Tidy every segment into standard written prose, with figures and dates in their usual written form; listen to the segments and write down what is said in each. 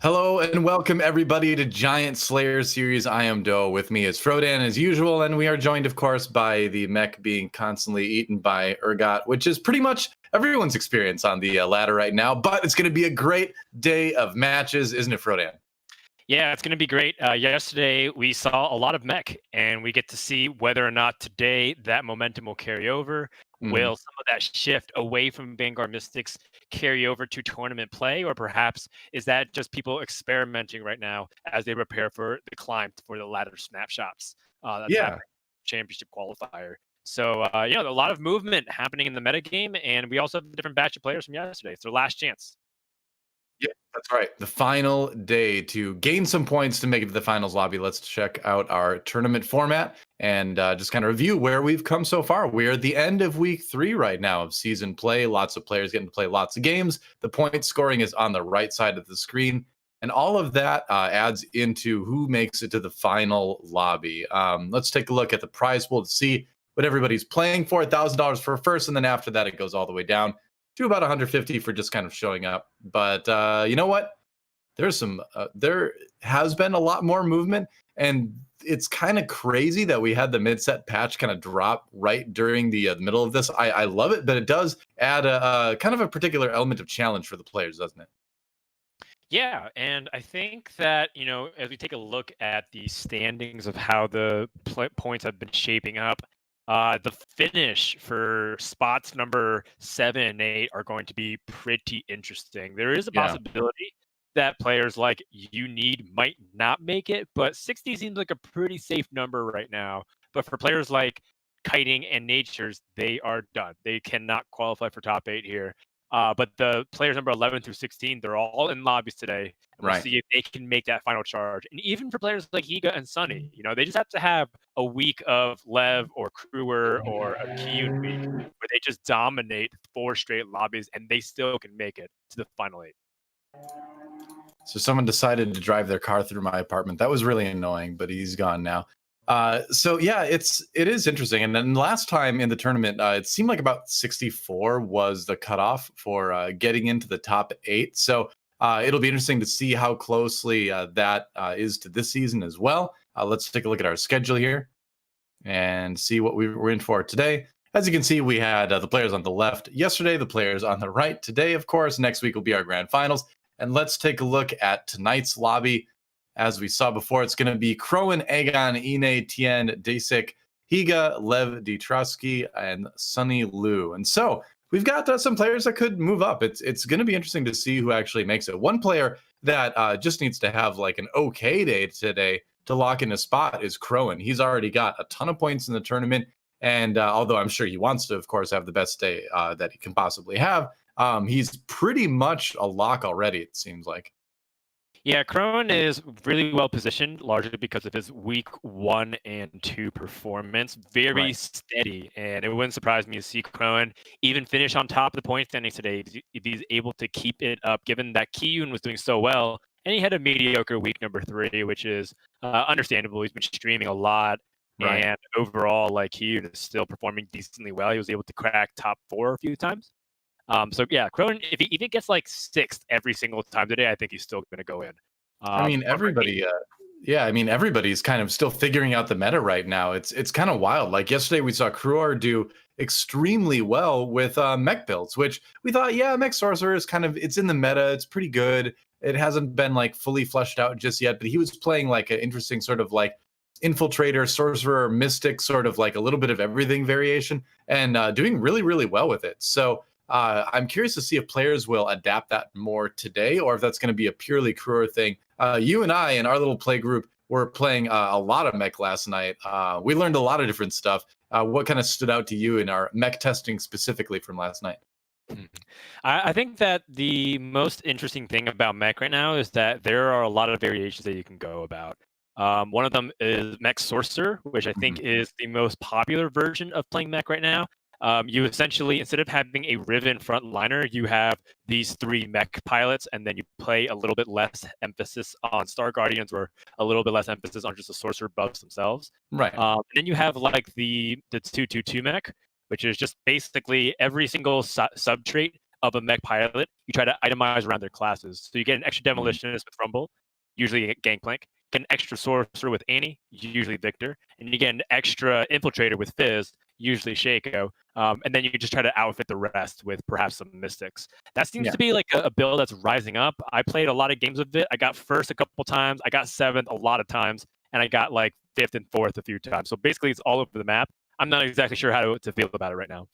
Hello and welcome everybody to Giant Slayer Series. I am DoA. With me is Frodan as usual, and we are joined, of course, by the mech being constantly eaten by Urgot, which is pretty much everyone's experience on the ladder right now. But it's going to be a great day of matches, isn't it, Frodan? Yeah, it's going to be great. Yesterday, we saw a lot of mech, and we get to see whether or not today that momentum will carry over. Mhm. Will some of that shift away from Vanguard Mystics carry over to tournament play, or perhaps is that just people experimenting right now as they prepare for the climb for the ladder snapshots that's Yeah. happening championship qualifier? So, a lot of movement happening in the metagame, and we also have a different batch of players from yesterday. It's their last chance. Yeah, that's right. The final day to gain some points to make it to the finals lobby. Let's check out our tournament format and just kind of review where we've come so far. We're at the end of week 3 right now of season play. Lots of players getting to play lots of games. The point scoring is on the right side of the screen. And all of that adds into who makes it to the final lobby. Let's take a look at the prize pool to see what everybody's playing for. $1,000 for first, and then after that, it goes all the way down to about 150 for just kind of showing up. But you know what? There has been a lot more movement, and it's kind of crazy that we had the mid-set patch kind of drop right during the middle of this. I love it, but it does add a kind of a particular element of challenge for the players, doesn't it? Yeah, and I think that, as we take a look at the standings of how the points have been shaping up, the finish for spots number 7 and 8 are going to be pretty interesting. There is a Yeah. possibility that players like you need might not make it, but 60 seems like a pretty safe number right now. But for players like Kiting and Natures, they are done. They cannot qualify for top 8 here. But the players number 11 through 16, they're all in lobbies today, and we'll Right. see if they can make that final charge. And even for players like Higa and Sunny, they just have to have a week of Lev or Khroen or a Khroen week where they just dominate 4 straight lobbies, and they still can make it to the final 8. So someone decided to drive their car through my apartment. That was really annoying, but he's gone now. So yeah, it is interesting. And then last time in the tournament, it seemed like about 64 was the cutoff for getting into the top 8. So it'll be interesting to see how closely that is to this season as well. Let's take a look at our schedule here and see what we were in for today. As you can see, we had the players on the left yesterday, the players on the right today, of course. Next week will be our grand finals. And let's take a look at tonight's lobby. As we saw before, it's going to be Khroen, Agon, InayTFT, Deisik, Higa, Lev D Trotskij, and Sunny Liu. And so we've got some players that could move up. It's going to be interesting to see who actually makes it. One player that just needs to have like an okay day today to lock in a spot is Khroen. He's already got a ton of points in the tournament. And although I'm sure he wants to, of course, have the best day that he can possibly have, he's pretty much a lock already, it seems like. Yeah, Khroen is really well positioned, largely because of his week 1 and 2 performance. Very Right. steady, and it wouldn't surprise me to see Khroen even finish on top of the point standings today if he's able to keep it up, given that Khroen was doing so well, and he had a mediocre week number 3, which is understandable. He's been streaming a lot, Right. and overall, like, Khroen is still performing decently well. He was able to crack top 4 a few times. So yeah, Khroen, if he even gets like 6th every single time today, I think he's still going to go in. I mean, Number 8, everybody. Yeah, I mean, everybody's kind of still figuring out the meta right now. It's kind of wild. Like yesterday, we saw Khroen do extremely well with mech builds, which we thought, yeah, mech sorcerer is kind of it's in the meta. It's pretty good. It hasn't been like fully fleshed out just yet, but he was playing like an interesting sort of like infiltrator, sorcerer, mystic, sort of like a little bit of everything variation, and doing really, really well with it. So I'm curious to see if players will adapt that more today, or if that's going to be a purely Khroen thing. You and I, in our little play group, were playing a lot of mech last night. We learned a lot of different stuff. What kind of stood out to you in our mech testing specifically from last night? Mhm. I think that the most interesting thing about mech right now is that there are a lot of variations that you can go about. One of them is Mech Sorcerer, which I think Mhm. is the most popular version of playing mech right now. You essentially, instead of having a Riven frontliner, you have these 3 mech pilots, and then you play a little bit less emphasis on Star Guardians or a little bit less emphasis on just the sorcerer buffs themselves. Right. And then you have like the 2-2-2 mech, which is just basically every single sub trait of a mech pilot, you try to itemize around their classes. So you get an extra demolitionist with Rumble, usually a Gangplank. Get an extra sorcerer with Annie, usually Victor, and you get an extra infiltrator with Fizz, usually Shaco. And then you just try to outfit the rest with perhaps some mystics. That seems to be like a build that's rising up. I played a lot of games of it. I got first a couple times, I got seventh a lot of times, and I got like fifth and fourth a few times. So basically, it's all over the map. I'm not exactly sure how to feel about it right now.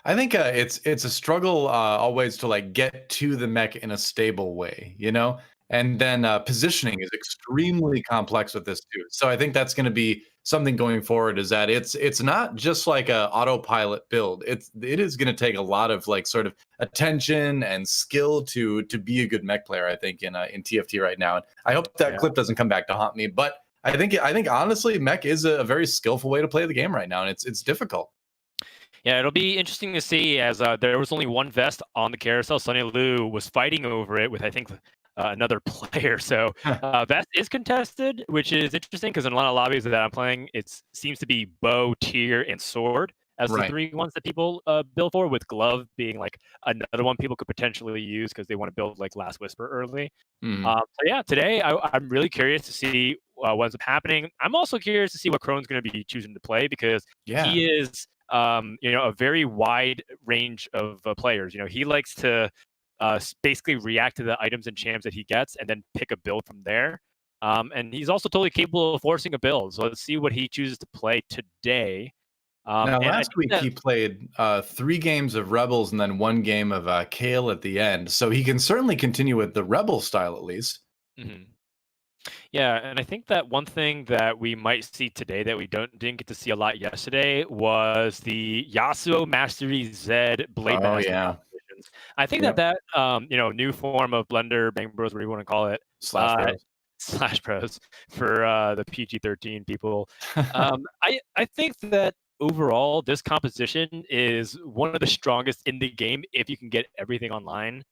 I think it's a struggle always to like get to the mech in a stable way, you know. And then positioning is extremely complex with this too. So I think that's going to be something going forward. Is that it's not just like a autopilot build. It is going to take a lot of like sort of attention and skill to be a good mech player. I think in TFT right now. And I hope that clip doesn't come back to haunt me. But I think honestly, mech is a very skillful way to play the game right now, and it's difficult. Yeah, it'll be interesting to see as there was only one vest on the carousel. Sunny Lu was fighting over it with, I think, another player. So vest is contested, which is interesting because in a lot of lobbies that I'm playing, it seems to be bow, tier, and sword as the three ones that people build for, with glove being like another one people could potentially use because they want to build like Last Whisper early. So yeah, today I'm really curious to see what's happening. I'm also curious to see what Khroen's going to be choosing to play because he is a very wide range of players. He likes to basically react to the items and champs that he gets and then pick a build from there. And he's also totally capable of forcing a build. So let's see what he chooses to play today. Now, last week he played 3 games of Rebels and then 1 game of Kale at the end. So he can certainly continue with the Rebel style at least. Yeah, and I think that one thing that we might see today that we didn't get to see a lot yesterday was the Yasuo Mastery Z Blade Master competitions. I think that new form of Blender, Bang Bros, whatever you want to call it, Slash Bros for the PG-13 people. I think that overall this composition is one of the strongest in the game if you can get everything online.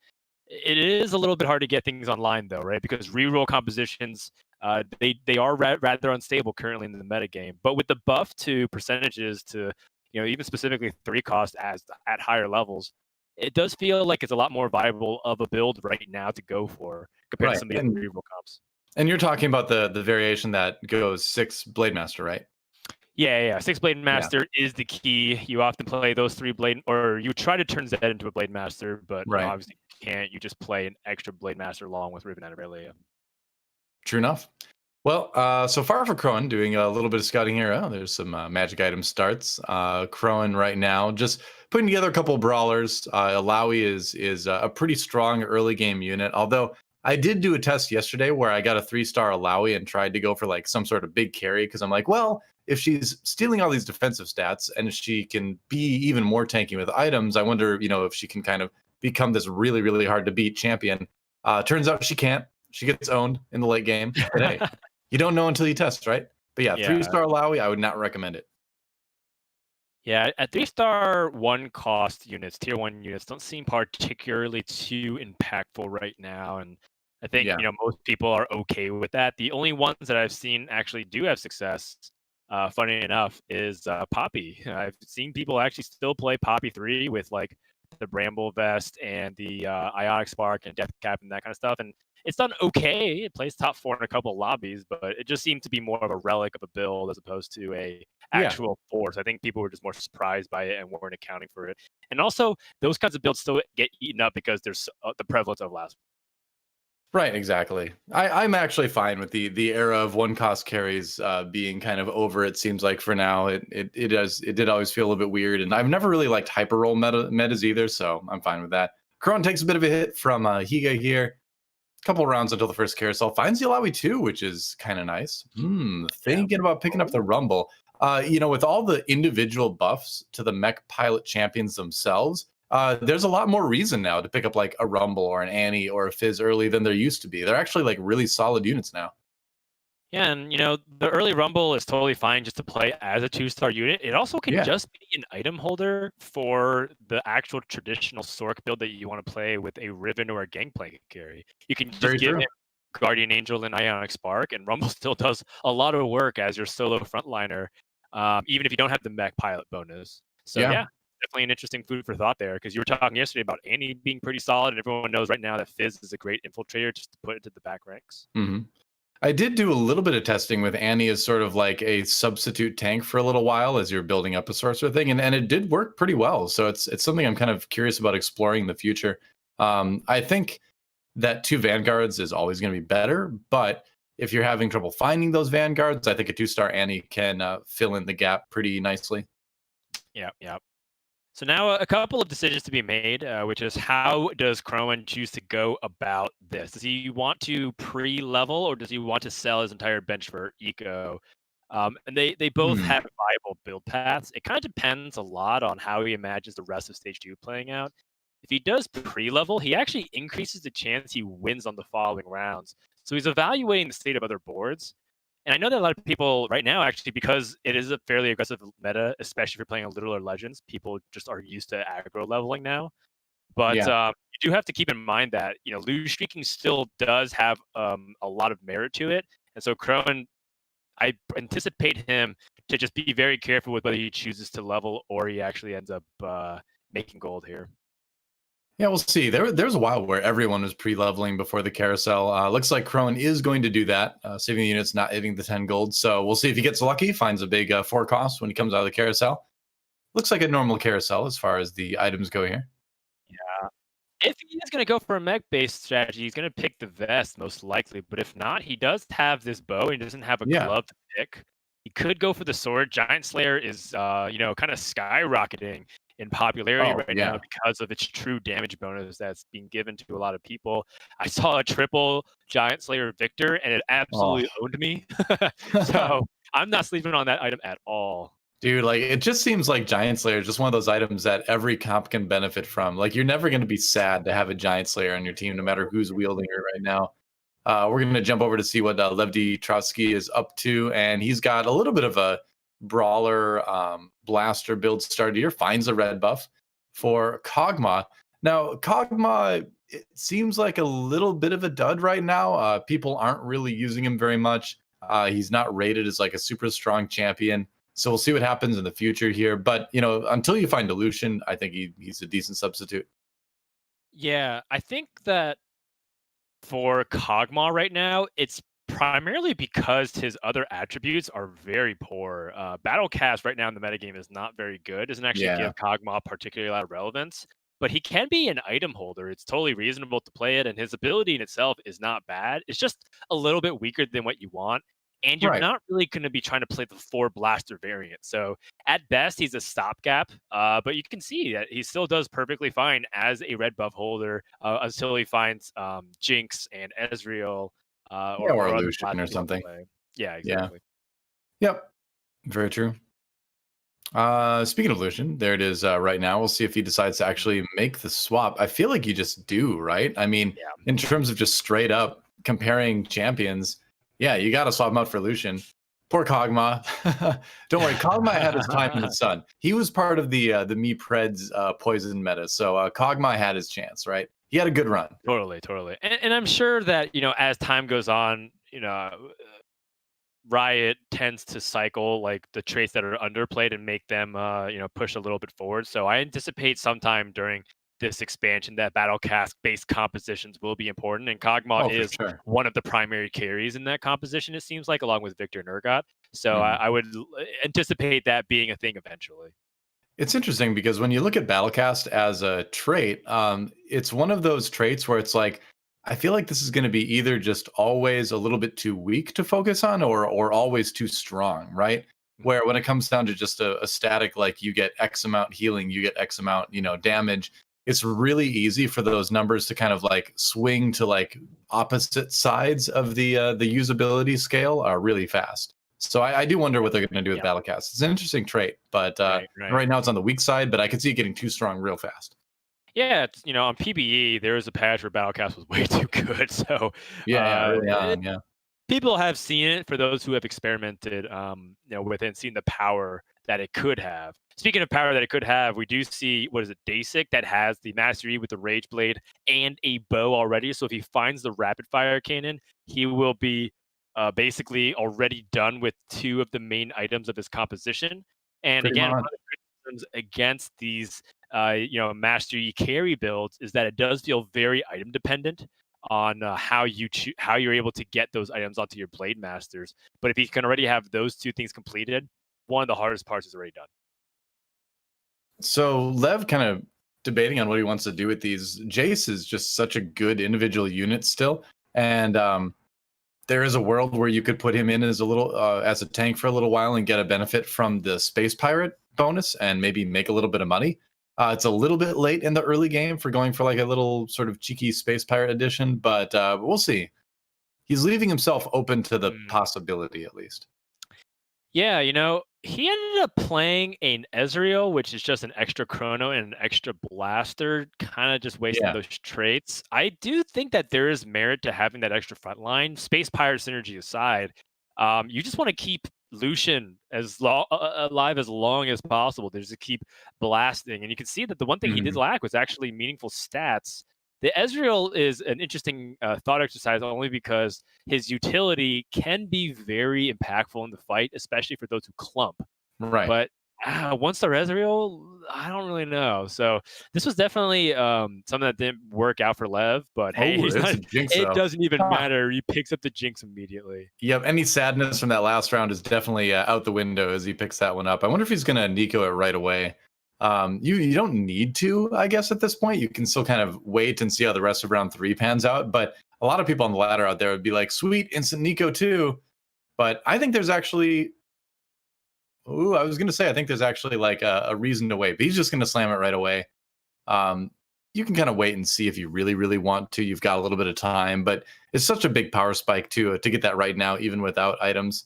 It is a little bit hard to get things online though, right? Because reroll compositions, they are rather unstable currently in the meta game. But with the buff to percentages to, even specifically 3 cost at higher levels, it does feel like it's a lot more viable of a build right now to go for compared to some of the other reroll comps. And you're talking about the variation that goes 6 Blade Master, right? Yeah. 6 Blade Master is the key. You often play those 3 Blade, or you try to turn Zed into a Blade Master, but obviously you can't. You just play an extra Blade Master along with Riven and Aurelia. True enough. Well, so far for Khroen, doing a little bit of scouting here. Oh, there's some magic item starts. Khroen right now, just putting together a couple of brawlers. Alawi is a pretty strong early game unit, although I did do a test yesterday where I got a 3-star Alawi and tried to go for like some sort of big carry because I'm like, well, if she's stealing all these defensive stats and she can be even more tanky with items, I wonder, if she can kind of become this really, really hard to beat champion. Turns out she can't. She gets owned in the late game. But hey, you don't know until you test, right? But yeah, 3-star Alawi, I would not recommend it. Yeah, at 3-star 1 cost units, tier 1 units don't seem particularly too impactful right now. And I think, most people are okay with that. The only ones that I've seen actually do have success, funny enough, is Poppy. I've seen people actually still play Poppy 3 with like the Bramble Vest and the Ionic Spark and Death Cap and that kind of stuff. And it's done okay. It plays top 4 in a couple of lobbies, but it just seemed to be more of a relic of a build as opposed to a actual force. I think people were just more surprised by it and weren't accounting for it. And also, those kinds of builds still get eaten up because there's the prevalence of last. Right, exactly. I'm actually fine with the era of 1 cost carries being kind of over. It seems like for now, it did always feel a little bit weird, and I've never really liked hyper roll metas either, so I'm fine with that. Khroen takes a bit of a hit from Higa here. A couple rounds until the first carousel. Finds the Alawi too, which is kind of nice. Thinking about picking up the Rumble. With all the individual buffs to the mech pilot champions themselves, there's a lot more reason now to pick up like a Rumble or an Annie or a Fizz early than there used to be. They're actually like really solid units now. Yeah, and the early Rumble is totally fine just to play as a 2-star unit. It also can just be an item holder for the actual traditional Sork build that you want to play with a Riven or a Gangplank carry. You can just give him Guardian Angel and Ionic Spark, and Rumble still does a lot of work as your solo frontliner, even if you don't have the mech pilot bonus. So yeah, definitely an interesting food for thought there, because you were talking yesterday about Annie being pretty solid, and everyone knows right now that Fizz is a great infiltrator, just to put it to the back ranks. I did do a little bit of testing with Annie as sort of like a substitute tank for a little while as you're building up a sorcerer thing, and it did work pretty well. So it's something I'm kind of curious about exploring in the future. I think that 2 Vanguards is always going to be better, but if you're having trouble finding those Vanguards, I think a 2-star Annie can fill in the gap pretty nicely. Yeah. So now a couple of decisions to be made, which is how does Khroen choose to go about this? Does he want to pre-level, or does he want to sell his entire bench for eco? And they both Hmm. have viable build paths. It kind of depends a lot on how he imagines the rest of stage 2 playing out. If he does pre-level, he actually increases the chance he wins on the following rounds. So he's evaluating the state of other boards. And I know that a lot of people right now, actually, because it is a fairly aggressive meta, especially if you're playing a Little or Legends, people just are used to aggro leveling now. But Yeah. you do have to keep in mind that lose streaking still does have a lot of merit to it, and so Khroen, I anticipate him to just be very careful with whether he chooses to level or he actually ends up making gold here. Yeah, we'll see. There's a while where everyone was pre-leveling before the carousel. Looks like Khroen is going to do that, saving the units, not hitting the 10 gold. So we'll see if he gets lucky, finds a big 4 cost when he comes out of the carousel. Looks like a normal carousel as far as the items go here. Yeah. If he is going to go for a mech-based strategy, he's going to pick the vest most likely. But if not, he does have this bow and he doesn't have a Yeah. glove to pick. He could go for the sword. Giant Slayer is, kind of skyrocketing in popularity right now because of its true damage bonus that's being given to a lot of people. I saw a triple Giant Slayer Victor, and it absolutely owned me. So I'm not sleeping on that item at all. Dude, like it just seems like Giant Slayer is just one of those items that every comp can benefit from. Like you're never going to be sad to have a Giant Slayer on your team, no matter who's wielding it right now. We're going to jump over to see what Lev D Trotskij is up to, and he's got a little bit of a brawler blaster build started here. Finds a red buff for Kog'Maw. Now, Kog'Maw, it seems like a little bit of a dud right now. People aren't really using him very much. He's not rated as like a super strong champion. So we'll see what happens in the future here. But, until you find Dilution, I think he's a decent substitute. Yeah, I think that for Kog'Maw right now, it's primarily because his other attributes are very poor. Battle Cast right now in the metagame is not very good. Doesn't actually give Kog'Maw particularly a lot of relevance, but he can be an item holder. It's totally reasonable to play it, and his ability in itself is not bad. It's just a little bit weaker than what you want. And you're not really going to be trying to play the 4 blaster variant. So at best, he's a stopgap. But you can see that he still does perfectly fine as a red buff holder until he finds Jinx and Ezreal or other Lucian or something. Yeah, exactly. Yep. Very true. Speaking of Lucian, there it is right now. We'll see if he decides to actually make the swap. I feel like you just do, right? I mean, in terms of just straight up comparing champions, yeah, you got to swap him out for Lucian. Poor Kog'Maw. Don't worry, Kog'Maw had his time in the sun. He was part of the Me Preds poison meta, so Kog'Maw had his chance, right? He had a good run. Totally. And I'm sure that, as time goes on, Riot tends to cycle like the traits that are underplayed and make them, push a little bit forward. So I anticipate sometime during this expansion that battle cast based compositions will be important, and Kog'Maw is one of the primary carries in that composition, it seems like, along with Victor and Urgot. So I would anticipate that being a thing eventually. It's interesting because when you look at Battlecast as a trait, it's one of those traits where it's like, I feel like this is going to be either just always a little bit too weak to focus on or always too strong, right? Where when it comes down to just a static, like you get X amount healing, you get X amount, damage, it's really easy for those numbers to kind of like swing to like opposite sides of the usability scale really fast. So I do wonder what they're going to do with Battlecast. It's an interesting trait, but right now it's on the weak side, but I could see it getting too strong real fast. Yeah, it's, on PBE, there was a patch where Battlecast was way too good. So people have seen it, for those who have experimented, with it and seen the power that it could have. Speaking of power that it could have, we do see, Deisik that has the Mastery with the Rage Blade and a bow already. So if he finds the Rapid Fire Cannon, he will be basically already done with 2 of the main items of his composition. And again, one of the good criticisms against these, Master Yi carry builds is that it does feel very item dependent on how how you're able to get those items onto your Blade Masters. But if you can already have those two things completed, one of the hardest parts is already done. So Lev kind of debating on what he wants to do with these. Jace is just such a good individual unit still, and there is a world where you could put him in as a little as a tank for a little while and get a benefit from the space pirate bonus and maybe make a little bit of money. It's a little bit late in the early game for going for like a little sort of cheeky space pirate edition, but we'll see. He's leaving himself open to the possibility, at least. Yeah, he ended up playing an Ezreal, which is just an extra chrono and an extra blaster, kind of just wasting those traits. I do think that there is merit to having that extra front line. Space Pirate synergy aside, you just want to keep Lucian alive as long as possible. There's to keep blasting. And you can see that the one thing he did lack was actually meaningful stats. The Ezreal is an interesting thought exercise only because his utility can be very impactful in the fight, especially for those who clump. Right. But once they're Ezreal, I don't really know. So this was definitely something that didn't work out for Lev. But hey, it doesn't even matter. He picks up the Jinx immediately. Yep. Any sadness from that last round is definitely out the window as he picks that one up. I wonder if he's going to Nico it right away. You don't need to, I guess, at this point. You can still kind of wait and see how the rest of round 3 pans out. But a lot of people on the ladder out there would be like, sweet, instant Nico too. But I think there's actually, I was going to say, I think there's actually like a reason to wait. But he's just going to slam it right away. You can kind of wait and see if you really, really want to. You've got a little bit of time. But it's such a big power spike too to get that right now, even without items.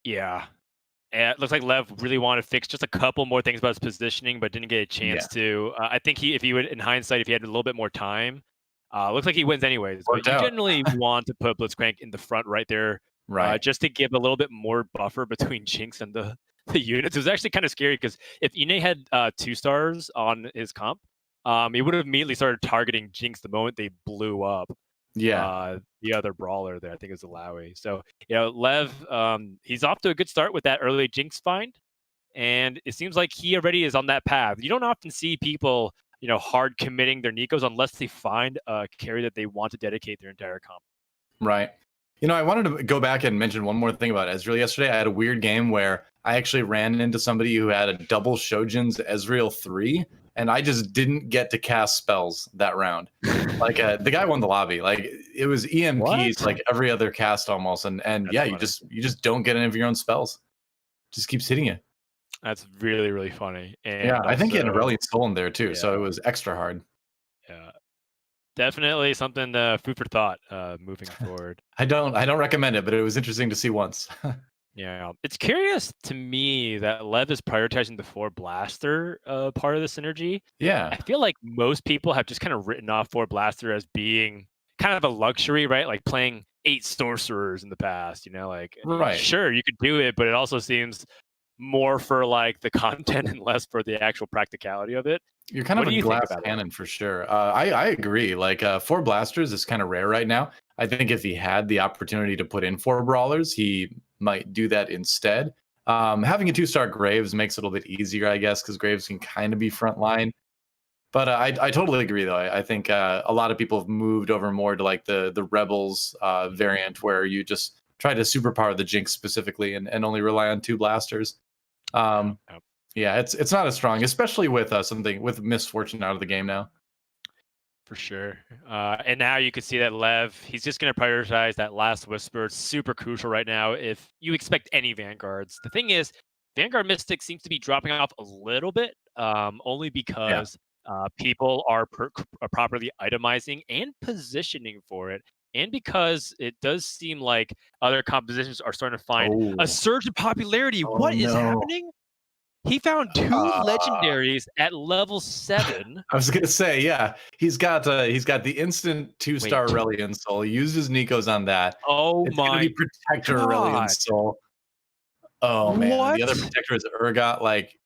Yeah. And it looks like Lev really wanted to fix just a couple more things about his positioning, but didn't get a chance to. I think if he would, in hindsight, if he had a little bit more time, looks like he wins anyways. But you generally want to put Blitzcrank in the front right there, just to give a little bit more buffer between Jinx and the units. It was actually kind of scary because if Inay had 2 stars on his comp, he would have immediately started targeting Jinx the moment they blew up. The other brawler there, I think it was Alawi. So, Lev, he's off to a good start with that early Jinx find. And it seems like he already is on that path. You don't often see people, hard committing their Nikos unless they find a carry that they want to dedicate their entire comp. Right. I wanted to go back and mention one more thing about Ezreal yesterday. I had a weird game where I actually ran into somebody who had a double Shojin's Ezreal 3, and I just didn't get to cast spells that round. Like the guy won the lobby. Like it was EMPs like every other cast almost, and yeah, funny. you just don't get any of your own spells. Just keeps hitting you. That's really, really funny. And yeah, I think he had a Aurelion Soul in there too, so it was extra hard. Yeah. Definitely something food for thought moving forward. I don't recommend it, but it was interesting to see once. Yeah, it's curious to me that Lev is prioritizing the 4 blaster part of the synergy. Yeah, I feel like most people have just kind of written off 4 blaster as being kind of a luxury, right? Like playing 8 sorcerers in the past, sure, you could do it, but it also seems more for like the content and less for the actual practicality of it. You're kind of a glass cannon for sure. I agree. Like 4 blasters is kind of rare right now. I think if he had the opportunity to put in 4 brawlers, he might do that instead. Having a 2-star Graves makes it a little bit easier, I guess, because Graves can kind of be frontline. But I totally agree, though. I think a lot of people have moved over more to like the Rebels variant, where you just try to superpower the Jinx specifically and only rely on 2 blasters. Yeah, it's not as strong, especially with something with Misfortune out of the game now. For sure. And now you can see that Lev, he's just going to prioritize that last Whisper. It's super crucial right now if you expect any Vanguards. The thing is, Vanguard Mystic seems to be dropping off a little bit, only because people are properly itemizing and positioning for it. And because it does seem like other compositions are starting to find a surge in popularity. What is happening? He found 2 legendaries at level 7. I was gonna say, yeah, he's got the instant 2-star Aurelion Soul. He used his Nikos on that. It's my Protector Aurelion Soul. Oh man, the other Protector is Urgot. Like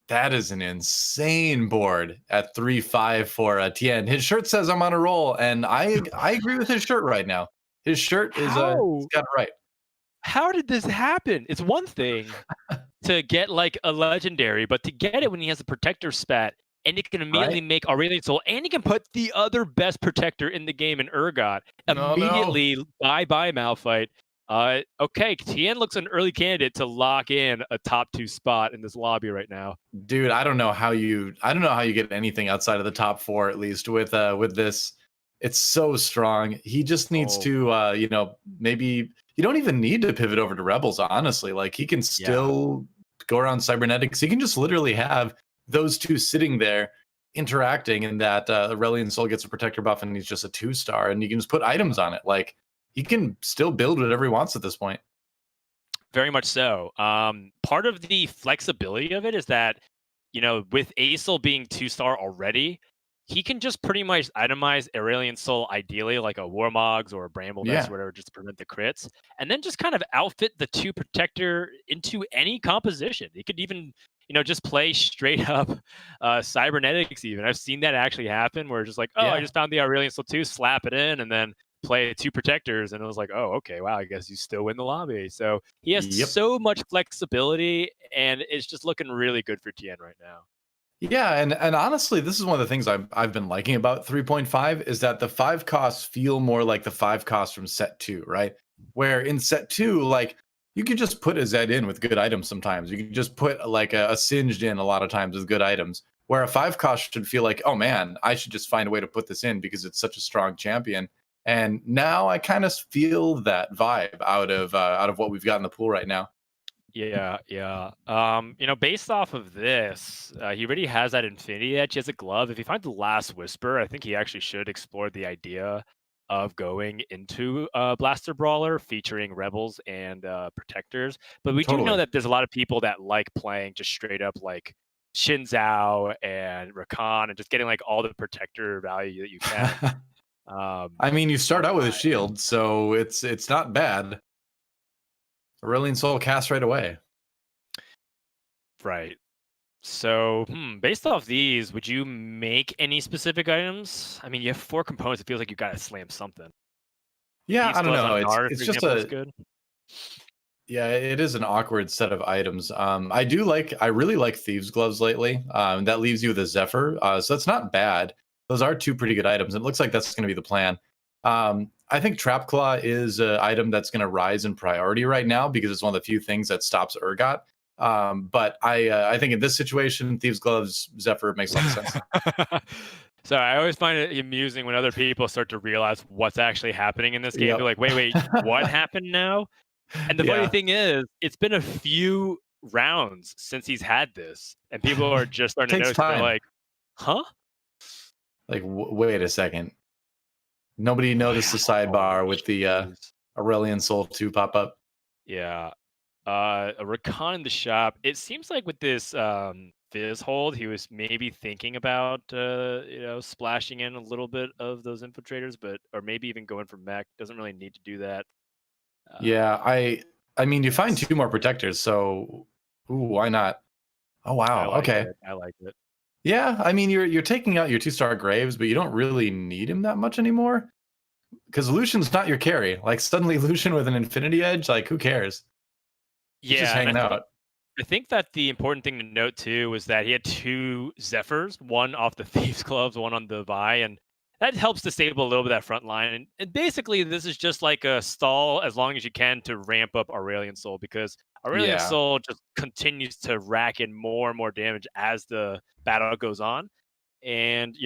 that is an insane board at 3-5 for Tien. His shirt says I'm on a roll, and I agree with his shirt right now. His shirt is he's got it right. How did this happen? It's one thing to get like a legendary, but to get it when he has a protector spat, and he can immediately Right? make Aurelion Soul, and he can put the other best protector in the game in Urgot No, no. immediately. Bye bye Malphite. Okay, Tien looks an early candidate to lock in a top 2 spot in this lobby right now. Dude, I don't know how you get anything outside of the top 4 at least with this. It's so strong. He just needs Oh, to maybe you don't even need to pivot over to Rebels, honestly. Like he can yeah. still go around cybernetics. He can just literally have those two sitting there interacting, and that Aurelion Soul gets a protector buff and he's just a 2-star, and you can just put items on it. Like he can still build whatever he wants at this point. Very much so. Part of the flexibility of it is that, with Aesol being 2-star already, he can just pretty much itemize Aurelion Soul, ideally like a Warmogs or a Bramble Nest Yeah. or whatever, just to prevent the crits, and then just kind of outfit the 2 protector into any composition. He could even, just play straight up cybernetics even. I've seen that actually happen where it's just like, oh, I Yeah. just found the Aurelion Soul 2, slap it in, and then play 2 protectors, and it was like, oh, okay, wow, I guess you still win the lobby. So he has Yep. so much flexibility, and it's just looking really good for Tien right now. Yeah, and honestly, this is one of the things I've been liking about 3.5 is that the 5 costs feel more like the 5 costs from set 2, right? Where in set 2, like you could just put a Zed in with good items sometimes. You can just put like a Singed in a lot of times with good items. Where a 5 cost should feel like, oh man, I should just find a way to put this in because it's such a strong champion. And now I kind of feel that vibe out of what we've got in the pool right now. Yeah, yeah. Based off of this, he already has that Infinity Edge. He has a glove. If he finds the Last Whisper, I think he actually should explore the idea of going into Blaster Brawler featuring Rebels and Protectors. But we do know Totally. that there's a lot of people that like playing just straight up like Xin Zhao and Rakan and just getting like all the Protector value that you can. I mean, you start out with a shield, so it's not bad. Aurelion Soul cast right away. Right. So, based off these, would you make any specific items? I mean, you have 4 components. It feels like you gotta slam something. Yeah, Thieves I don't gloves know. on It's Nard, it's for just example, is a good. yeah, it is an awkward set of items. I really like Thieves Gloves lately. That leaves you with a Zephyr, so that's not bad. Those are 2 pretty good items. It looks like that's going to be the plan. I think Trap Claw is an item that's going to rise in priority right now because it's one of the few things that stops Urgot. But I think in this situation, Thieves Gloves Zephyr makes a lot of sense. So I always find it amusing when other people start to realize what's actually happening in this game. They're Yep. like, wait, what happened now? And the funny Yeah, thing is, it's been a few rounds since he's had this, and people are just starting to takes notice. They're time. like, huh? Like, wait a second. Nobody noticed the Oh, sidebar with the jeez. Aurelion Soul 2 pop up. Yeah. A recon in the shop. It seems like with this Fizz hold, he was maybe thinking about splashing in a little bit of those infiltrators, but or maybe even going for mech. Doesn't really need to do that. Yeah, I mean, you find Yes. 2 more protectors, so ooh, why not? Oh I wow, like okay. it. I like it. Yeah, I mean, you're taking out your 2-star Graves, but you don't really need him that much anymore because Lucian's not your carry. Like suddenly Lucian with an Infinity Edge, like who cares? He's just Yeah, and hanging out. I think that the important thing to note too was that he had 2 Zephyrs, one off the Thieves Gloves, one on the Vi, and that helps disable a little bit of that front line. And basically, this is just like a stall as long as you can to ramp up Aurelion Soul because Aurelion Yeah. Soul just continues to rack in more and more damage as the battle goes on. And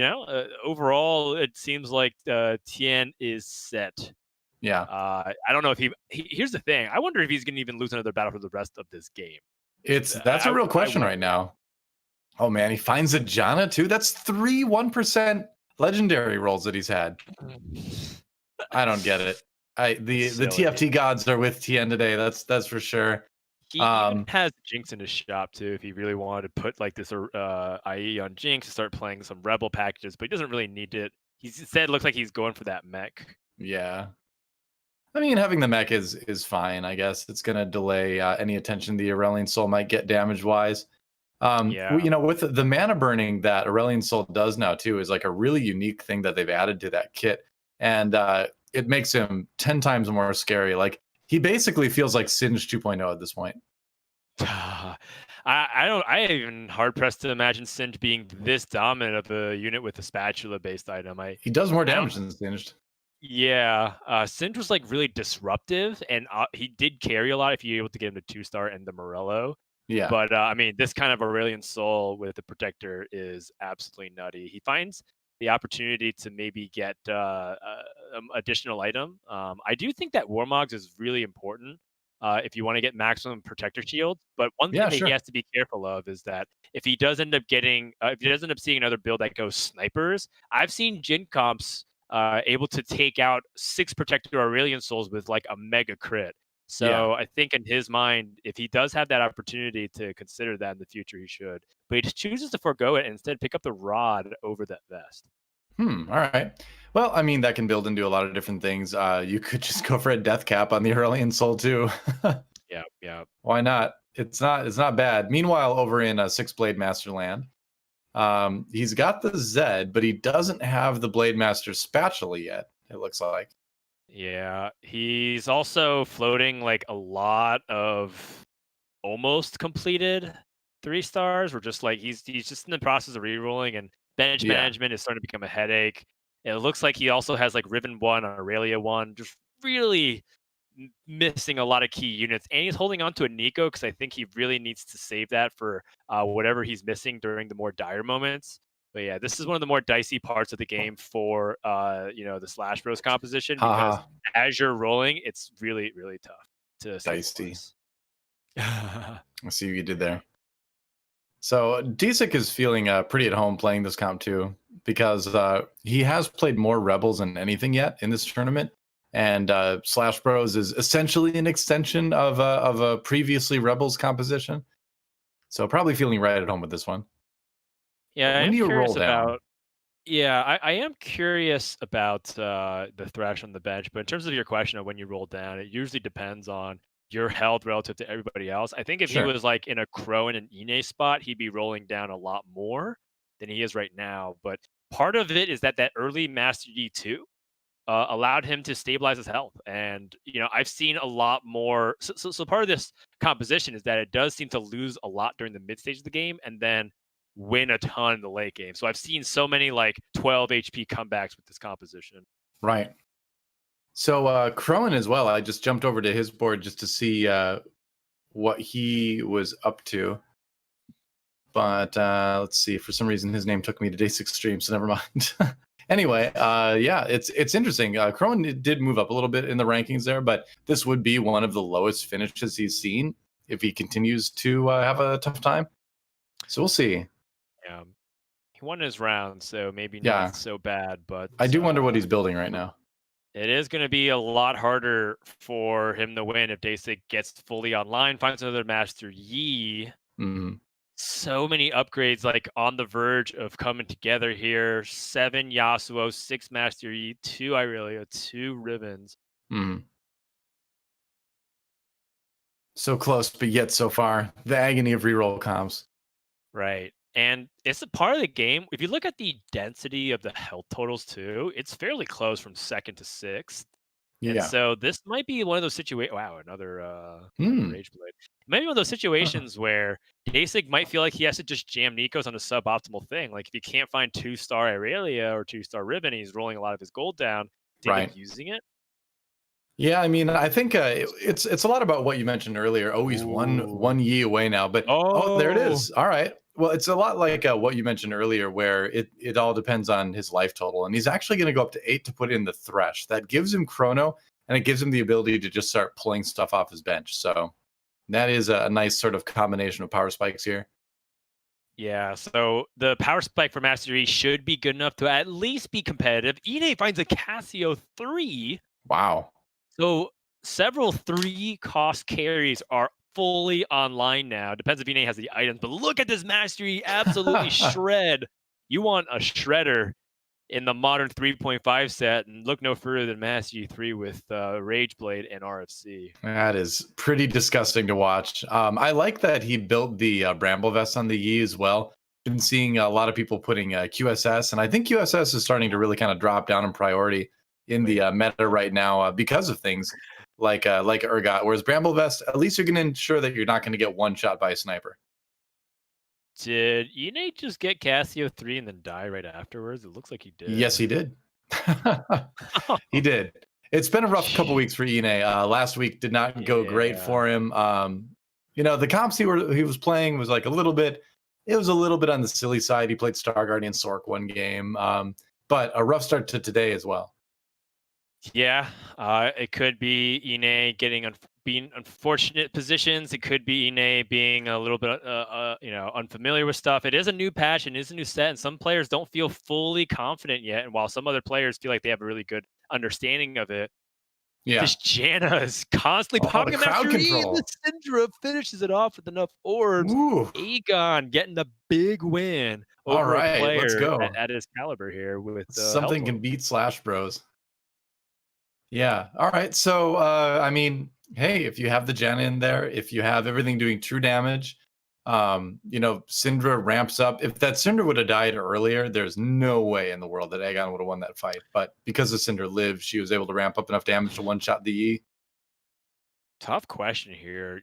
overall, it seems like Tien is set. Yeah. I don't know if here's the thing. I wonder if he's going to even lose another battle for the rest of this game. That's a real I question right wonder. now. Oh man, he finds a Janna too. That's 3 1% legendary rolls that he's had. I don't get it. It's The silly. TFT gods are with Tien today. That's for sure. He even Um, has Jinx in his shop too. If he really wanted to put like this IE on Jinx, start playing some Rebel packages, but he doesn't really need it. He said it looks like he's going for that mech. yeah. I mean, having the mech is fine. I guess it's gonna delay any attention the Aurelion Soul might get damage wise. Yeah, With the mana burning that Aurelion Soul does now too is like a really unique thing that they've added to that kit, and it makes him 10 times more scary. Like he basically feels like Singe 2.0 at this point. I don't. I even hard pressed to imagine Singed being this dominant of a unit with a spatula based item. He does more I don't. damage than Singed. Yeah, Singed was like really disruptive, and he did carry a lot if you're able to get him to 2-star and the Morello. Yeah. But I mean, this kind of Aurelion Soul with the Protector is absolutely nutty. He finds the opportunity to maybe get additional item. I do think that Warmogs is really important if you want to get maximum Protector shield. But one thing Yeah, that he sure. has to be careful of is that if he does end up getting, if he does end up seeing another build that goes snipers, I've seen Jin comps able to take out 6 Protector Aurelion Souls with like a mega crit. Yeah. So I think in his mind, if he does have that opportunity to consider that in the future, he should. But he just chooses to forego it and instead pick up the rod over that vest. All right. Well, I mean, that can build into a lot of different things. You could just go for a death cap on the Aurelion Soul too. Yeah, yeah. Why not? It's not bad. Meanwhile, over in Six Blade Masterland, he's got the Zed, but he doesn't have the Blade Master spatula yet. It looks like. Yeah, he's also floating like a lot of almost completed 3 stars. We're just like he's just in the process of rerolling, and bench Yeah. management is starting to become a headache. It looks like he also has like Riven 1 on Aurelia 1, just really missing a lot of key units, and he's holding on to a Nico because I think he really needs to save that for whatever he's missing during the more dire moments. But yeah, this is one of the more dicey parts of the game for the Slash Bros composition because Haha. as you're rolling, it's really really tough to save Dicey. points. I see what you did there. So Deisik is feeling pretty at home playing this comp too, because he has played more Rebels than anything yet in this tournament. And Slash Bros is essentially an extension of a previously Rebels composition. So probably feeling right at home with this one. Yeah, I When am do you roll curious down? about. Yeah, I am curious about the thrash on the bench, but in terms of your question of when you roll down, it usually depends on your health relative to everybody else. I think if he Sure. was like in a Khroen and Inay spot, he'd be rolling down a lot more than he is right now. But part of it is that early Master D2 allowed him to stabilize his health, and I've seen a lot more. So part of this composition is that it does seem to lose a lot during the mid stage of the game, and then win a ton in the late game. So I've seen so many like 12 HP comebacks with this composition. Right. So Khroen as well. I just jumped over to his board just to see what he was up to. But let's see. For some reason, his name took me to Deisik stream, so never mind. Anyway, yeah, it's interesting. Khroen did move up a little bit in the rankings there, but this would be one of the lowest finishes he's seen if he continues to have a tough time. So we'll see. Yeah, he won his round, so maybe Yeah, not so bad. But I do wonder what he's building right now. it is going to be a lot harder for him to win if Deisik gets fully online, finds another Master Yi. Mm-hmm. So many upgrades like on the verge of coming together here. 7 Yasuo, 6 Master Yi, 2 Irelia, 2 Ribbons. Mm-hmm. So close, but yet so far. The agony of reroll comps. Right. And it's a part of the game. If you look at the density of the health totals too, it's fairly close from second to sixth. And Yeah. so this might be one of those situations. Wow, another Hmm. Rage Blade. Maybe one of those situations where Deisik might feel like he has to just jam Nikos on a suboptimal thing. Like if he can't find 2-star Irelia or 2-star Ribbon, he's rolling a lot of his gold down to end Right. up using it. Yeah, I mean, I think it's a lot about what you mentioned earlier. Oh, he's one Yi away now, but there it Oh, is. All right. Well, it's a lot like what you mentioned earlier, where it all depends on his life total, and he's actually going to go up to 8 to put in the Thresh. That gives him Chrono, and it gives him the ability to just start pulling stuff off his bench. So that is a nice sort of combination of power spikes here. yeah. So the power spike for Mastery should be good enough to at least be competitive. Inay finds a Casio 3. Wow. So several 3-cost carries are fully online now. Depends if Inay has the items, but look at this Mastery absolutely shred. You want a shredder in the modern 3.5 set, and look no further than Mastery 3 with Rage Blade and RFC. That is pretty disgusting to watch. I like that he built the Bramble Vest on the Yi as well. Been seeing a lot of people putting QSS, and I think QSS is starting to really kind of drop down in priority in the meta right now because of things like Urgot. Whereas Bramble Vest, at least you're going to ensure that you're not going to get one shot by a sniper. Did Inay just get Casio 3 and then die right afterwards? It looks like he did. Yes, he did. He did. It's been a rough couple weeks for Inay. Last week did not go great for him. The comps he was playing was like a little bit on the silly side. He played Star Guardian Sork one game, but a rough start to today as well. Yeah, it could be Inay being unfortunate positions. It could be Inay being a little bit, unfamiliar with stuff. It is a new patch and it is a new set, and some players don't feel fully confident yet. And while some other players feel like they have a really good understanding of it, this Janna is constantly popping up after the Syndra finishes it off with enough orbs. Ooh. Agon getting the big win over a player let's go. at his caliber here with something can beat Slash Bros. Yeah. All right. So, hey, if you have the Janna in there, if you have everything doing true damage, Syndra ramps up. If that Syndra would have died earlier, there's no way in the world that Agon would have won that fight. But because the Syndra lived, she was able to ramp up enough damage to one-shot the E. Tough question here.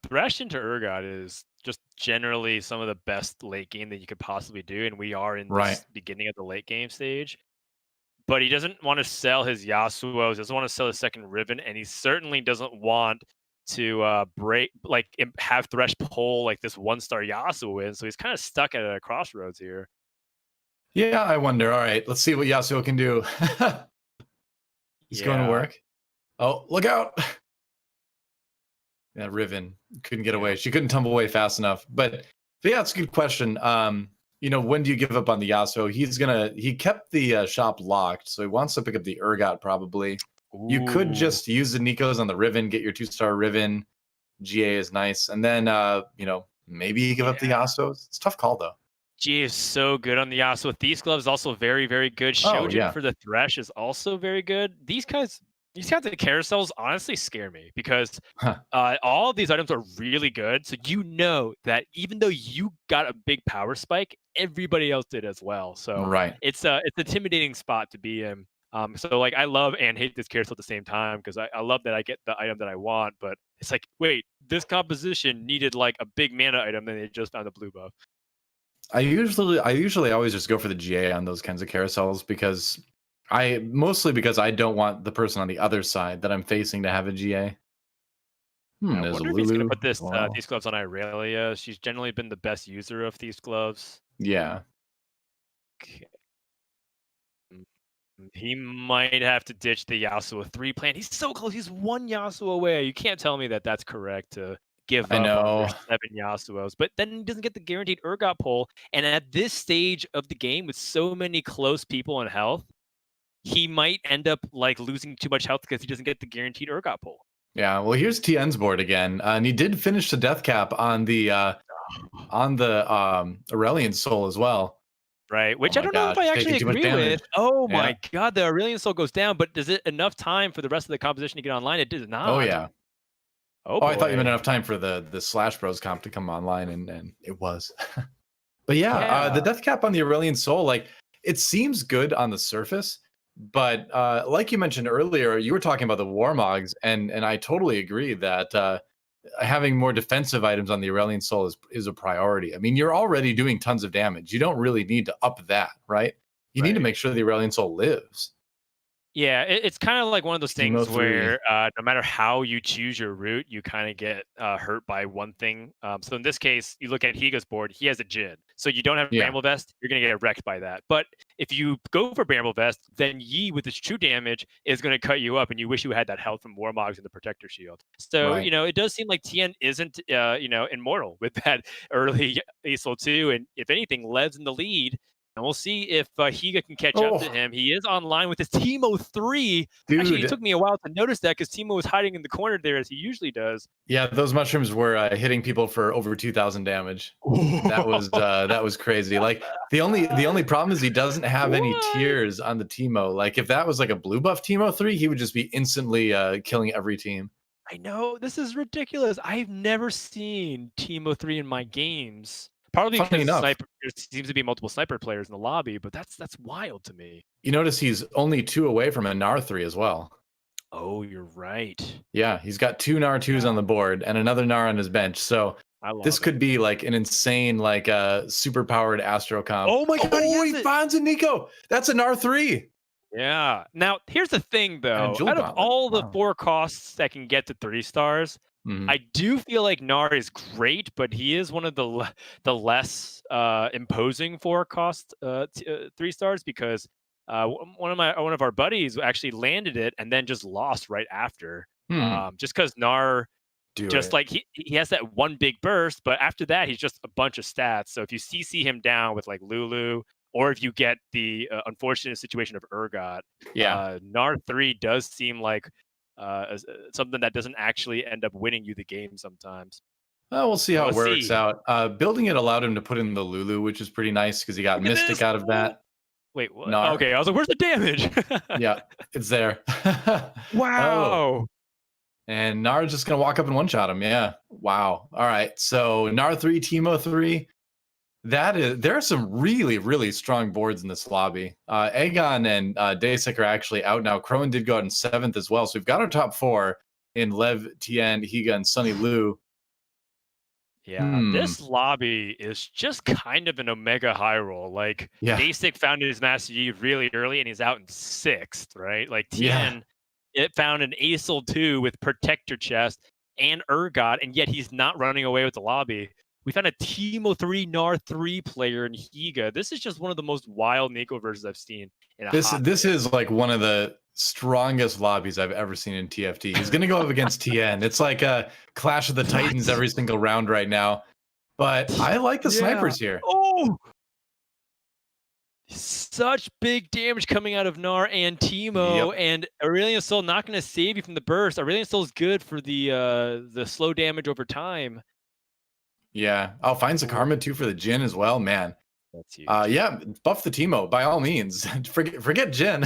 Thresh into Urgot is just generally some of the best late game that you could possibly do, and we are in this beginning of the late game stage. But he doesn't want to sell his Yasuos, doesn't want to sell his second Riven, and he certainly doesn't want to have Thresh pull like this 1-star Yasuo in. So he's kind of stuck at a crossroads here. Yeah, I wonder. All right, let's see what Yasuo can do. He's going to work. Oh, look out! That Riven couldn't get away. She couldn't tumble away fast enough. But yeah, it's a good question. When do you give up on the Yasuo? He kept the shop locked, so he wants to pick up the Urgot probably. Ooh. You could just use the Nikos on the Riven, get your 2-star Riven. GA is nice. And then, maybe you give up the Yasuo. It's a tough call, though. GA is so good on the Yasuo. These gloves also very, very good. Shojin for the Thresh is also very good. These kinds of carousels honestly scare me because all of these items are really good. So that even though you got a big power spike, everybody else did as well. So it's an intimidating spot to be in. I love and hate this carousel at the same time because I love that I get the item that I want, but it's like, wait, this composition needed like a big mana item, and they just found a blue buff. I usually always just go for the GA on those kinds of carousels because I don't want the person on the other side that I'm facing to have a GA. I wonder if he's going to put these gloves on Irelia. She's generally been the best user of these gloves. Yeah. Okay. He might have to ditch the Yasuo 3 plan. He's so close. He's 1 Yasuo away. You can't tell me that that's correct to give up on 7 Yasuos. But then he doesn't get the guaranteed Urgot pull. And at this stage of the game, with so many close people in health, he might end up like losing too much health because he doesn't get the guaranteed Urgot pull. Yeah, well, here's TN's board again, and he did finish the death cap on the Aurelion Soul as well. Right, which I don't know if I actually agree with. Oh my god, the Aurelion Soul goes down, but does it enough time for the rest of the composition to get online? It does not. Oh yeah. Oh, I thought you meant enough time for the Slash Bros comp to come online, and it was. But the death cap on the Aurelion Soul, like, it seems good on the surface, but like you mentioned earlier, you were talking about the Warmogs, and I totally agree that having more defensive items on the Aurelion Soul is a priority. I mean, you're already doing tons of damage. You don't really need to up that, right? You need to make sure the Aurelion Soul lives. Yeah, it's kind of like one of those things where no matter how you choose your route, you kind of get hurt by one thing. So in this case, you look at Higa's board, he has a Jin. So you don't have Bramble Vest, you're going to get wrecked by that. But if you go for Bramble Vest, then Yi with his true damage is going to cut you up, and you wish you had that health from Warmogs and the Protector Shield. So, it does seem like TN isn't, immortal with that early ASOL 2. And if anything, Lev's in the lead. And we'll see if Higa can catch up to him. He is online with his Teemo 3. Dude. Actually, it took me a while to notice that because Teemo was hiding in the corner there as he usually does. Yeah, those mushrooms were hitting people for over 2,000 damage. That was crazy. Like the only problem is he doesn't have any tiers on the Teemo. Like if that was like a blue buff Teemo 3, he would just be instantly killing every team. I know, this is ridiculous. I've never seen Teemo 3 in my games. Probably because there seems to be multiple sniper players in the lobby, but that's wild to me. You notice he's only 2 away from a NAR 3 as well. Oh, you're right. Yeah, he's got 2 Nar2s on the board and another Nar on his bench. So I this love it. could be like an insane, like super powered Astro comp. Oh my god, he Oh, has he it! finds a Nico. That's an R3 Yeah. Now, here's the thing, and a though. Jewel Out of Gauntlet. all the Wow. 4 costs that can get to 3 stars, Mhm. I do feel like Gnar is great, but he is one of the less imposing 4 cost 3 stars because one of our buddies actually landed it and then just lost right after. Hmm. Just because Gnar Do just it. like he has that one big burst, but after that he's just a bunch of stats. So if you CC him down with like Lulu, or if you get the unfortunate situation of Urgot, Yeah. Nar 3 does seem like something that doesn't actually end up winning you the game sometimes. Well, we'll see But how it let's works see. out. Building it allowed him to put in the Lulu, which is pretty nice because he got Look at Mystic this. out of Oh, that. wait, what? Gnar. Okay, I was like, where's the damage? Yeah, it's there. Oh, Wow. and Nar's just gonna walk up and one shot him. Yeah. Wow. All right. So Nar 3, Teemo 3. There are some really, really strong boards in this lobby. Agon and Deisik are actually out now. Khroen did go out in 7th as well. So we've got our top 4 in Lev, Tien, Higa, and Sunny Lu. Yeah, Hmm. this lobby is just kind of an omega high roll. Like Yeah. Deisik found his Master Yi really early and he's out in 6th, right? Like Yeah. Tien, it found an Acel 2 with Protector Chest and Urgot, and yet he's not running away with the lobby. We found a Teemo 3 Nar 3 player in Higa. This is just one of the most wild Nico versions I've seen in a hot This minute. is like one of the strongest lobbies I've ever seen in TFT. He's gonna go up against Tien. It's like a Clash of the Titans What? every single round right now. But I like the Yeah. snipers here. Oh, such big damage coming out of Gnar and Yep. Teemo, and Aurelion Soul not going to save you from the burst. Aurelion Soul is good for the slow damage over time. Yeah. Oh, finds the Ooh, Karma too for the Jin as well, man. that's huge. Yeah, buff the Teemo by all means. Forget Jin.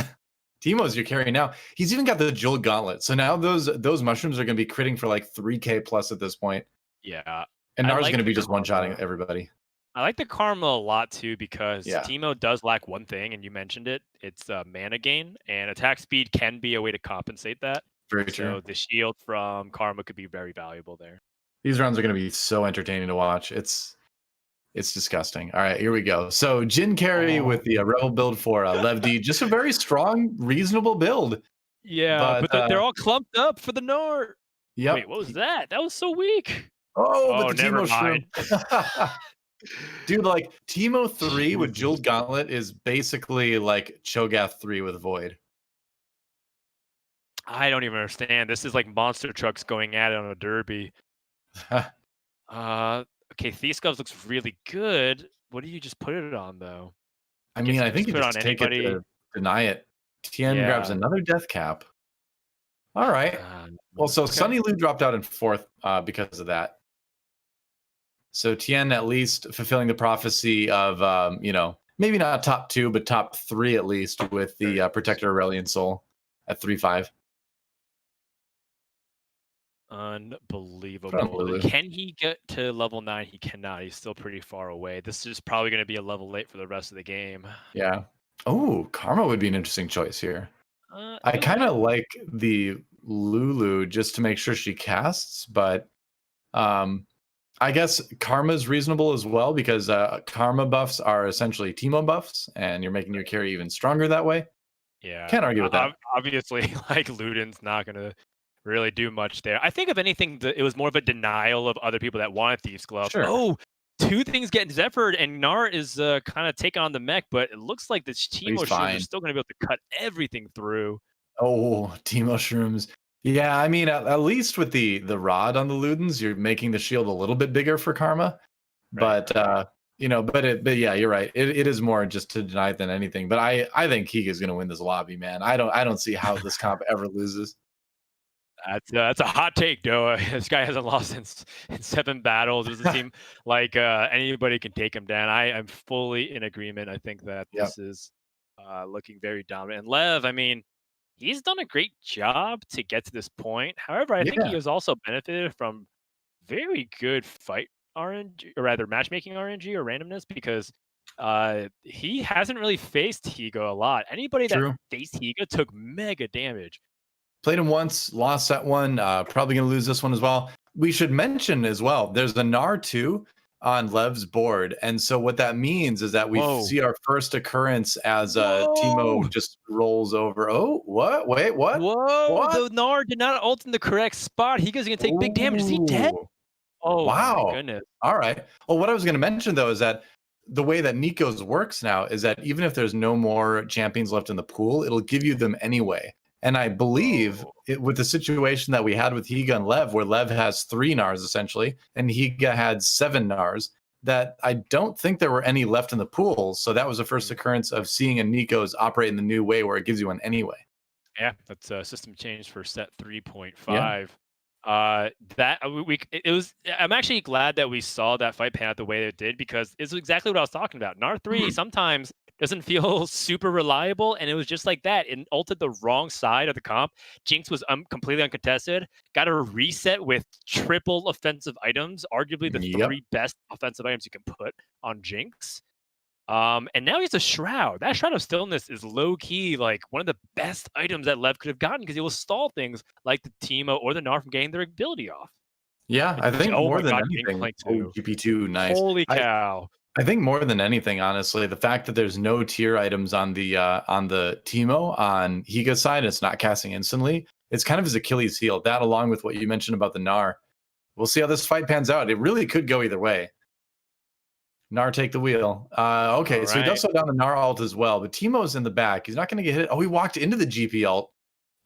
Teemo's your carry now. He's even got the Jewel Gauntlet. So now those mushrooms are going to be critting for like 3k plus at this point. Yeah, And I Nar's going like to the be just one-shotting karma. everybody. I like the karma a lot too because Yeah, Teemo does lack one thing, and you mentioned it. It's mana gain, and attack speed can be a way to compensate that. very true. So the shield from karma could be very valuable there. These rounds are going to be so entertaining to watch. It's disgusting. All right, here we go. So Jin carry Oh, with the Rebel build for Lev D. Just a very strong, reasonable build. yeah, But but they're all clumped up for the Nord. Wait, yep. what was that? That was so weak. Oh, but Oh, the never Teemo mind. Shroom. Dude, like Teemo 3 with Jesus. Jeweled Gauntlet is basically like Cho'Gath 3 with Void. I don't even understand. This is like monster trucks going at it on a derby. Okay, Theoscopes looks really good. What do you just put it on though? I Guess mean, you I can think just you put it on just take it anybody. to deny it. Tien grabs Yeah. another death cap. All right. Well, so Okay. Sunny Lu dropped out in 4th because of that. So Tien at least fulfilling the prophecy of, maybe not top 2, but top 3 at least with Very the nice. Protector Aurelion Soul at 3-5. Put on Unbelievable. Lulu. Can he get to level 9? He cannot. He's still pretty far away. This is probably going to be a level late for the rest of the game. Yeah. Oh, Karma would be an interesting choice here. I kind Okay. of like the Lulu just to make sure she casts, but I guess Karma's reasonable as well because Karma buffs are essentially Teemo buffs, and you're making your carry even stronger that way. Yeah. Can't argue with that. Obviously, like Luden's not going to really do much there. I think if anything, it was more of a denial of other people that wanted Thieves Glove. Sure. Oh, 2 things getting Zephyred, and Gnar is kind of taking on the mech, but it looks like the He's Teemo Shrooms are fine. still going to be able to cut everything through. Oh, Teemo Shrooms. Yeah, I mean, at least with the rod on the Ludens, you're making the shield a little bit bigger for Karma. Right. But but yeah, you're right. It is more just to deny it than anything. But I think Higa's gonna win this lobby, man. I don't see how this comp ever loses. That's a hot take, Doa. This guy hasn't lost in 7 battles. It doesn't seem like anybody can take him down. I am fully in agreement. I think that Yep. this is looking very dominant. And Lev, I mean, he's done a great job to get to this point. However, I think he Yeah, has also benefited from very good fight RNG, or rather matchmaking RNG or randomness, because he hasn't really faced Higa a lot. Anybody that true. faced Higa took mega damage. Played him once, lost that one. Probably going to lose this one as well. We should mention as well, there's the Gnar 2 on Lev's board. And so what that means is that we Whoa. see our first occurrence as Whoa. Teemo just rolls over. Oh, what? Wait, what? Whoa, What? the Gnar did not ult in the correct spot. Higa's gonna take big damage. Is he dead? Ooh. Oh my Wow. goodness. All right. Well, what I was going to mention though is that the way that Nico's works now is that even if there's no more champions left in the pool, it'll give you them anyway. And I believe with the situation that we had with Higa and Lev, where Lev has 3 Gnars essentially, and Higa had 7 Gnars, that I don't think there were any left in the pool. So that was the first occurrence of seeing a Nico's operate in the new way where it gives you one anyway. Yeah, that's a system change for set 3.5. Yeah. It was. I'm actually glad that we saw that fight pan out the way it did, because it's exactly what I was talking about. Gnar 3 sometimes doesn't feel super reliable, and it was just like that. It ulted the wrong side of the comp. Jinx was completely uncontested. Got a reset with triple offensive items, arguably the 3 best offensive items you can put on Jinx. And now he has a Shroud. That Shroud of Stillness is low-key like one of the best items that Lev could have gotten, because it will stall things like the Teemo or the Gnar from getting their ability off. Yeah, I think Oh more my than God, anything, Gameplay too. GP2, nice. Holy cow. I think more than anything, honestly, the fact that there's no tier items on the Teemo on Higa's side, it's not casting instantly. It's kind of his Achilles heel. That, along with what you mentioned about the Gnar, we'll see how this fight pans out. It really could go either way. Gnar take the wheel. Okay, so he does slow down the Gnar ult as well, but Teemo's in the back. He's not going to get hit. Oh, he walked into the GP ult.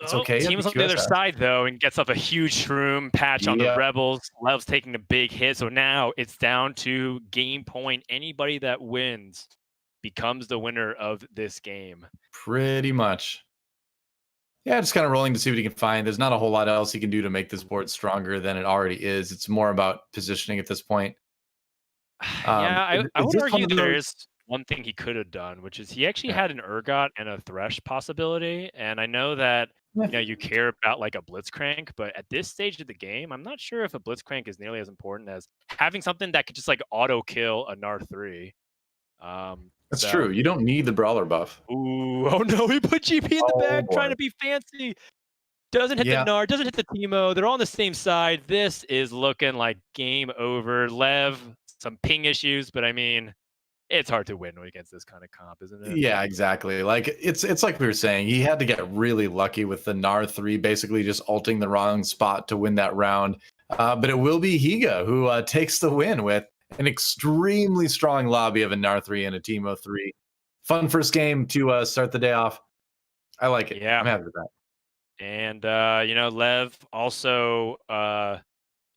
It's okay. Team's on the other side, though, and gets up a huge shroom patch on the Rebels. Lev's taking a big hit, so now it's down to game point. Anybody that wins becomes the winner of this game. Pretty much. Yeah, just kind of rolling to see what he can find. There's not a whole lot else he can do to make this board stronger than it already is. It's more about positioning at this point. I would argue there is one thing he could have done, which is he actually had an Urgot and a Thresh possibility. And I know that you care about like a Blitzcrank, but at this stage of the game, I'm not sure if a Blitzcrank is nearly as important as having something that could just like auto kill a Gnar 3. That's true. You don't need the Brawler buff. Ooh, oh no, he put GP in the back trying to be fancy. Doesn't hit the Gnar, doesn't hit the Teemo. They're on the same side. This is looking like game over. Lev, some ping issues, but I mean, it's hard to win against this kind of comp, isn't it? Yeah, exactly. Like it's like we were saying, he had to get really lucky with the Gnar 3 basically just ulting the wrong spot to win that round. But it will be Higa who takes the win with an extremely strong lobby of a Gnar 3 and a Teemo 3. Fun first game to start the day off. I like it. Yeah, I'm happy with that. And Lev also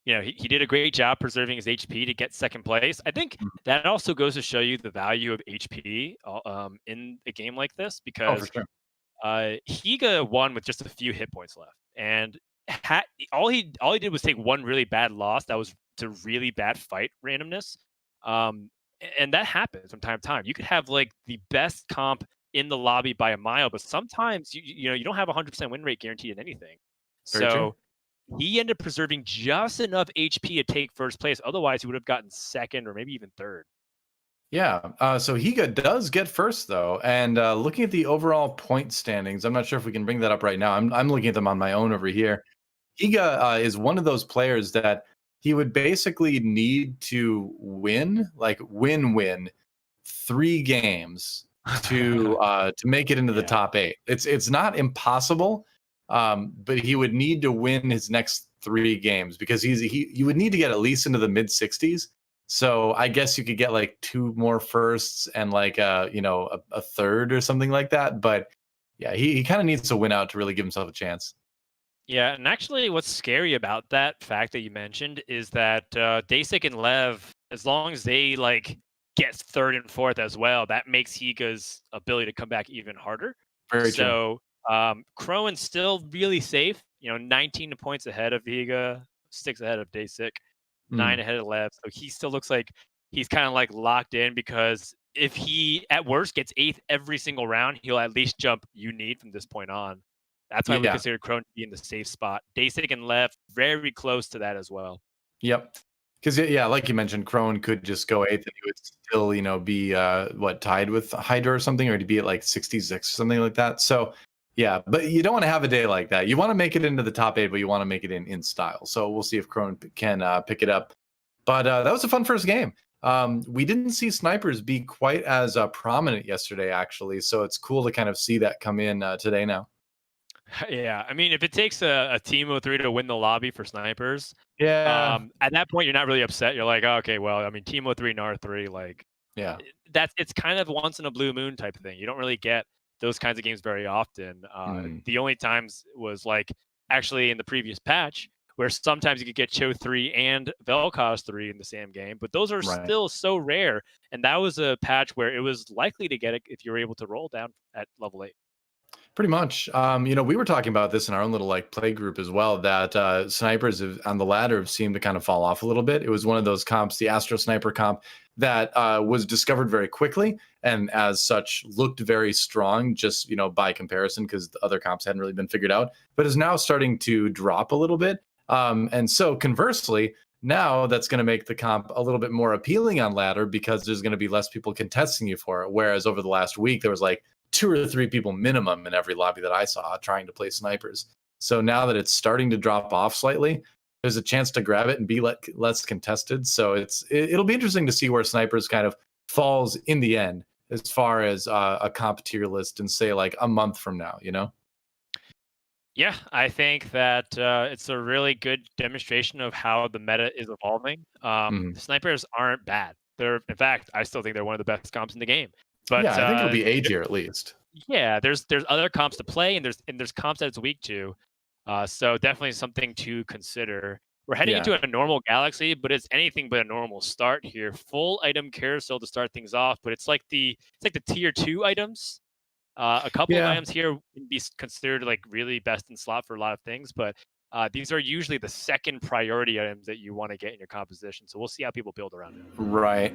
he did a great job preserving his HP to get second place. I think that also goes to show you the value of HP in a game like this, because Higa won with just a few hit points left, and all he did was take one really bad loss that was to really bad fight randomness, and that happens from time to time. You could have like the best comp in the lobby by a mile, but sometimes you don't have 100% win rate guaranteed in anything. So he ended up preserving just enough HP to take first place. Otherwise, he would have gotten second or maybe even third. Yeah. So Higa does get first, though. And looking at the overall point standings, I'm not sure if we can bring that up right now. I'm looking at them on my own over here. Higa is one of those players that he would basically need to win 3 games to make it into the top 8. It's not impossible. But he would need to win his next 3 games, because you would need to get at least into the mid 60s. So I guess you could get like 2 more firsts and like a third or something like that. But yeah, he kind of needs to win out to really give himself a chance. Yeah, and actually what's scary about that fact that you mentioned is that Deisik and Lev, as long as they like get third and fourth as well, that makes Higa's ability to come back even harder. Very true. Khroen's still really safe, 19 points ahead of Higa, 6 ahead of Deisik, 9 ahead of Lev. So he still looks like he's kind of like locked in, because if he at worst gets 8th every single round, he'll at least jump Need from this point on. That's why we consider Khroen to be in the safe spot. Deisik and Lev very close to that as well. Yep. Because like you mentioned, Khroen could just go 8th and he would still, be tied with Hydra or something, or to be at like 66 or something like that. So Yeah, but you don't want to have a day like that. You want to make it into the top 8, but you want to make it in style. So we'll see if Khroen can pick it up. But that was a fun first game. We didn't see snipers be quite as prominent yesterday, actually. So it's cool to kind of see that come in today now. Yeah, I mean, if it takes a team of 3 to win the lobby for snipers, Yeah, at that point, you're not really upset. You're like, "Oh, okay, well, I mean, team of 3 and R3, like, yeah. it's kind of once in a blue moon type of thing. You don't really get those kinds of games very often. Mm, The only times was like actually in the previous patch where sometimes you could get Cho 3 and Vel'Koz 3 in the same game, but those are right. still so rare. And that was a patch where it was likely to get it if you were able to roll down at level 8. Pretty much. We were talking about this in our own little like play group as well. That snipers on the ladder have seemed to kind of fall off a little bit. It was one of those comps, the Astro Sniper comp, that was discovered very quickly, and as such looked very strong. Just by comparison, because the other comps hadn't really been figured out, but is now starting to drop a little bit. And so conversely, now that's going to make the comp a little bit more appealing on ladder because there's going to be less people contesting you for it. Whereas over the last week, there was like 2 or 3 people minimum in every lobby that I saw trying to play snipers. So now that it's starting to drop off slightly, there's a chance to grab it and be less contested. So it'll be interesting to see where snipers kind of falls in the end as far as a comp tier list and say like a month from now. Yeah, I think that it's a really good demonstration of how the meta is evolving. Mhm. Snipers aren't bad. In fact, I still think they're one of the best comps in the game. But Yeah, I think it'll be A tier at least. yeah, there's other comps to play, and there's comps that it's weak to. So definitely something to consider. We're heading Yeah. into a normal galaxy, but it's anything but a normal start here. Full item carousel to start things off, but it's like the tier 2 items. A couple of Yeah. items here can be considered like really best in slot for a lot of things, but these are usually the second priority items that you want to get in your composition. So we'll see how people build around it. Right.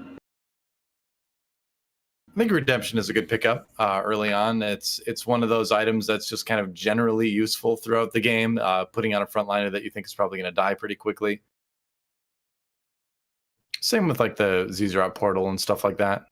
I think redemption is a good pickup early on. It's one of those items that's just kind of generally useful throughout the game. Putting on a frontliner that you think is probably going to die pretty quickly. Same with like the Zezrot portal and stuff like that.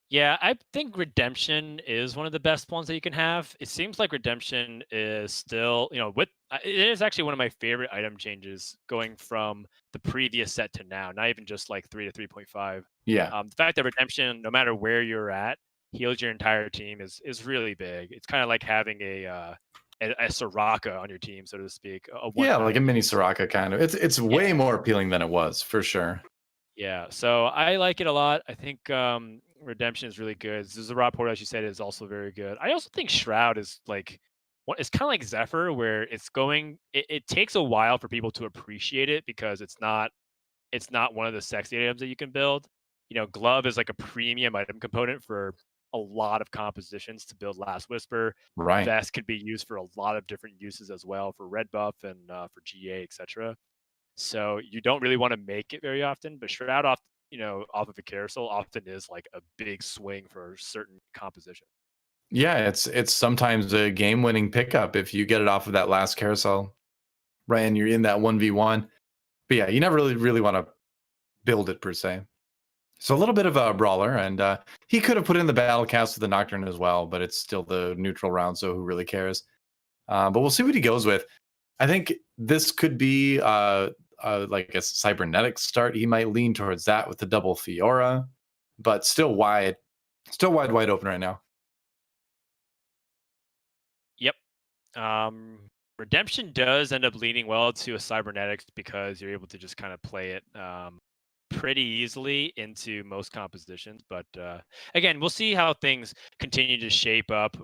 Yeah, I think redemption is one of the best ones that you can have. It seems like redemption is still, it is actually one of my favorite item changes going from the previous set to now, not even just like 3 to 3.5. Yeah. The fact that redemption, no matter where you're at, heals your entire team is really big. It's kind of like having a Soraka on your team, so to speak, a one Yeah, like a time mini use. Soraka kind of. It's way Yeah. more appealing than it was for sure. Yeah, so I like it a lot. I think Redemption is really good. Zizarop Portal, as you said, is also very good. I also think Shroud is like it's kind of like Zephyr, where it takes a while for people to appreciate it because it's not one of the sexy items that you can build. Glove is like a premium item component for a lot of compositions to build Last Whisper. Right. Vest could be used for a lot of different uses as well for red buff and for GA, etc. So you don't really want to make it very often, but Shroud off of a carousel often is like a big swing for certain composition. Yeah, it's sometimes a game-winning pickup if you get it off of that last carousel, right? And you're in that 1v1. But yeah, you never really want to build it per se. So a little bit of a brawler, and he could have put in the battle cast with the Nocturne as well, but it's still the neutral round, so who really cares? But we'll see what he goes with. I think this could be like a cybernetic start. He might lean towards that with the double Fiora, but wide open right now. Yep. Redemption does end up leaning well to a cybernetics because you're able to just kind of play it pretty easily into most compositions. But again, we'll see how things continue to shape up.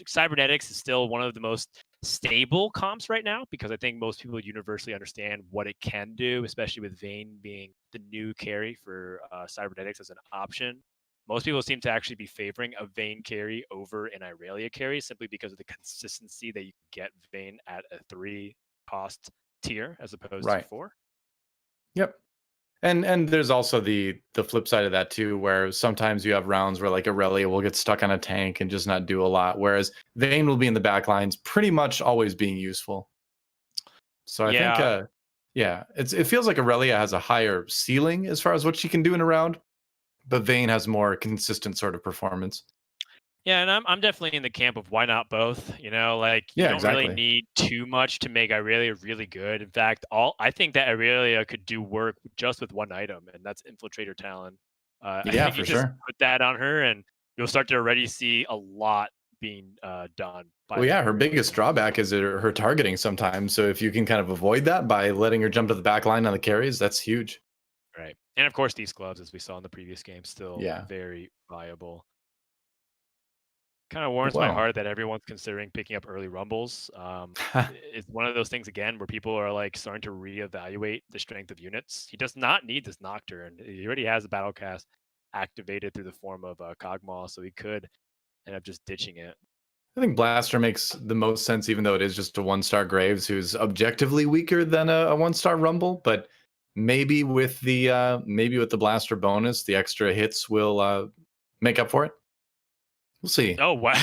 Cybernetics is still one of the most stable comps right now because I think most people universally understand what it can do, especially with Vayne being the new carry for cybernetics as an option. Most people seem to actually be favoring a Vayne carry over an Irelia carry simply because of the consistency that you can get Vayne at a 3 cost tier as opposed to Right. 4. Yep. And there's also the flip side of that too, where sometimes you have rounds where like Aurelia will get stuck on a tank and just not do a lot, whereas Vayne will be in the back lines pretty much always being useful. So I think Yeah, yeah, it feels like Aurelia has a higher ceiling as far as what she can do in a round, but Vayne has more consistent sort of performance. Yeah, and I'm definitely in the camp of why not both. You know, like you Yeah, don't really exactly. need too much to make Irelia really good. In fact, all I think that Irelia could do work just with one item, and that's Infiltrator Talon. Yeah, You for just sure. put that on her, and you'll start to already see a lot being done by Well, the yeah, her biggest Irelia. drawback is her targeting sometimes. So if you can kind of avoid that by letting her jump to the back line on the carries, that's huge. Right, and of course these gloves, as we saw in the previous game, still Yeah. very viable. Kind of warms my Well, heart that everyone's considering picking up early rumbles. It's one of those things again where people are like starting to reevaluate the strength of units. He does not need this Nocturne. He already has the battle cast activated through the form of Kog'Maw, so he could end up just ditching it. I think Blaster makes the most sense, even though it is just a 1-star Graves, who's objectively weaker than a 1-star Rumble. But maybe with the Blaster bonus, the extra hits will make up for it. We'll see. Oh wow,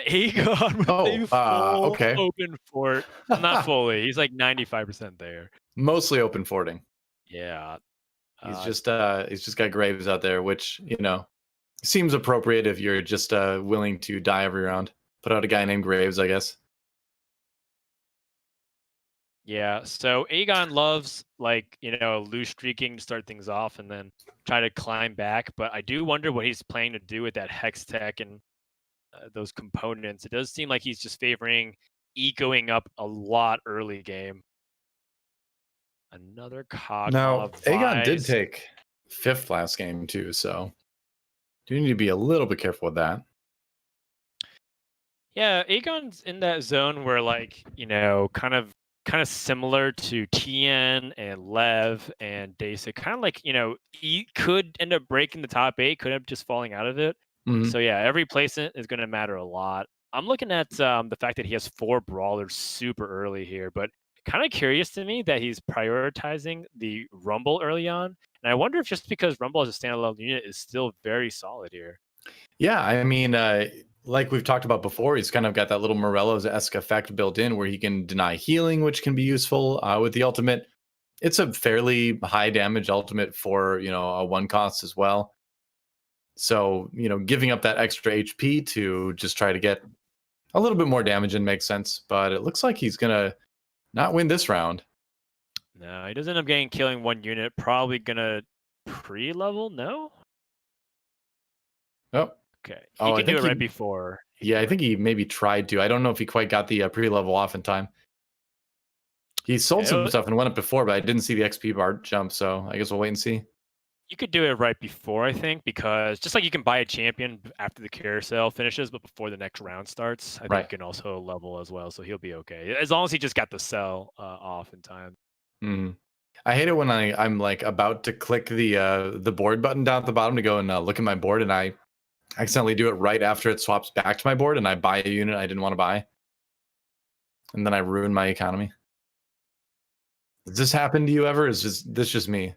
Agon with a Oh, full okay. open fort. Not fully. He's like 95% there. Mostly open forting. Yeah. Uh, He's just got Graves out there, which seems appropriate if you're just willing to die every round. Put out a guy named Graves, I guess. Yeah, so Aegon loves like, loose streaking to start things off and then try to climb back, but I do wonder what he's planning to do with that Hex Tech and those components. It does seem like he's just favoring ecoing up a lot early game. Another Now, Kog'Maw Aegon did Vise. take fifth last game too, so do need to be a little bit careful with that. Yeah, Aegon's in that zone where like, kind of similar to Tien and Lev and Deisik. Kind of like, he could end up breaking the top 8, could end up just falling out of it. Mhm. So yeah, every placement is going to matter a lot. I'm looking at the fact that he has 4 brawlers super early here, but kind of curious to me that he's prioritizing the Rumble early on. And I wonder if just because Rumble as a standalone unit is still very solid here. Yeah, I mean, like we've talked about before, he's kind of got that little Morello's-esque effect built in where he can deny healing, which can be useful with the ultimate. It's a fairly high damage ultimate for, a 1 cost as well. So, giving up that extra HP to just try to get a little bit more damage in makes sense. But it looks like he's going to not win this round. No, he doesn't end up killing 1 unit. Probably gonna pre-level. No. Oh, Okay, he oh, I can do think it right he, before. yeah, I think he maybe tried to. I don't know if he quite got the pre-level off in time. He sold some Okay, stuff and went up before, but I didn't see the XP bar jump, so I guess we'll wait and see. you could do it right before, I think, because just like you can buy a champion after the carousel finishes, but before the next round starts, I think Right. you can also level as well, so he'll be okay as long as he just got the sell off in time. Mhm. I hate it when I'm like about to click the board button down at the bottom to go and look at my board, and I accidentally do it right after it swaps back to my board, and I buy a unit I didn't want to buy, and then I ruin my economy. Does this happen to you ever? Is this just me?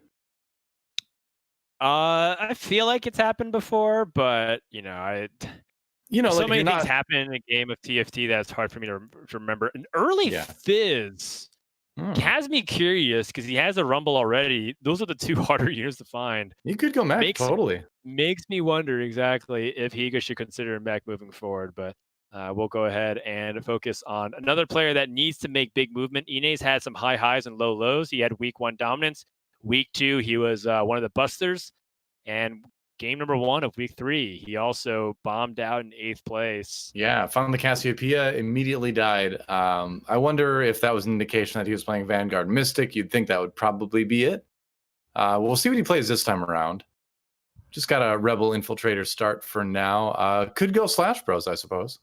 I feel like it's happened before, but so Like if many you're things not, happen in a game of TFT that's hard for me to remember. An early yeah. Fizz Hmm. has me curious because he has a Rumble already. Those are the 2 harder units to find. You could go mech Makes totally. makes me wonder exactly if Higa should consider him back moving forward. But we'll go ahead and focus on another player that needs to make big movement. Inay's had some high highs and low lows. He had week 1 dominance. Week 2, he was one of the busters. And game number 1 of week 3, he also bombed out in 8th place. Yeah, found the Cassiopeia, immediately died. I wonder if that was an indication that he was playing Vanguard Mystic. You'd think that would probably be it. We'll see what he plays this time around. Just got a Rebel Infiltrator start for now. Could go Slash Bros, I suppose.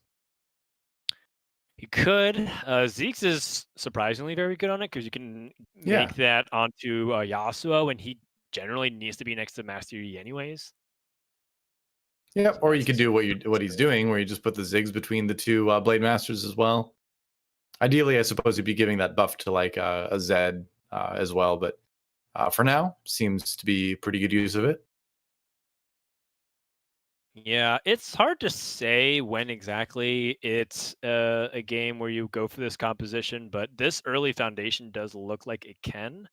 He could. Zeke's is surprisingly very good on it because you can Yeah. make that onto Yasuo, and he generally needs to be next to Master Yi anyways. Yep. So Or you that's could do what he's good. doing, where you just put the Ziggs between the 2 Blade Masters as well. Ideally, I suppose you'd be giving that buff to like a Zed as well, but for now, seems to be pretty good use of it. Yeah, it's hard to say when exactly it's a game where you go for this composition, but this early foundation does look like it can.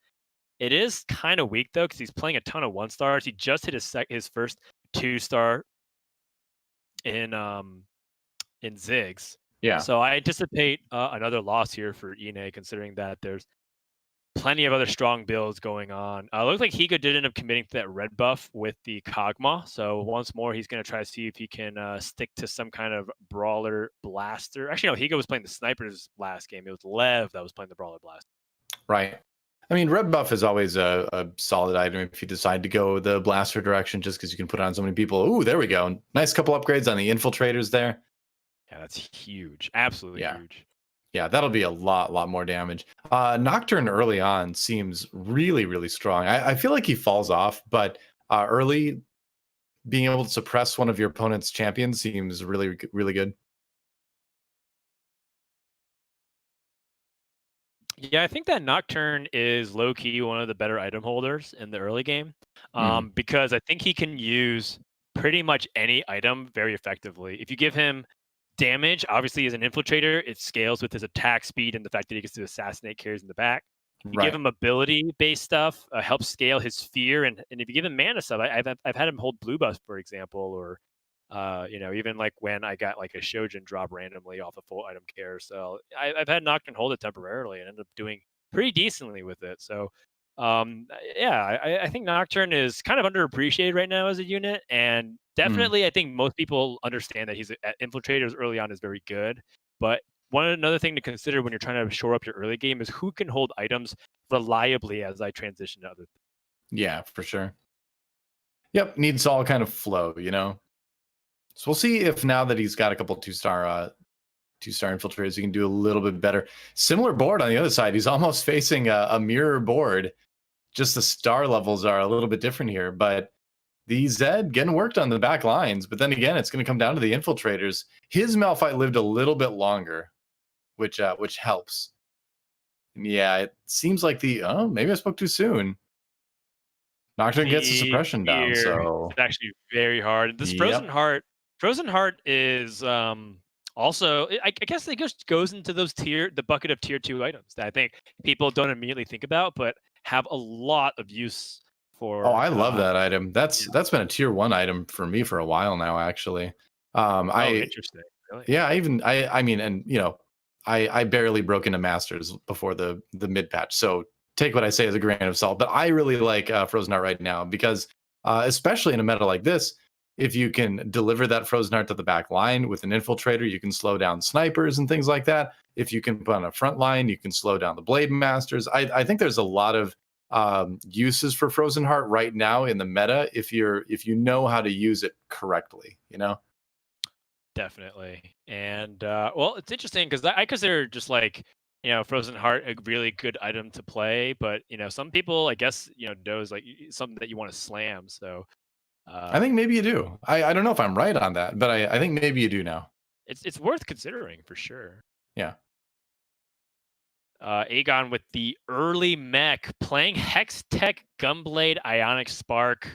It is kind of weak though, because he's playing a ton of 1 stars. He just hit his first 2-star in in Ziggs. Yeah. So I anticipate another loss here for Inay, considering that there's plenty of other strong builds going on. Looks like Higa did end up committing to that red buff with the Kog'Maw. So once more, he's going to try to see if he can stick to some kind of brawler blaster. Actually, no, Higa was playing the snipers last game. It was Lev that was playing the brawler blaster. Right. I mean, red buff is always a solid item if you decide to go the blaster direction, just because you can put it on so many people. Ooh, there we go. Nice couple upgrades on the infiltrators there. Yeah, that's huge. Absolutely huge. Yeah, that'll be a lot more damage. Nocturne early on seems really strong. I feel like he falls off, but early being able to suppress one of your opponent's champions seems really good. Yeah, I think that Nocturne is low-key one of the better item holders in the early game, because I think he can use pretty much any item very effectively. If you give him damage, obviously as an infiltrator, it scales with his attack speed and the fact that he gets to assassinate carries in the back. You give him ability-based stuff, helps scale his fear, and if you give him mana stuff, I've had him hold blue buff, for example, or even like when I got like a Shojin drop randomly off a full item carousel. I've had Nocturne hold it temporarily and ended up doing pretty decently with it. So I think Nocturne is kind of underappreciated right now as a unit, and definitely I think most people understand that he's at infiltrators early on is very good. But another thing to consider when you're trying to shore up your early game is who can hold items reliably as I transition to other things. Yeah, for sure. Yep, needs all kind of flow, So we'll see if now that he's got a couple two-star infiltrators, he can do a little bit better. Similar board on the other side. He's almost facing a mirror board. Just the star levels are a little bit different here, but the Zed getting worked on the back lines. But then again, it's going to come down to the infiltrators. His Malphite lived a little bit longer, which helps. Yeah, it seems like maybe I spoke too soon. Nocturne gets the suppression down, so it's actually very hard. This Frozen Heart is also, I guess it just goes into the bucket of tier 2 items that I think people don't immediately think about, but have a lot of use for. Oh, I love that item. That's been a tier 1 item for me for a while now, actually. Interesting. Really? Yeah, I mean, and I barely broke into Masters before the mid patch, so take what I say as a grain of salt. But I really like Frozen Heart right now because, especially in a meta like this, if you can deliver that Frozen Heart to the back line with an infiltrator, you can slow down snipers and things like that. If you can put on a front line, you can slow down the Blade Masters. I think there's a lot of uses for Frozen Heart right now in the meta if you know how to use it correctly. Definitely. And it's interesting because I consider just like Frozen Heart a really good item to play, but some people, I guess, DoA is like something that you want to slam. So I think maybe you do. I don't know if I'm right on that, but I think maybe you do now. It's worth considering for sure. Yeah. Agon with the early mech playing Hex Tech Gunblade Ionic Spark.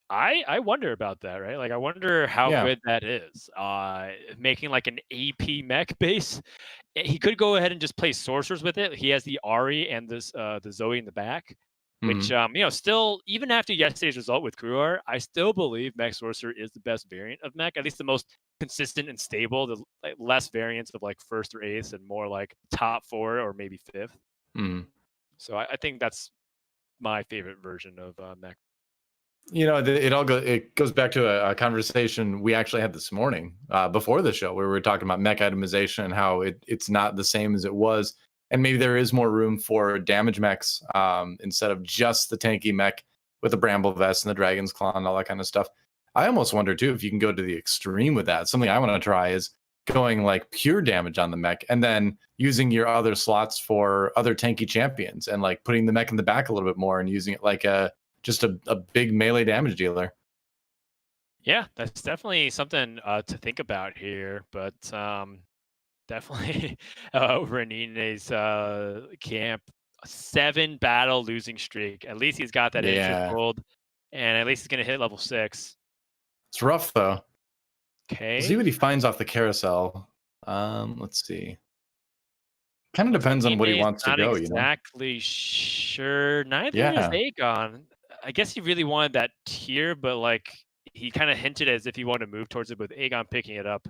I wonder about that, right? Like I wonder how good that is. Making like an AP mech base. He could go ahead and just play sorcerers with it. He has the Ari and the Zoe in the back, which still, even after yesterday's result with Khroen, I still believe mech sorcerer is the best variant of mech, at least the most consistent and stable. The less variants of like first or eighth and more like top 4 or maybe 5th. So I think that's my favorite version of mech. It goes back to a conversation we actually had this morning before the show where we were talking about mech itemization and how it's not the same as it was, and maybe there is more room for damage mechs instead of just the tanky mech with the bramble vest and the dragon's claw and all that kind of stuff. I almost wonder too if you can go to the extreme with that. Something I want to try is going like pure damage on the mech and then using your other slots for other tanky champions and like putting the mech in the back a little bit more and using it like just a big melee damage dealer. Yeah, that's definitely something to think about here. But definitely over in Inay's camp, 7 battle losing streak. At least he's got that instant gold, and at least he's going to hit level 6. It's rough, though. Okay. See what he finds off the carousel. Let's see. Kind of depends on what he wants to go, exactly sure. Neither is Agon. I guess he really wanted that tier, but like he kind of hinted as if he wanted to move towards it with Agon picking it up.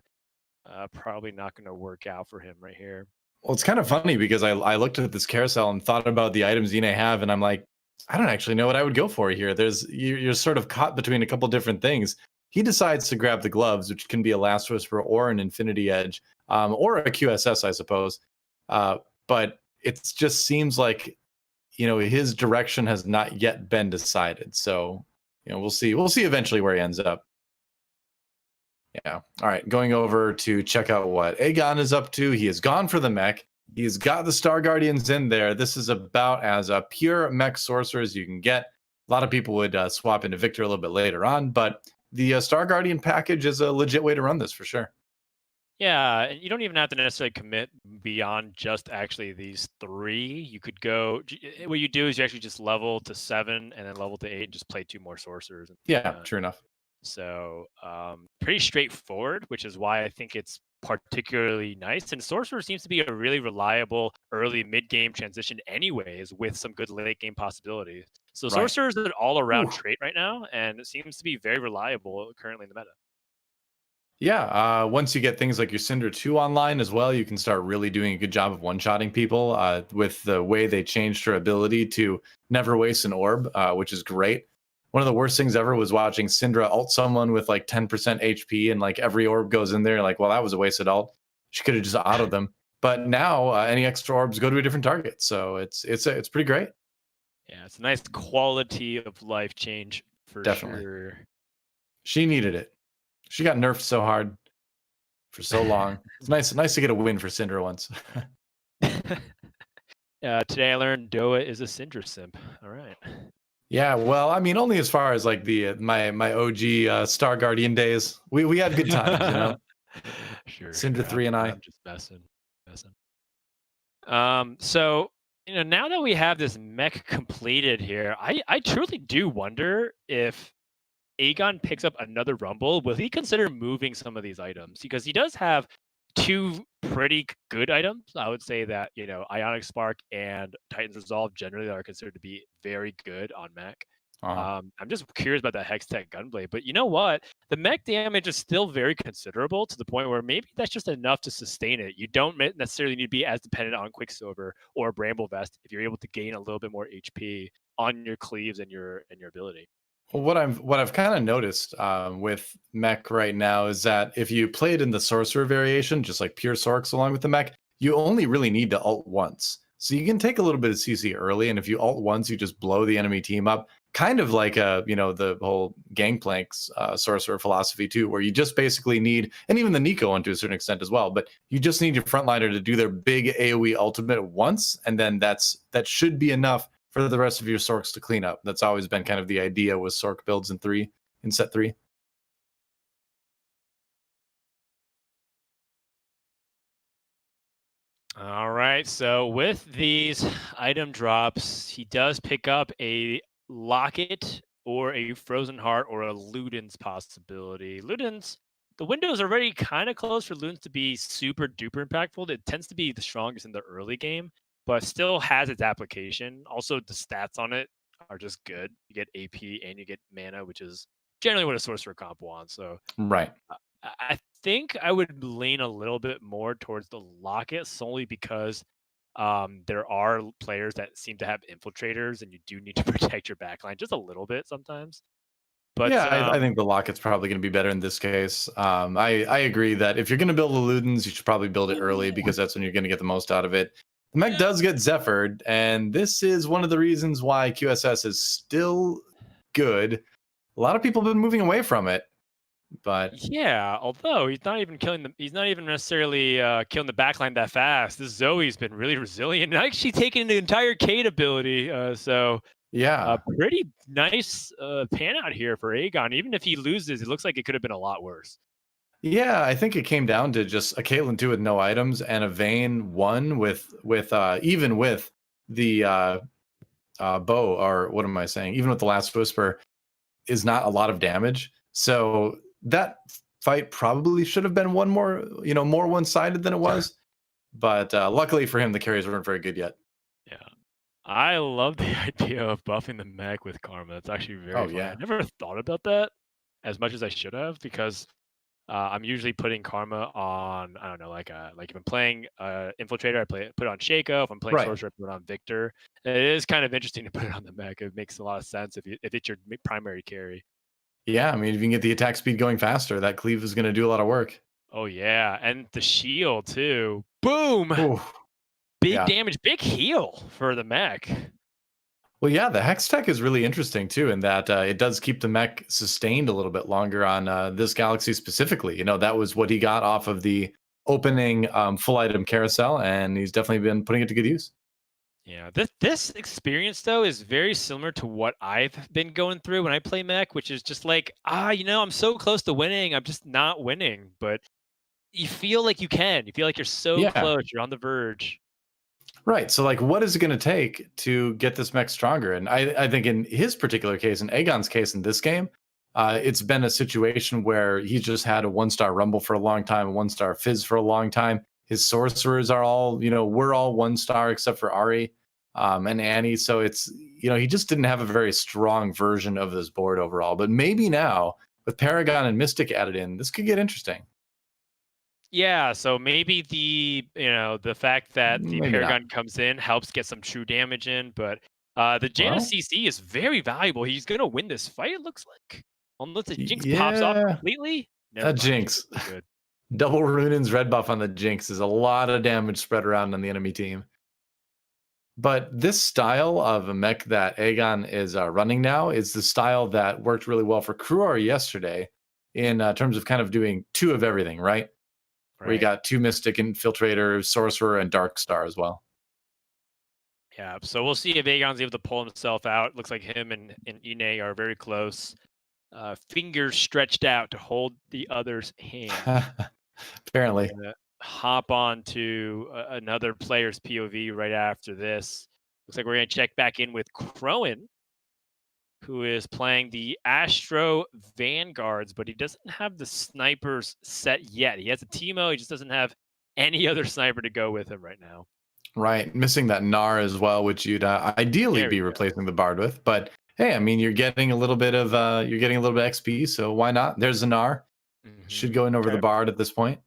probably not going to work out for him right here. Well, it's kind of funny because I looked at this carousel and thought about the items Inay have, and I'm like, I don't actually know what I would go for here. You're sort of caught between a couple different things. He decides to grab the gloves, which can be a Last Whisper or an Infinity Edge, or a QSS, I suppose. But it just seems like his direction has not yet been decided. So we'll see. We'll see eventually where he ends up. Yeah. All right. Going over to check out what Agon is up to. He has gone for the mech. He's got the Star Guardians in there. This is about as a pure mech sorcerer as you can get. A lot of people would swap into Victor a little bit later on, but the Star Guardian package is a legit way to run this for sure. Yeah, and you don't even have to necessarily commit beyond just actually these 3. You could go. What you do is you actually just level to 7 and then level to 8 and just play 2 more sorcerers. Yeah, true enough. So pretty straightforward, which is why I think it's particularly nice. And sorcerer seems to be a really reliable early mid-game transition anyways, with some good late game possibilities. So sorcerer is an all-around trait right now, and it seems to be very reliable currently in the meta. Yeah, once you get things like your Cinder 2 online as well, you can start really doing a good job of one-shotting people with the way they changed her ability to never waste an orb, which is great. One of the worst things ever was watching Syndra ult someone with like 10% HP and like every orb goes in there. Like, well, that was a wasted ult. She could have just autoed them. But now any extra orbs go to a different target. So it's pretty great. Yeah, it's a nice quality of life change for Definitely. sure. She needed it. She got nerfed so hard for so long. It's nice to get a win for Syndra once. Today I learned DoA is a Syndra simp. All right. Yeah, well, I mean, only as far as like the my OG Star Guardian days. We had good times, Sure. Syndra 3 and I. I'm just messing. So now that we have this mech completed here, I truly do wonder if Agon picks up another Rumble, will he consider moving some of these items? Because he does have 2 pretty good items. I would say that, Ionic Spark and Titan's Resolve generally are considered to be very good on mech. I'm just curious about that Hextech Gunblade. But you know what? The mech damage is still very considerable to the point where maybe that's just enough to sustain it. You don't necessarily need to be as dependent on Quicksilver or Bramble Vest if you're able to gain a little bit more HP on your cleaves and your ability. Well, what I've kind of noticed with mech right now is that if you play it in the sorcerer variation, just like pure sorks along with the mech, you only really need to ult once. So you can take a little bit of CC early, and if you ult once, you just blow the enemy team up. Kind of like the whole Gangplank's sorcerer philosophy too, where you just basically need, and even the Nico one to a certain extent as well, but you just need your frontliner to do their big AoE ultimate once, and then that should be enough for the rest of your sorks to clean up. That's always been kind of the idea with sork builds in set 3. All right, so with these item drops, he does pick up a Locket or a Frozen Heart or a Luden's possibility. Luden's, the window is already kind of close for Luden's to be super duper impactful. It tends to be the strongest in the early game, but still has its application. Also, the stats on it are just good. You get AP and you get mana, which is generally what a sorcerer comp wants. So Right. I think I would lean a little bit more towards the Locket solely because there are players that seem to have infiltrators, and you do need to protect your backline just a little bit sometimes. But yeah, I think the Locket's probably going to be better in this case. I agree that if you're going to build the Ludens, you should probably build it early because that's when you're going to get the most out of it. The mech does get Zephyred, and this is one of the reasons why QSS is still good. A lot of people have been moving away from it. But yeah, although he's not even necessarily killing the backline that fast. This Zoe's been really resilient and actually taking the entire Kate ability. So yeah, pretty nice pan out here for Agon. Even if he loses, it looks like it could have been a lot worse. Yeah, I think it came down to just a Caitlyn 2 with no items and a Vayne 1 with even with the bow, or what am I saying? Even with the Last Whisper is not a lot of damage. So that fight probably should have been more one-sided than it was. But luckily for him, the carries weren't very good yet. Yeah. I love the idea of buffing the mech with Karma. It's actually very fun. Yeah. I never thought about that as much as I should have, because I'm usually putting Karma on, I don't know, like if I'm playing Infiltrator, put it on Shaco. If I'm playing Right. Sorcerer, I put it on Victor. It is kind of interesting to put it on the mech. It makes a lot of sense if it's your primary carry. Yeah, I mean, if you can get the attack speed going faster, that cleave is going to do a lot of work. Oh yeah, and the shield too. Boom! Ooh, Big yeah. damage, big heal for the mech. Well, yeah, the hex tech is really interesting too, in that it does keep the mech sustained a little bit longer on this galaxy specifically. That was what he got off of the opening full item carousel, and he's definitely been putting it to good use. Yeah, this experience though is very similar to what I've been going through when I play mech, which is just like, I'm so close to winning, I'm just not winning. But you feel like you can. You feel like you're so Yeah, close, you're on the verge. right. So, like, what is it going to take to get this mech stronger? And I think in his particular case, in Agon's case in this game, it's been a situation where he's just had a 1-star Rumble for a long time, a 1-star Fizz for a long time. His sorcerers are all, we're all 1-star except for Ari and Annie. So it's, he just didn't have a very strong version of this board overall. But maybe now with Paragon and Mystic added in, this could get interesting. Yeah, so maybe the fact that the Maybe not. Paragon comes in helps get some true damage in, but the Janus Well, CC is very valuable. He's gonna win this fight, it looks like. Unless the Jinx pops off yeah, completely. a Never mind. Jinx Jinx. is really good. Double Runin's red buff on the Jinx is a lot of damage spread around on the enemy team. But this style of a mech that Agon is running now is the style that worked really well for Khroen yesterday in terms of kind of doing two of everything, right? Where you Right. got two Mystic Infiltrator, Sorcerer, and Dark Star as well. Yeah. So we'll see if Aegon's able to pull himself out. Looks like him and Inay are very close. Fingers stretched out to hold the other's hand. Apparently. Gonna hop on to another player's POV right after this. Looks like we're gonna check back in with Khroen, who is playing the Astro Vanguards, but he doesn't have the snipers set yet. He has a Teemo, he just doesn't have any other sniper to go with him right now. Right. Missing that Gnar as well, which you'd ideally There we be go. replacing the Bard with. But hey, I mean, you're getting a little bit of XP, so why not? There's a Gnar. Should go in over the Okay. Bard at this point.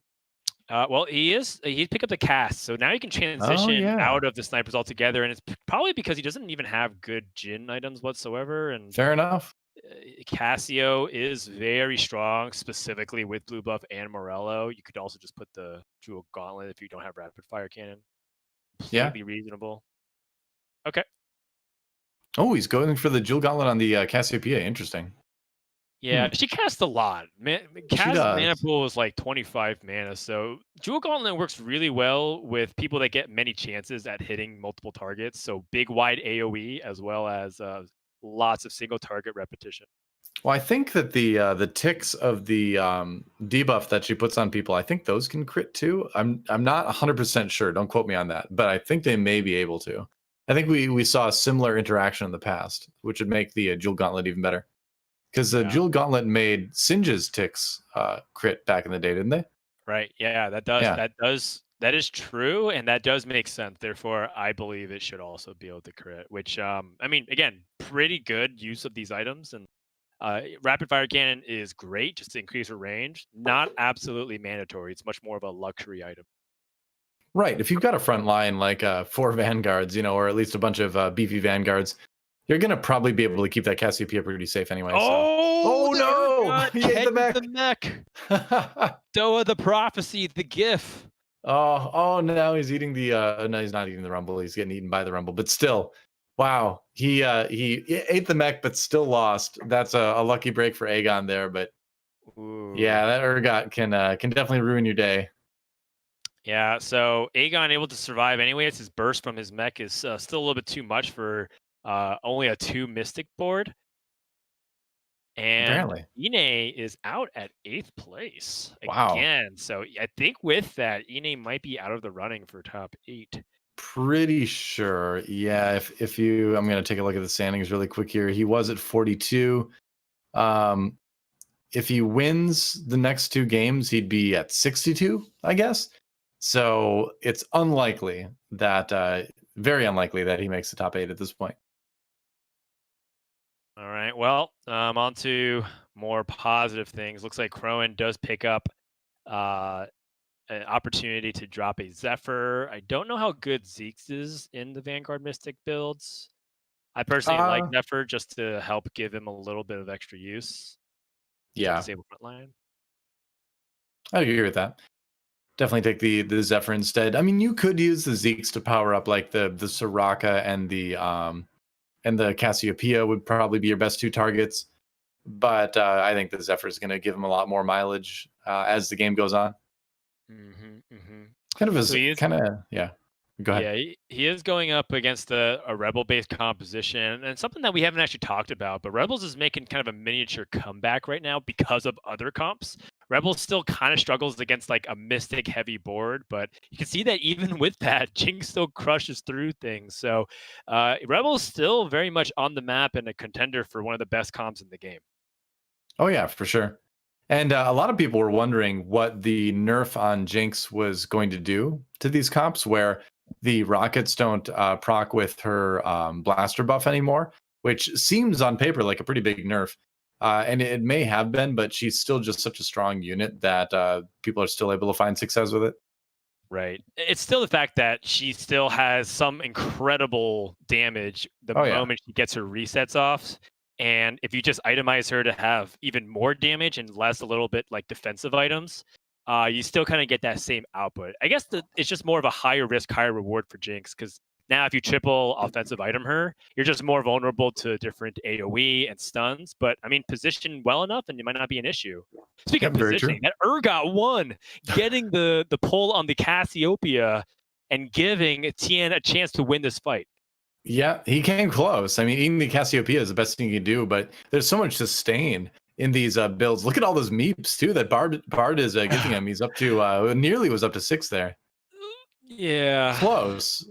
Well, he's picked up the cast, so now he can Oh transition yeah. out of the snipers altogether, and it's probably because he doesn't even have good Jin items whatsoever. And Fair enough. Cassio is very strong, specifically with blue buff and Morello. You could also just put the Jewel Gauntlet if you don't have rapid fire cannon. Yeah. Completely reasonable. Okay. Oh, he's going for the Jewel Gauntlet on the Cassiopeia. Interesting. Yeah, she casts a lot. She Cass' mana does. pool is like 25 mana, so Jewel Gauntlet works really well with people that get many chances at hitting multiple targets. So big, wide AOE as well as lots of single target repetition. Well, I think that the ticks of the debuff that she puts on people, I think those can crit too. I'm not 100% sure. Don't quote me on that, but I think they may be able to. I think we saw a similar interaction in the past, which would make the Jewel Gauntlet even better. Because the Yeah. Jewel Gauntlet made Singe's ticks crit back in the day, didn't they? Right. Yeah, Yeah. that is true, and that does make sense. Therefore, I believe it should also be able to crit, which I mean, again, pretty good use of these items. And rapid fire cannon is great just to increase her range. Not absolutely mandatory. It's much more of a luxury item. Right. If you've got a front line like 4 Vanguards, or at least a bunch of beefy Vanguards, you're going to probably be able to keep that Cassiopeia pretty safe anyway. So. Oh, Oh, the no! Urgot He ate the catches mech! the mech. DoA the prophecy, the GIF. Oh, now he's eating the no, he's not eating the Rumble. He's getting eaten by the Rumble. But still, wow. He ate the mech, but still lost. That's a lucky break for Agon there. But Ooh. yeah, that Urgot can definitely ruin your day. Yeah, so Agon able to survive anyway. It's his burst from his mech is still a little bit too much for only a 2 Mystic board. And Apparently. Inay is out at 8th place Wow. again. So I think with that, Inay might be out of the running for top 8. Pretty sure. Yeah, if you I'm gonna take a look at the standings really quick here. He was at 42. If he wins the next 2 games, he'd be at 62, I guess. So it's unlikely that very unlikely that he makes the top 8 at this point. All right. Well, on to more positive things. Looks like Khroen does pick up an opportunity to drop a Zephyr. I don't know how good Zeke's is in the Vanguard Mystic builds. I personally like Zephyr just to help give him a little bit of extra use. Yeah. Disable front line. I agree with that. Definitely take the Zephyr instead. I mean, you could use the Zeeks to power up like the Soraka and the Cassiopeia would probably be your best two targets. But I think the Zephyr is going to give him a lot more mileage as the game goes on. Kind of yeah. Go ahead. Yeah, he is going up against a Rebel-based composition, and something that we haven't actually talked about, but Rebels is making kind of a miniature comeback right now because of other comps. Rebels still kind of struggles against like a Mystic-heavy board, but you can see that even with that, Jinx still crushes through things. So Rebels still very much on the map and a contender for one of the best comps in the game. Oh, yeah, for sure. And a lot of people were wondering what the nerf on Jinx was going to do to these comps, where the rockets don't proc with her blaster buff anymore, which seems on paper like a pretty big nerf. And it may have been, but she's still just such a strong unit that people are still able to find success with it. Right. It's still the fact that she still has some incredible damage the moment she gets her resets off. And if you just itemize her to have even more damage and less a little bit like defensive items, you still kind of get that same output. I guess it's just more of a higher risk, higher reward for Jinx, because now if you triple offensive item her, you're just more vulnerable to different AoE and stuns. But I mean, position well enough and it might not be an issue. Speaking of positioning, that Urgot won, getting the pull on the Cassiopeia and giving Tien a chance to win this fight. Yeah, he came close. I mean, eating the Cassiopeia is the best thing you can do, but there's so much sustain in these builds. Look at all those meeps too that Bard is giving him. He's up to nearly was up to 6 there. Yeah, close,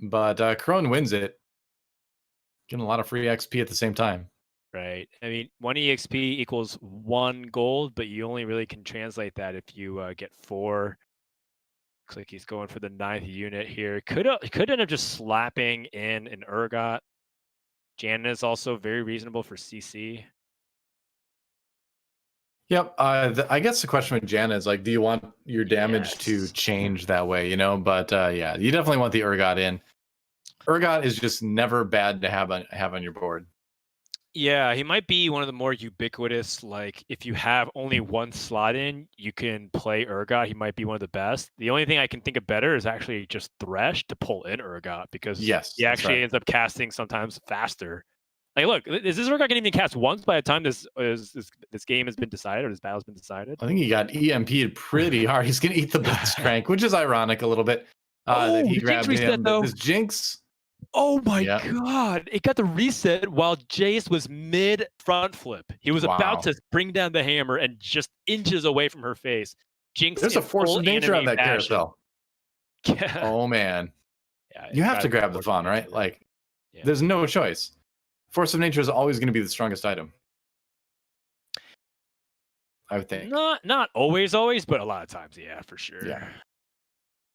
but Khroen wins it, getting a lot of free XP at the same time. Right. I mean, 1 EXP equals 1 gold, but you only really can translate that if you get 4. Looks like he's going for the 9th unit here. Could end up just slapping in an Urgot. Janna is also very reasonable for CC. Yep. I guess the question with Janna is like, do you want your damage to change that way? You know, but yeah, you definitely want the Urgot in. Urgot is just never bad to have on your board. Yeah, he might be one of the more ubiquitous. Like, if you have only one slot in, you can play Urgot. He might be one of the best. The only thing I can think of better is actually just Thresh to pull in Urgot, because he actually ends up casting sometimes faster. Like, look, is this Urgot going to even cast once by the time this game has been decided or this battle's been decided? I think he got EMP'd pretty hard. He's going to eat the Blitzcrank, which is ironic a little bit. That he grabbed him. This Jinx. Oh my God. It got the reset while Jace was mid front flip. He was about to bring down the hammer and just inches away from her face. Jinx. There's a force of nature on that carousel. Oh man. Yeah, you have to grab the Fawn, right? Like, there's no choice. Force of nature is always going to be the strongest item, I would think. Not always, but a lot of times, yeah, for sure. Yeah.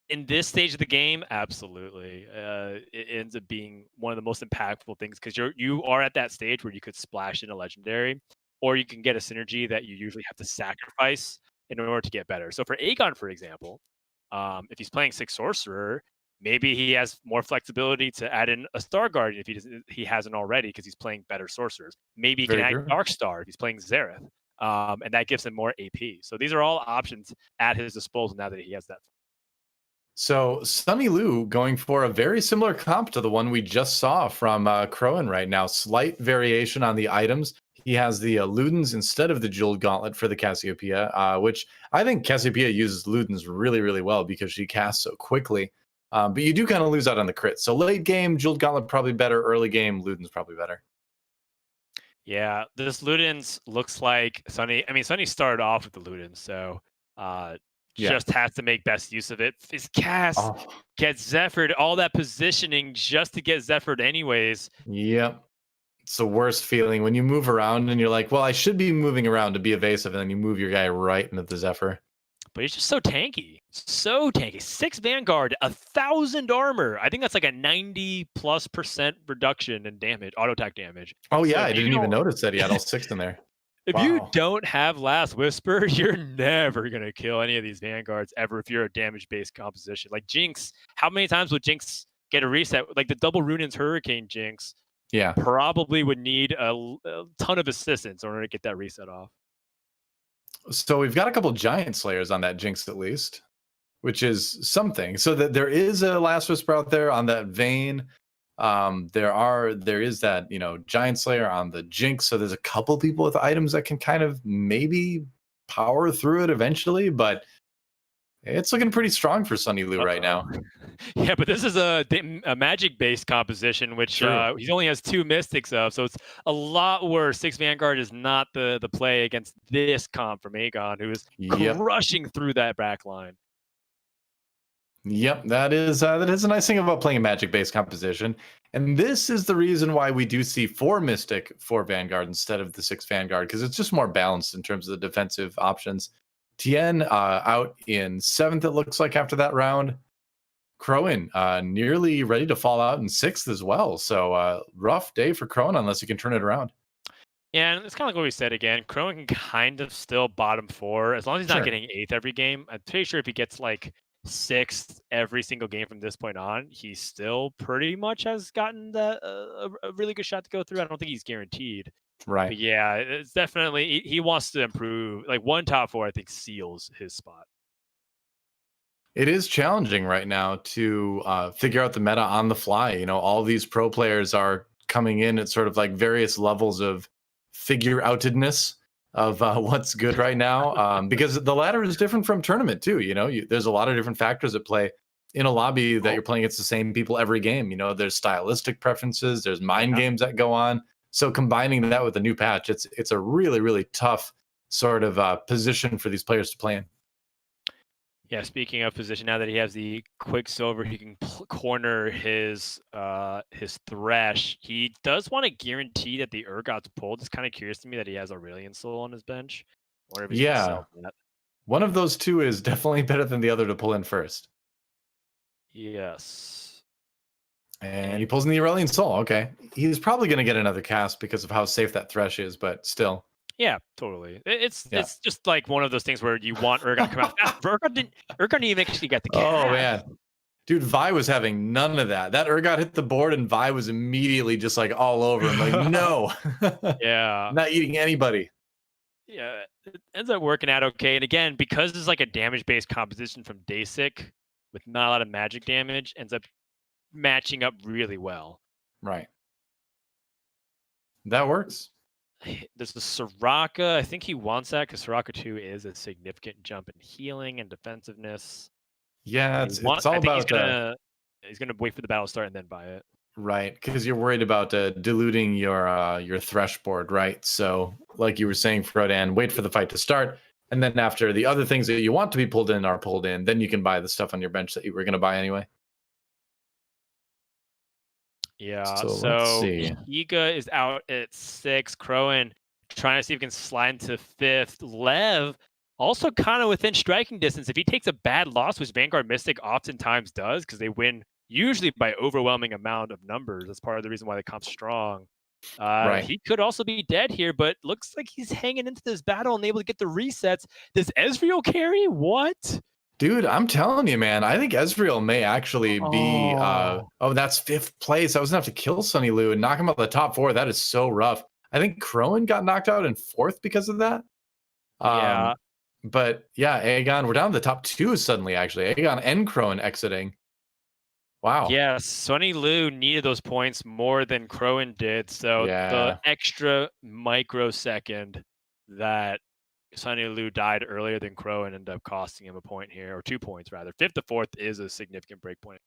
In this stage of the game, absolutely. It ends up being one of the most impactful things, because you are at that stage where you could splash in a legendary, or you can get a synergy that you usually have to sacrifice in order to get better. So for Agon, for example, if he's playing 6 Sorcerer, maybe he has more flexibility to add in a Star Guardian if he hasn't already, because he's playing better Sorcerers. Maybe he can add Darkstar if he's playing Xerath, and that gives him more AP. So these are all options at his disposal now that he has that. So Sunny Lu going for a very similar comp to the one we just saw from Khroen right now. Slight variation on the items. He has the Ludens instead of the Jeweled Gauntlet for the Cassiopeia, which I think Cassiopeia uses Ludens really, really well because she casts so quickly. But you do kind of lose out on the crit. So late game, Jeweled Gauntlet probably better. Early game, Ludens probably better. Yeah, this Ludens looks like Sunny. I mean, Sunny started off with the Ludens, so just has to make best use of it. His cast gets Zephyr'd, all that positioning just to get Zephyr'd anyways. Yep. It's the worst feeling when you move around and you're like, well, I should be moving around to be evasive, and then you move your guy right into the Zephyr. But he's just so tanky. So tanky. 6 Vanguard, 1,000 armor. I think that's like a 90+% reduction in damage, auto attack damage. Oh, yeah. I didn't even notice that he had all 6 in there. If you don't have Last Whisper, you're never gonna kill any of these Vanguards ever if you're a damage-based composition. Like Jinx, how many times would Jinx get a reset? Like the double Runin's Hurricane Jinx Yeah. probably would need a ton of assistance in order to get that reset off. So we've got a couple giant slayers on that Jinx at least, which is something. So that there is a Last Whisper out there on that vein. There is that, giant slayer on the Jinx. So there's a couple people with items that can kind of maybe power through it eventually, but it's looking pretty strong for Sunny Lu right now. Yeah, but this is a magic-based composition, which he only has 2 mystics of, so it's a lot worse. 6 Vanguard is not the play against this comp from Agon, who is crushing through that back line. Yep, that is a nice thing about playing a magic-based composition. And this is the reason why we do see 4 Mystic for Vanguard instead of the 6 Vanguard, because it's just more balanced in terms of the defensive options. Tien out in 7th, it looks like, after that round. Khroen nearly ready to fall out in 6th as well. So rough day for Khroen unless you can turn it around. Yeah, and it's kind of like what we said again. Khroen can kind of still bottom 4 as long as he's not getting 8th every game. I'm pretty sure if he gets like 6th every single game from this point on, he still pretty much has gotten a really good shot to go through. I don't think he's guaranteed. Right. But yeah, it's definitely he wants to improve. Like 1 top 4, I think, seals his spot. It is challenging right now to figure out the meta on the fly. All these pro players are coming in at sort of like various levels of figure outedness of what's good right now, because the ladder is different from tournament too. There's a lot of different factors at play in a lobby that you're playing against the same people every game. There's stylistic preferences, there's mind games that go on. So combining that with a new patch, it's a really, really tough sort of position for these players to play in. Yeah, speaking of position, now that he has the Quicksilver, he can corner his Thresh. He does want to guarantee that the Urgot's pulled. It's kind of curious to me that he has Aurelion Soul on his bench. I wonder if he's gonna sell that. One of those two is definitely better than the other to pull in first. Yes. And he pulls in the Aurelion Soul. Okay. He's probably going to get another cast because of how safe that Thresh is, but still. Yeah, totally. It's just like one of those things where you want Urgot to come out. Urgot didn't even actually get the cast. Oh, man. Dude, Vi was having none of that. That Urgot hit the board and Vi was immediately just like all over him. Like, no. Yeah. Not eating anybody. Yeah. It ends up working out okay. And again, because it's like a damage-based composition from Deisik with not a lot of magic damage, ends up matching up really well. Right. That works. There's the Soraka. I think he wants that because Soraka 2 is a significant jump in healing and defensiveness. Yeah, it's all about... He's gonna wait for the battle to start and then buy it. Right, because you're worried about diluting your Thresh board, right? So, like you were saying, Frodan, wait for the fight to start, and then after the other things that you want to be pulled in are pulled in, then you can buy the stuff on your bench that you were going to buy anyway. Yeah, so Higa is out at 6. Khroen trying to see if he can slide into 5th. Lev also kind of within striking distance. If he takes a bad loss, which Vanguard Mystic oftentimes does, because they win usually by overwhelming amount of numbers. That's part of the reason why they comp strong. He could also be dead here, but looks like he's hanging into this battle and able to get the resets. Does Ezreal carry? What? Dude, I'm telling you, man, I think Ezreal may actually be... that's 5th place. I was going to have to kill Sunny Lu and knock him out of the top 4. That is so rough. I think Khroen got knocked out in 4th because of that. Yeah. But yeah, Agon, we're down to the top 2 suddenly, actually. Agon and Khroen exiting. Wow. Yeah, Sunny Lu needed those points more than Khroen did. So the extra microsecond that Sunny Lu died earlier than Khroen ended up costing him a point here, or 2 points rather. 5th to 4th is a significant break point.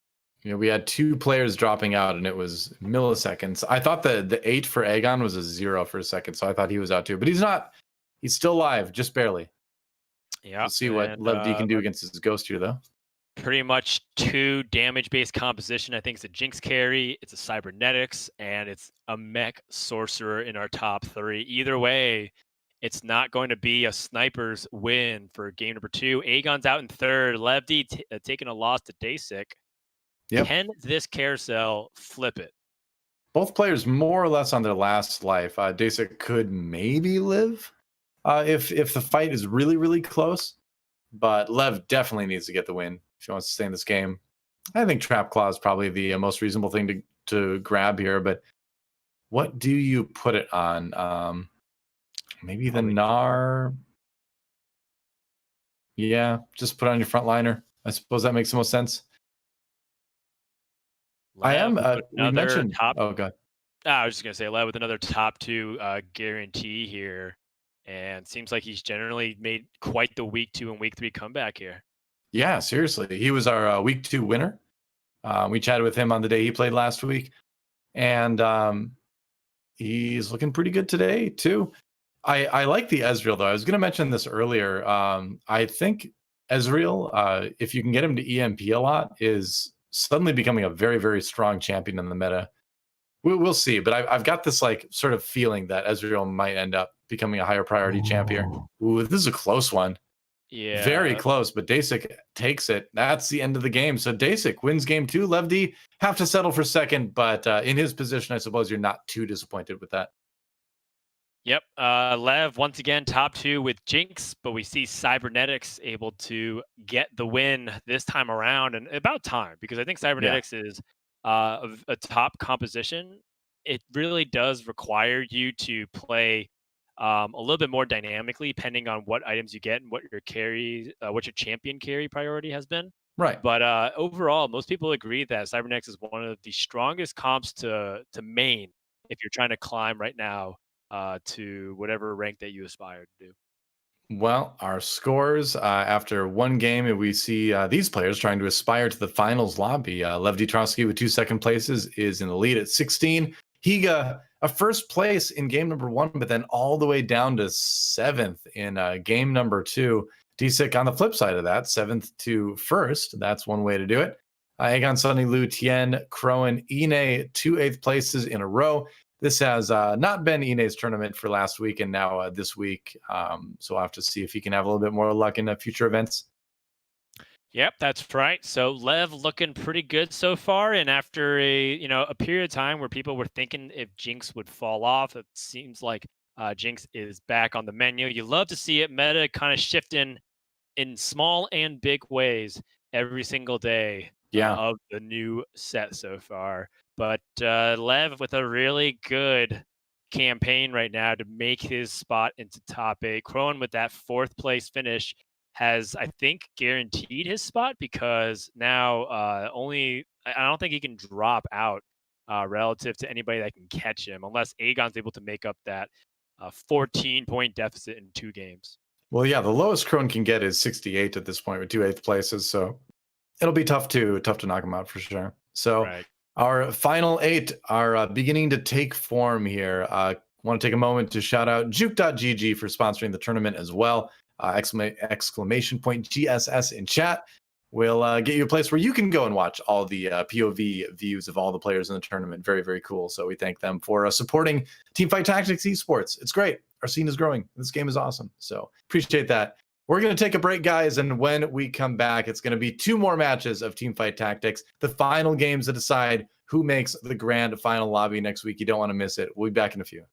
We had 2 players dropping out, and it was milliseconds. I thought the 8 for Agon was a 0 for a second, so I thought he was out too. But he's not. He's still alive, just barely. Yeah. We'll see what Lev D can do against his Ghost here, though. Pretty much 2 damage-based composition. I think it's a Jinx carry, it's a Cybernetics, and it's a Mech Sorcerer in our top 3. Either way, it's not going to be a sniper's win for game number 2. Agon's out in 3rd. Lev D taking a loss to Deisik. Yep. Can this carousel flip it? Both players more or less on their last life. Deisik could maybe live. if the fight is really, really close. But Lev definitely needs to get the win if he wants to stay in this game. I think Trap Claw is probably the most reasonable thing to grab here. But what do you put it on? Maybe the Probably Gnar. Yeah, just put on your frontliner. I suppose that makes the most sense. I Lev am. with We another mentioned. top. Oh god. I was just gonna say Lev with another top 2 guarantee here, and seems like he's generally made quite the week 2 and week 3 comeback here. Yeah, seriously, he was our week 2 winner. We chatted with him on the day he played last week, and he's looking pretty good today too. I like the Ezreal though. I was going to mention this earlier. I think Ezreal, if you can get him to EMP a lot, is suddenly becoming a very, very strong champion in the meta. We'll see, but I've got this like sort of feeling that Ezreal might end up becoming a higher priority champion. Ooh, this is a close one. Very Yeah. close, but Deisik takes it. That's the end of the game. So Deisik wins game 2. Lev D have to settle for second, but in his position, I suppose you're not too disappointed with that. Yep. Lev once again top 2 with Jinx, but we see Cybernetics able to get the win this time around, and about time because I think Yeah, Cybernetics is a top composition. It really does require you to play a little bit more dynamically, depending on what items you get and what your champion carry priority has been. right. But overall, most people agree that Cybernetics is one of the strongest comps to main if you're trying to climb right now to whatever rank that you aspire to do. Well, our scores after one game, we see these players trying to aspire to the finals lobby. Lev D Trotskij with 2 second places is in the lead at 16. Higa, a first place in game number 1, but then all the way down to 7th in game number 2. Deisik on the flip side of that, 7th to 1st. That's one way to do it. Agon, Sunny, Lu, Tien, Khroen, Inay, 2 8th places in a row. This has not been Inay's tournament for last week and now this week. So we'll have to see if he can have a little bit more luck in future events. Yep, that's right. So Lev looking pretty good so far, and after a period of time where people were thinking if Jinx would fall off, it seems like Jinx is back on the menu. You love to see it. Meta kind of shifting in small and big ways every single day Yeah. of the new set so far. But Lev with a really good campaign right now to make his spot into top 8. Khroen with that 4th place finish has, I think, guaranteed his spot because now I don't think he can drop out relative to anybody that can catch him unless Agon's able to make up that 14-point deficit in 2 games. Well, yeah, the lowest Khroen can get is 68 at this point with 2 8th places. So it'll be tough to knock him out for sure. So Right. our final 8 are beginning to take form here. Want to take a moment to shout out juke.gg for sponsoring the tournament as well. Exclamation point GSS in chat. We'll get you a place where you can go and watch all the POV views of all the players in the tournament. Very, very cool. So we thank them for supporting Teamfight Tactics Esports. It's great. Our scene is growing. This game is awesome. So appreciate that. We're going to take a break, guys, and when we come back, it's going to be 2 more matches of Teamfight Tactics, the final games to decide who makes the grand final lobby next week. You don't want to miss it. We'll be back in a few.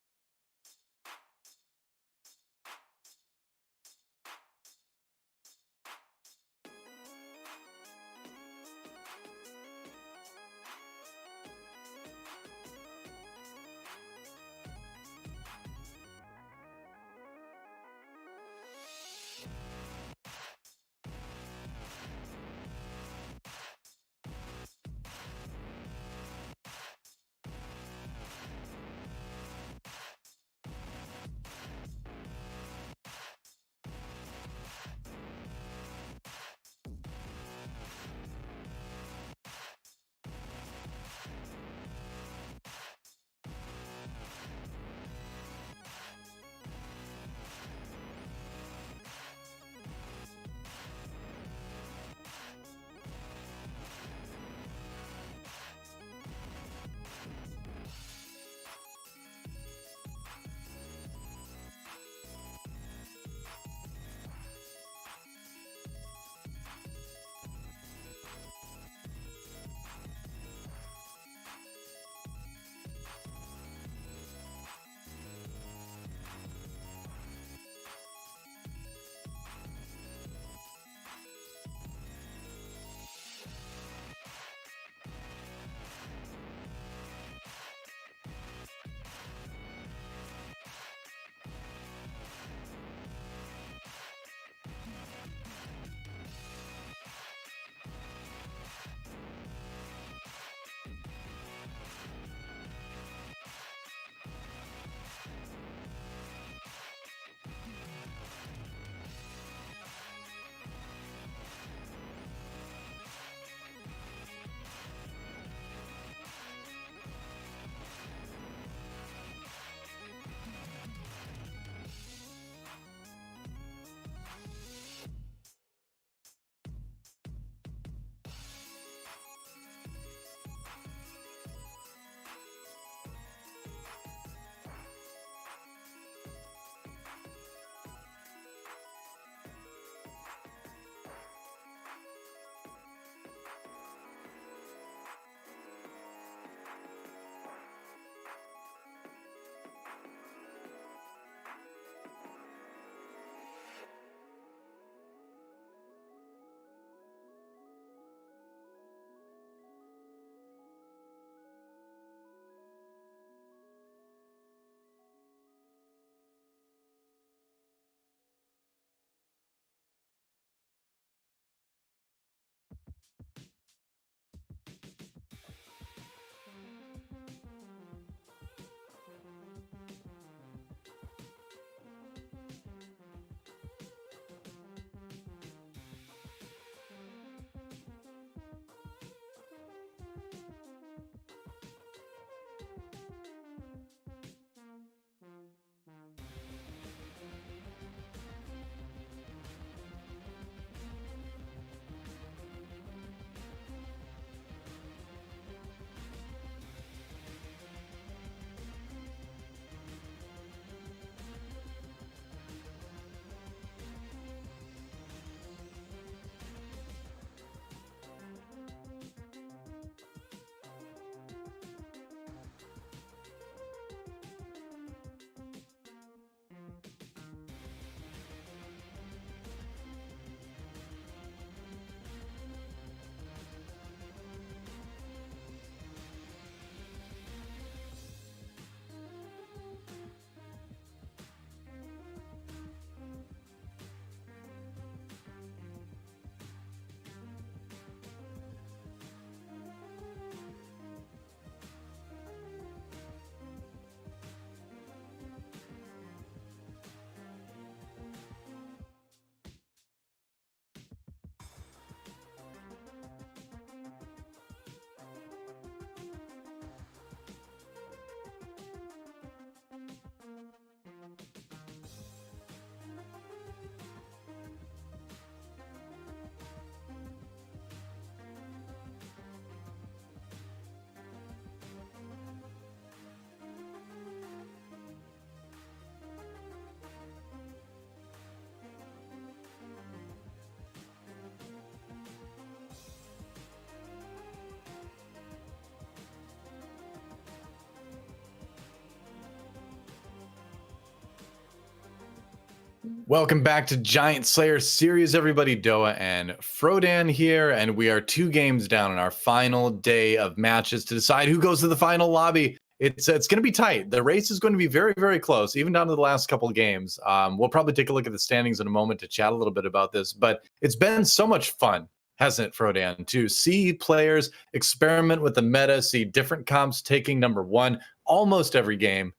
Welcome back to Giant Slayer Series, everybody. DoA and Frodan here, and we are 2 games down in our final day of matches to decide who goes to the final lobby. It's going to be tight. The race is going to be very, very close, even down to the last couple of games. We'll probably take a look at the standings in a moment to chat a little bit about this, but it's been so much fun, hasn't it, Frodan, to see players experiment with the meta, see different comps taking number 1 almost every game.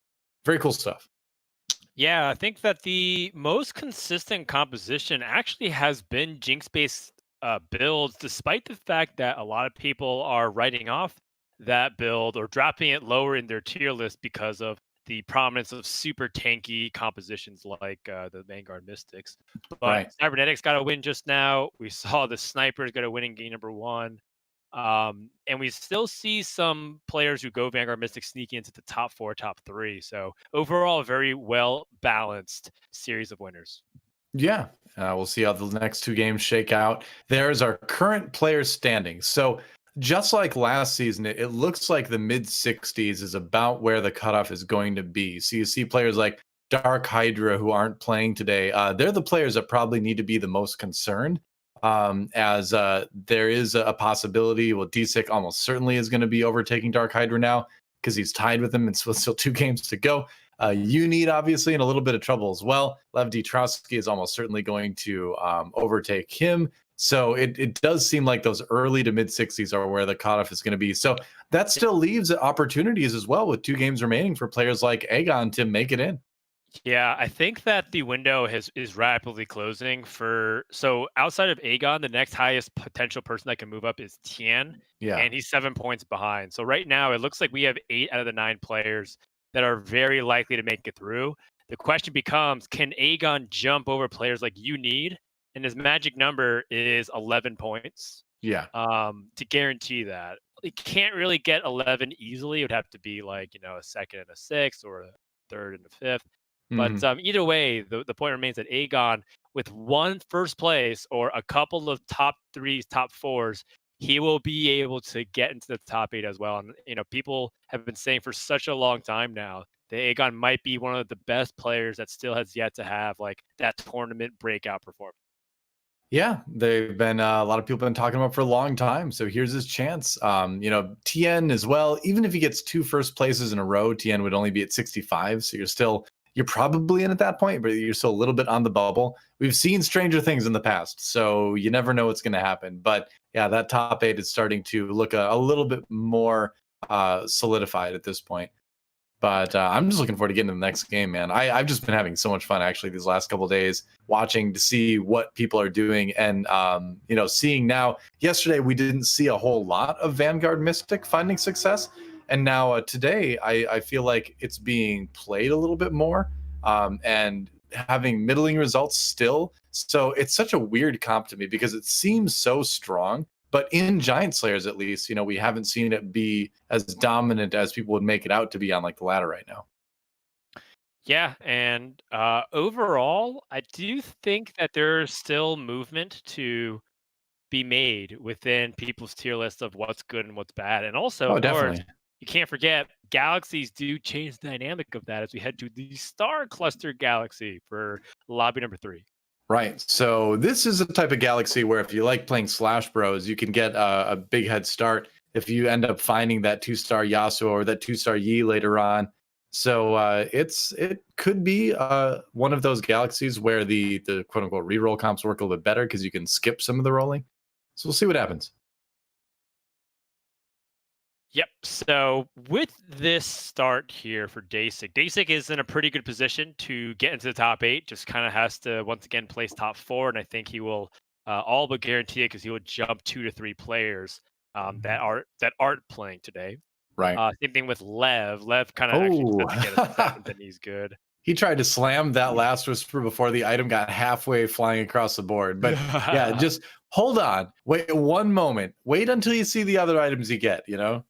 Very cool stuff. Yeah, I think that the most consistent composition actually has been Jinx-based builds, despite the fact that a lot of people are writing off that build or dropping it lower in their tier list because of the prominence of super tanky compositions like the Vanguard Mystics. But Right. Cybernetics got a win just now. We saw the Snipers got a win in game number 1. And we still see some players who go Vanguard Mystic sneaking into the top 4, top 3. So overall, a very well balanced series of winners. Yeah, we'll see how the next 2 games shake out. There's our current player standings. So just like last season, it looks like the mid 60s is about where the cutoff is going to be. So you see players like Dark Hydra who aren't playing today. They're the players that probably need to be the most concerned, as there is a possibility. Well, Deisik almost certainly is going to be overtaking Dark Hydra now because he's tied with him and still 2 games to go. You need obviously in a little bit of trouble as well. Lev D Trotskij is almost certainly going to overtake him. So it does seem like those early to mid 60s are where the cutoff is going to be. So that still leaves opportunities as well with 2 games remaining for players like Agon to make it in. Yeah, I think that the window is rapidly closing for so outside of Agon, the next highest potential person that can move up is Tien, Yeah. and he's 7 points behind. So right now it looks like we have 8 out of the 9 players that are very likely to make it through. The question becomes, can Agon jump over players like you need? And his magic number is 11 points. Yeah. To guarantee that. It can't really get 11 easily. It would have to be like, a second and a sixth or a third and a fifth. But Mhm. either way, the point remains that Agon, with one first place or a couple of top 3s, top 4s, he will be able to get into the top 8 as well. And, people have been saying for such a long time now that Agon might be one of the best players that still has yet to have like that tournament breakout performance. Yeah, they've been a lot of people been talking about for a long time. So here's his chance. Tien as well. Even if he gets 2 first places in a row, Tien would only be at 65. So you're probably in at that point, but you're still a little bit on the bubble. We've seen stranger things in the past, so you never know what's going to happen. But yeah, that top 8 is starting to look a little bit more solidified at this point. But I'm just looking forward to getting to the next game, man. I've just been having so much fun actually these last couple of days watching to see what people are doing and seeing now. Yesterday we didn't see a whole lot of Vanguard Mystic finding success, and now today I feel like it's being played a little bit more and having middling results still. So it's such a weird comp to me because it seems so strong, but in Giant Slayers, at least, we haven't seen it be as dominant as people would make it out to be on like the ladder right now. Yeah, and overall, I do think that there's still movement to be made within people's tier list of what's good and what's bad. And also, Oh, of course, definitely. you can't forget galaxies do change the dynamic of that as we head to the star cluster galaxy for lobby number 3. Right. So this is a type of galaxy where if you like playing Slash Bros, you can get a big head start if you end up finding that 2-star Yasuo or that 2-star Yi later on. So it could be one of those galaxies where the quote unquote reroll comps work a little bit better because you can skip some of the rolling. So we'll see what happens. Yep. So with this start here for Deisik, Deisik is in a pretty good position to get into the top 8. Just kind of has to once again place top 4, and I think he will all but guarantee it because he will jump 2 to 3 players that aren't playing today. Right. Same thing with Lev. Lev kind of actually just Oh, has to get a 7th, and he's good. he tried to slam that last whisper before the item got halfway flying across the board. But yeah, just hold on. Wait 1 moment. Wait until you see the other items you get. It's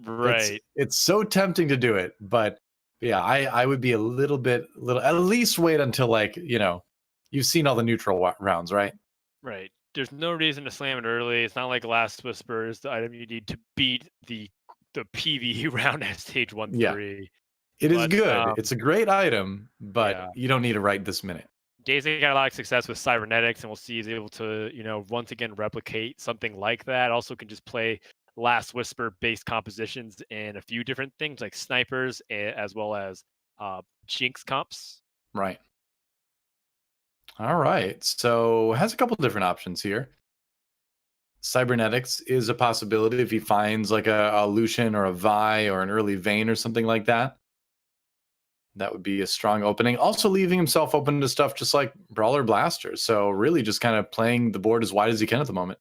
Right. it's so tempting to do it, but yeah, I would be a little at least wait until you've seen all the neutral rounds, right? Right. There's no reason to slam it early. It's not like Last Whisper is the item you need to beat the PvE round at stage 1 Yeah, 3. it is But good. It's a great item, but yeah. you don't need it right this minute. Deisik got a lot of success with cybernetics, and we'll see he's able to, once again replicate something like that. Also, can just play Last Whisper based compositions in a few different things like snipers, as well as Jinx comps. Right. All right. So has a couple different options here. Cybernetics is a possibility if he finds like a Lucian or a Vi or an early Vayne or something like that. That would be a strong opening. Also leaving himself open to stuff just like Brawler Blaster. So really just kind of playing the board as wide as he can at the moment.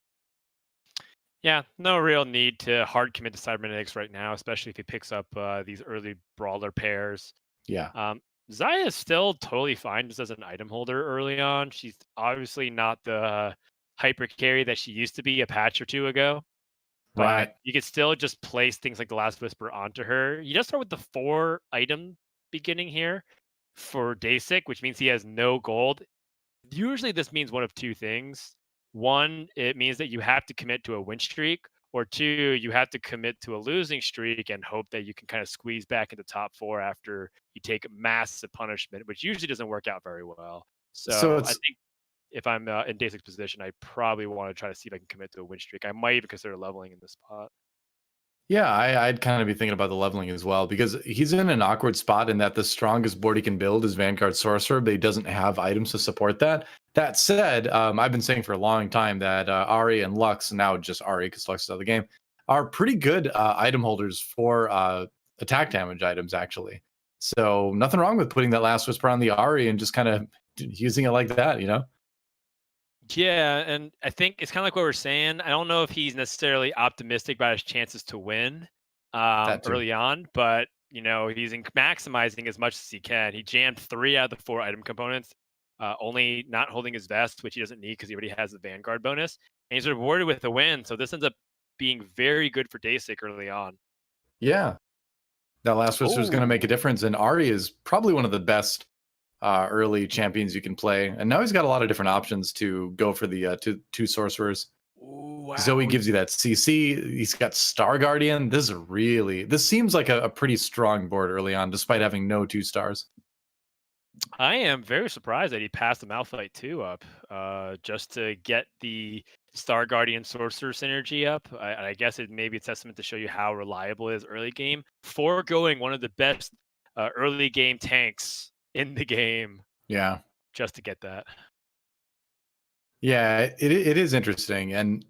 Yeah, no real need to hard commit to cybernetics right now, especially if he picks up these early brawler pairs. Yeah. Zaya is still totally fine just as an item holder early on. She's obviously not the hyper carry that she used to be a patch or two ago, but Right. you could still just place things like the Last Whisper onto her. You just start with the 4 item beginning here for Deisik, which means he has no gold. Usually this means one of two things. One, it means that you have to commit to a win streak, or two, you have to commit to a losing streak and hope that you can kind of squeeze back into top 4 after you take massive punishment, which usually doesn't work out very well. So So I it's think if I'm in Dasik's position, I probably want to try to see if I can commit to a win streak. I might even consider leveling in this spot. yeah, I'd kind of be thinking about the leveling as well because he's in an awkward spot in that the strongest board he can build is Vanguard Sorcerer, but he doesn't have items to support that. That said, I've been saying for a long time that Ari and Lux, now just Ari because Lux is out of the game, are pretty good item holders for attack damage items, actually. So nothing wrong with putting that Last Whisper on the Ari and just kind of using it like that, you know? Yeah, and I think it's kind of like what we're saying. I don't know if he's necessarily optimistic about his chances to win That too. early on, but he's maximizing as much as he can. He jammed 3 out of the 4 item components, only not holding his vest, which he doesn't need because he already has the Vanguard bonus, and he's rewarded with a win. So this ends up being very good for Daisik early on. Yeah. That Last Whisper is going to make a Oh, difference. And Ari is probably one of the best early champions you can play. And now he's got a lot of different options to go for the two sorcerers. Zoe wow. gives you that CC. He's got Star Guardian. This seems like a pretty strong board early on, despite having no 2 stars. I am very surprised that he passed the Malphite 2 up just to get the Star Guardian Sorcerer synergy up. I guess it may be a testament to show you how reliable it is early game, foregoing one of the best early game tanks in the game Yeah. just to get that. Yeah, it is interesting. And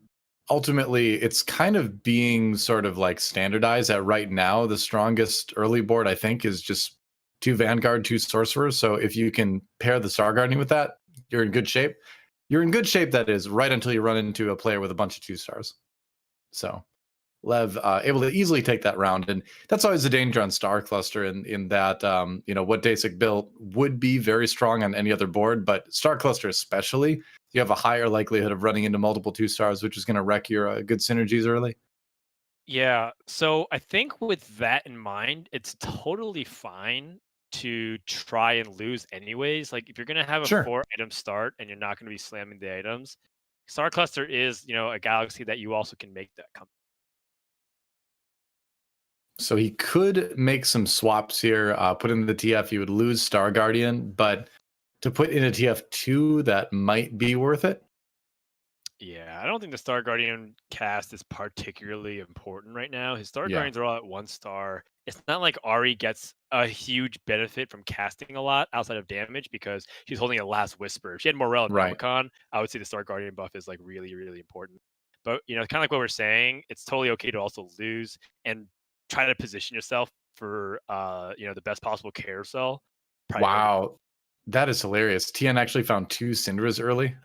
ultimately, it's kind of being sort of like standardized that right now, the strongest early board, I think, is just 2 Vanguard, 2 Sorcerers. So if you can pair the Star Guardian with that, you're in good shape. You're in good shape, that is, right until you run into a player with a bunch of 2 stars. So Lev able to easily take that round, and that's always the danger on Star Cluster. In that what Deisik built would be very strong on any other board, but Star Cluster especially, you have a higher likelihood of running into multiple 2 stars, which is going to wreck your good synergies early. Yeah, so I think with that in mind, it's totally fine to try and lose anyways. Like if you're gonna have a Sure. 4 item start and you're not gonna be slamming the items, Star Cluster is, a galaxy that you also can make that come. So he could make some swaps here. Put in the TF, he would lose Star Guardian, but to put in a TF2, that might be worth it. Yeah, I don't think the Star Guardian cast is particularly important right now. His Star Yeah. Guardians are all at 1 star. It's not like Ari gets a huge benefit from casting a lot outside of damage because she's holding a Last Whisper. If she had Morel and Right. Nomicon, I would say the Star Guardian buff is like really, really important. But kind of like what we're saying, it's totally okay to also lose and try to position yourself for the best possible carousel priority. Wow. That is hilarious. TN actually found 2 Syndras early.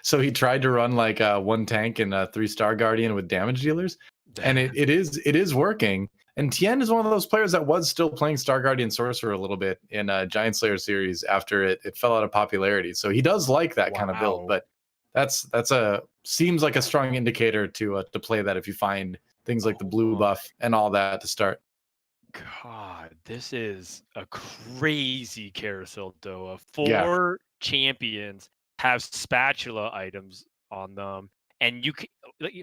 So he tried to run like 1 tank and a 3-star Guardian with damage dealers. And it is working. And Tien is one of those players that was still playing Star Guardian Sorcerer a little bit in Giant Slayer series after it fell out of popularity. So he does like that kind of build, Wow. but that's a seems like a strong indicator to play that if you find things like the Oh blue my buff and all that to start. God, this is a crazy carousel, DoA. Yeah. 4 champions have spatula items on them, and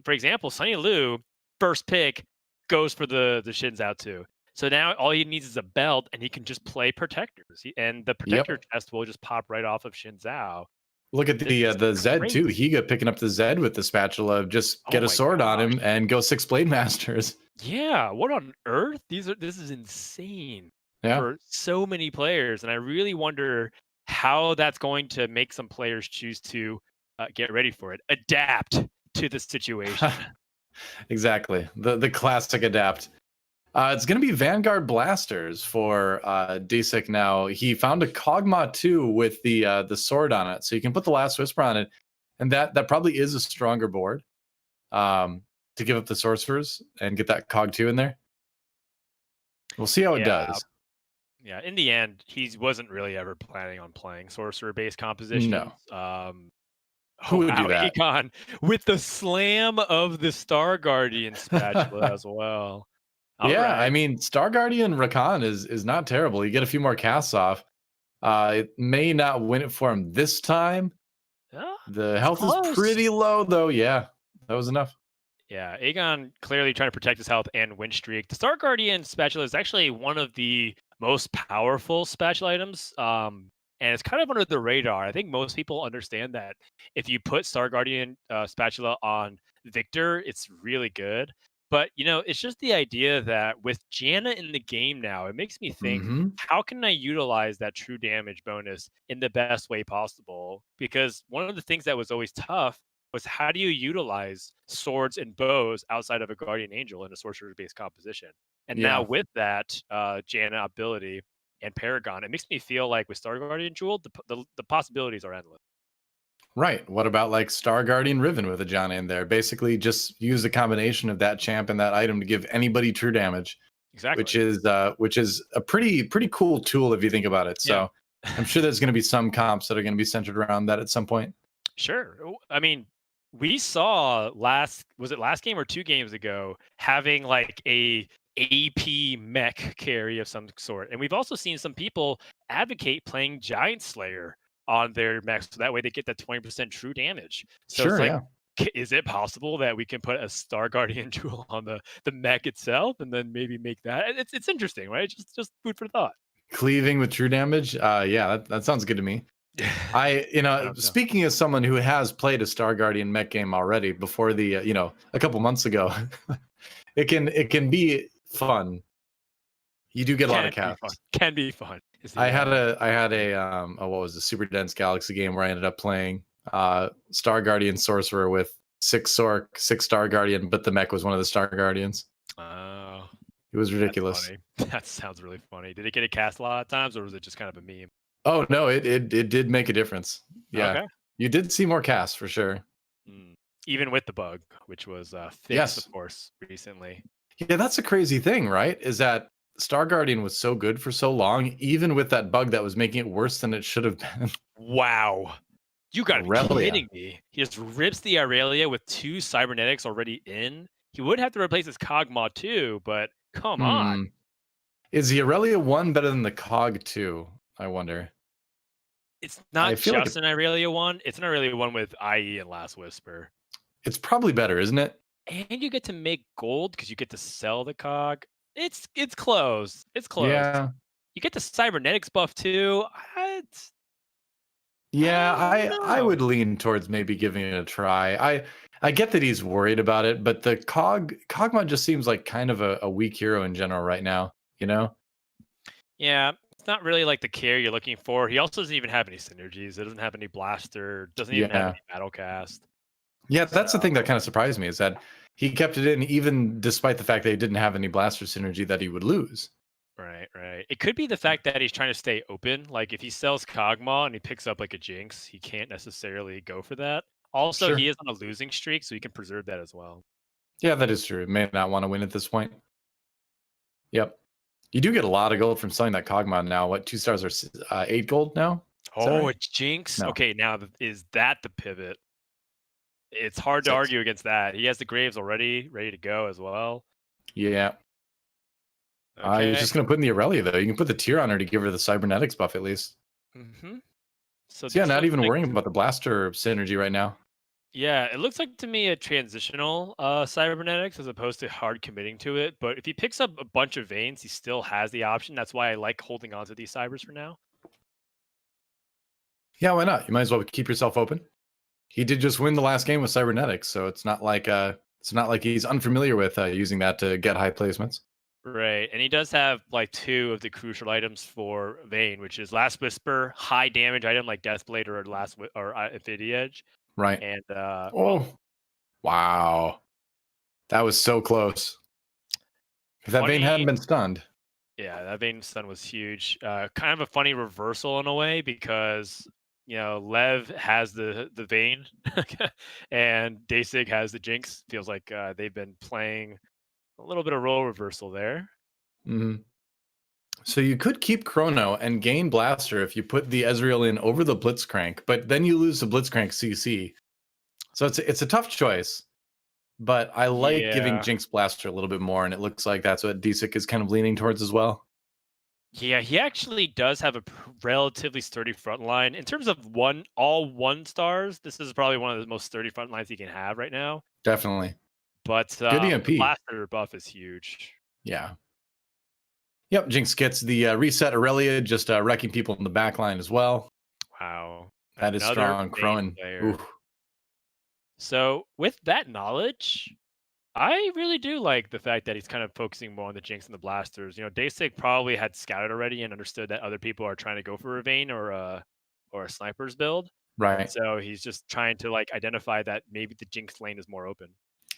for example, Sunny Lu first pick goes for the shins out too. So now all he needs is a belt, and he can just play protectors. And the protector Yep. chest will just pop right off of Xin Zhao. Look at This is the Zed great. too. Higa picking up the Zed with the spatula. Just Oh get a my sword on gosh. him and go 6 Blade Masters. Yeah, what on earth? This is insane Yeah. for so many players, and I really wonder how that's going to make some players choose to get ready for it, adapt to the situation. Exactly. The classic adapt. It's going to be Vanguard Blasters for Deisik now. He found a Kog'Maw 2 with the sword on it, so you can put the Last Whisper on it, and that probably is a stronger board to give up the sorcerers and get that Cog 2 in there. We'll see how it Yeah, does. yeah. In the end, he wasn't really ever planning on playing sorcerer-based compositions. No. Oh Who would do wow, that? Agon with the slam of the Star Guardian spatula as well. All Yeah, I right. mean, Star Guardian Rakan is not terrible. You get a few more casts off. It may not win it for him this time. The It's health is close. pretty low, though. Yeah, that was enough. Yeah, Aegon clearly trying to protect his health and win streak. The Star Guardian spatula is actually one of the most powerful spatula items. And it's kind of under the radar. I think most people understand that if you put Star Guardian spatula on Victor, it's really good. But it's just the idea that with Janna in the game now, it makes me think, Hmm. how can I utilize that true damage bonus in the best way possible? Because one of the things that was always tough was, how do you utilize swords and bows outside of a guardian angel in a sorcerer-based composition? And now Yeah, with that Janna ability and Paragon, it makes me feel like with Star Guardian Jewel, the possibilities are endless. right. What about like Star Guardian Riven with a John in there? Basically, just use a combination of that champ and that item to give anybody true damage, Exactly. which is a pretty cool tool if you think about it. Yeah. So I'm sure there's going to be some comps that are going to be centered around that at some point. Sure. I mean, we saw was it last game or 2 games ago, having like a AP mech carry of some sort. And we've also seen some people advocate playing Giant Slayer on their mechs, so that way they get that 20% true damage. So it's Sure, like, yeah. is it possible that we can put a Star Guardian jewel on the mech itself and then maybe make that? It's interesting, right? Just food for thought. Cleaving with true damage. Yeah, that sounds good to me. I don't know. Speaking as someone who has played a Star Guardian mech game already before a couple months ago, it can be fun. You do get a lot of Can be fun. casts. Can be fun. I had a what was the super dense galaxy game where I ended up playing Star Guardian sorcerer with 6 Sork, 6 Star Guardian, but the mech was one of the Star Guardians. Oh. It was That's ridiculous. funny. That sounds really funny. Did it get a cast a lot of times, or was it just kind of a meme? Oh no, it did make a difference. Yeah, Okay. you did see more casts for sure. Mm. Even with the bug, which was fixed, Yes. of course, recently. Yeah, that's a crazy thing, right? Is that Star Guardian was so good for so long, even with that bug that was making it worse than it should have been. Wow. You got to be Aurelia. kidding me. He just rips the Aurelia with 2 cybernetics already in. He would have to replace his Kog'Maw too, but come on. Is the Aurelia 1 better than the Cog 2? I wonder. It's I not feel like just an Aurelia 1. It's an Aurelia 1 with IE and Last Whisper. it's probably better, isn't it? And you get to make gold because you get to sell the cog. It's close. It's close. Yeah. You get the cybernetics buff too. Yeah, I don't I know. would lean towards maybe giving it a try. I get that he's worried about it, but the Cogma just seems like kind of a weak hero in general right now, you know? Yeah, it's not really like the care you're looking for. He also doesn't even have any synergies. It doesn't have any blaster. Doesn't even have Yeah. any battle cast. Yeah, that's the So thing that kind of surprised me is that he kept it in even despite the fact that he didn't have any blaster synergy that he would lose. right. It could be the fact that he's trying to stay open. Like if he sells Kog'Maw and he picks up like a Jinx, he can't necessarily go for that. Also, Sure. he is on a losing streak, so he can preserve that as well. Yeah, that is true. May not want to win at this point. Yep. You do get a lot of gold from selling that Kog'Maw now. What, 2 stars are 8 gold now? Is that Oh, right? it's Jinx. No. Okay, now is that the pivot? It's hard to 6. argue against that. He has the Graves already ready to go as well. Yeah. Okay. You're just going to put in the Aurelia, though. You can put the tier on her to give her the cybernetics buff at least. Mm-hmm. So So yeah, this not looks even like worrying about the blaster synergy right now. Yeah, it looks like to me a transitional cybernetics as opposed to hard committing to it. But if he picks up a bunch of veins, he still has the option. That's why I like holding on to these cybers for now. Yeah, why not? You might as well keep yourself open. He did just win the last game with cybernetics, so it's not like he's unfamiliar with using that to get high placements. Right, and he does have like two of the crucial items for Vayne, which is Last Whisper, high damage item like Deathblade or Infinity Edge, Right. and well, Oh, wow. That was so close. If that vein hadn't funny. been stunned. Yeah, that Vayne stun was huge. Kind of a funny reversal in a way because Lev has the Vayne, and Deisik has the Jinx. Feels like they've been playing a little bit of role reversal there. Mhm. So you could keep Chrono and gain Blaster if you put the Ezreal in over the Blitzcrank, but then you lose the Blitzcrank CC. So it's a tough choice. But I like giving Yeah. Jinx Blaster a little bit more, and it looks like that's what Deisik is kind of leaning towards as well. Yeah, he actually does have a relatively sturdy front line. In terms of all 1 stars, this is probably one of the most sturdy front lines he can have right now. Definitely. But Good the EMP. blaster buff is huge. Yeah. Yep, Jinx gets the reset Aurelia, just wrecking people in the back line as well. Wow. That is Another strong. main Khroen. player. Ooh. So with that knowledge, I really do like the fact that he's kind of focusing more on the Jinx and the blasters. Daysig probably had scouted already and understood that other people are trying to go for a Vayne or a sniper's build. And Right. so he's just trying to like identify that maybe the Jinx lane is more open.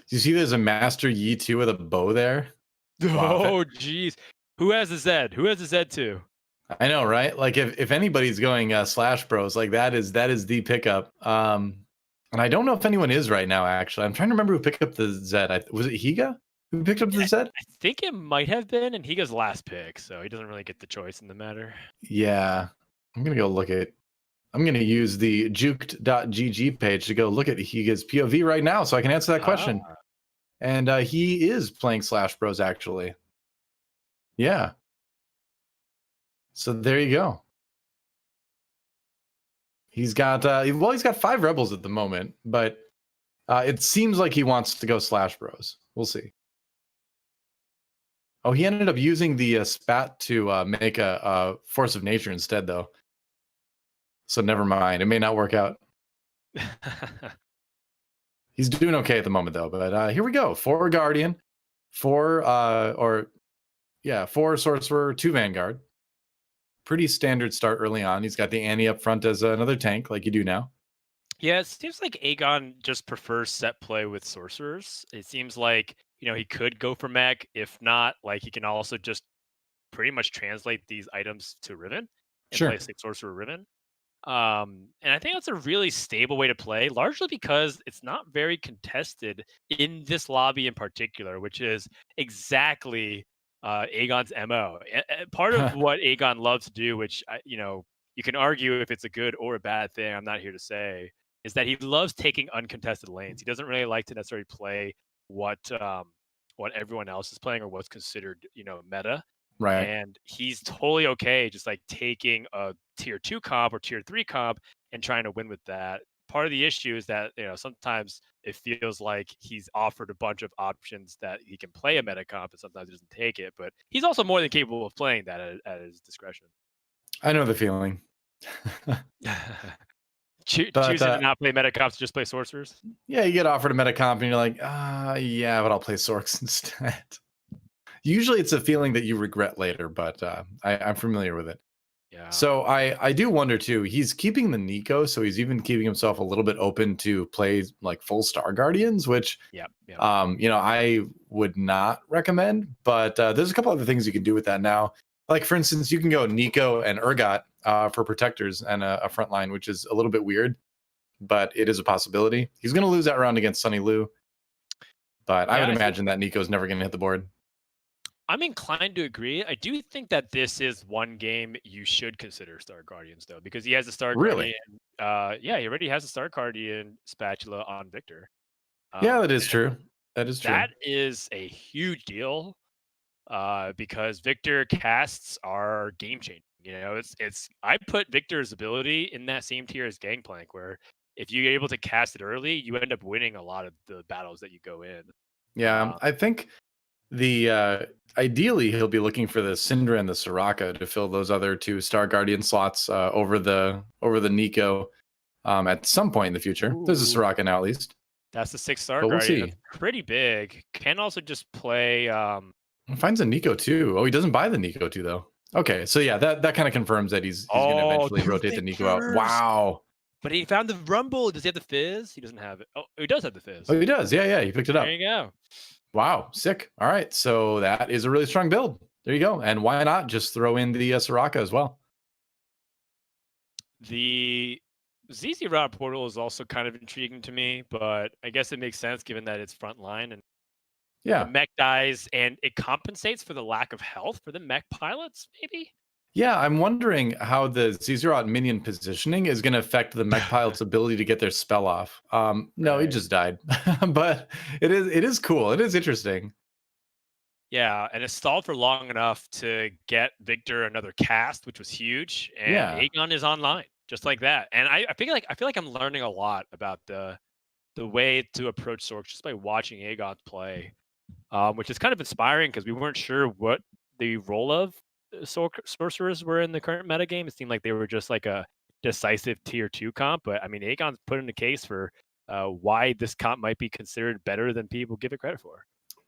Do you see there's a Master Yi 2 with a bow there? Wow. Oh, jeez. Who has the Zed? Who has the Zed too? I know, right? Like if anybody's going Slash Bros, like that is the pickup. And I don't know if anyone is right now. Actually, I'm trying to remember who picked up the Zed. Was it Higa who picked up the Zed? I think it might have been, and Higa's last pick, so he doesn't really get the choice in the matter. Yeah, I'm gonna go look at. I'm gonna use the juked.gg page to go look at Higa's POV right now, so I can answer that Ah, question. And he is playing Slash Bros actually. Yeah. So there you go. He's got he's got 5 rebels at the moment, but it seems like he wants to go Slash Bros. We'll see. Oh, he ended up using the spat to make a force of nature instead, though. So never mind. It may not work out. He's doing okay at the moment, though. But here we go. 4 Guardian, 4 4 Sorcerer, 2 Vanguard. Pretty standard start early on. He's got the Annie up front as another tank, like you do now. Yeah, it seems like Agon just prefers set play with sorcerers. It seems like, he could go for mech. If not, like he can also just pretty much translate these items to Riven and play Sure. 6 sorcerer Riven. And I think that's a really stable way to play, largely because it's not very contested in this lobby in particular, which is exactly Agon's MO. Part of what Agon loves to do, which you can argue if it's a good or a bad thing. I'm not here to say, is that he loves taking uncontested lanes. He doesn't really like to necessarily play what everyone else is playing or what's considered meta. Right. And he's totally okay just like taking a tier 2 comp or tier 3 comp and trying to win with that. Part of the issue is that sometimes it feels like he's offered a bunch of options that he can play a meta comp and sometimes he doesn't take it, but he's also more than capable of playing that at his discretion. I know the feeling. But Choosing to not play meta comps, just play sorcerers. yeah, you get offered a meta comp and you're like, yeah, but I'll play Sorks instead. Usually it's a feeling that you regret later, but I'm familiar with it. Yeah. So I do wonder too. He's keeping the Nico, so he's even keeping himself a little bit open to play like full Star Guardians, which Yeah. I would not recommend. But there's a couple other things you can do with that now. Like for instance, you can go Nico and Urgot for protectors and a front line, which is a little bit weird, but it is a possibility. He's going to lose that round against Sunny Lu, but I Yeah, would I think imagine that Nico's never going to hit the board. I'm inclined to agree. I do think that this is one game you should consider Star Guardians though, because he has a Star Really? Guardian. Yeah, he already has a Star Guardian spatula on Victor. Yeah, that is And true. That is true. that is a huge deal. Because Victor casts are game changing. I put Victor's ability in that same tier as Gangplank, where if you're able to cast it early, you end up winning a lot of the battles that you go in. Yeah, I think the ideally he'll be looking for the Syndra and the Soraka to fill those other 2 Star Guardian slots over the Nico at some point in the future. There's a Ooh, Soraka now at least, that's the 6-star but we'll guardian. see. That's pretty big. Can also just play. He finds a Nico too. Oh, he doesn't buy the Nico too though. Okay, so yeah, that kind of confirms that he's going to Oh, eventually 2 rotate the Nico out. victors. Wow. But he found the Rumble. Does he have the Fizz? He doesn't have it. Oh, he does have the Fizz. Oh, he does. Yeah, he picked it There up. you go. Wow, sick. All right, so that is a really strong build. There you go. And why not just throw in the Soraka as well? The ZZ Rod portal is also kind of intriguing to me, but I guess it makes sense given that it's frontline and the Yeah. mech dies and it compensates for the lack of health for the mech pilots, maybe? Yeah, I'm wondering how the Zezerot minion positioning is going to affect the mech pilot's ability to get their spell off. No, he Right. just died, but it is cool. It is interesting. Yeah, and it stalled for long enough to get Victor another cast, which was huge. And Yeah, Agon is online, just like that. And I feel like I'm learning a lot about the way to approach Sorks just by watching Agon play, which is kind of inspiring because we weren't sure what the role of sorcerers were in the current metagame. It seemed like they were just like a decisive tier 2 comp, but I mean, Agon's put in a case for why this comp might be considered better than people give it credit for.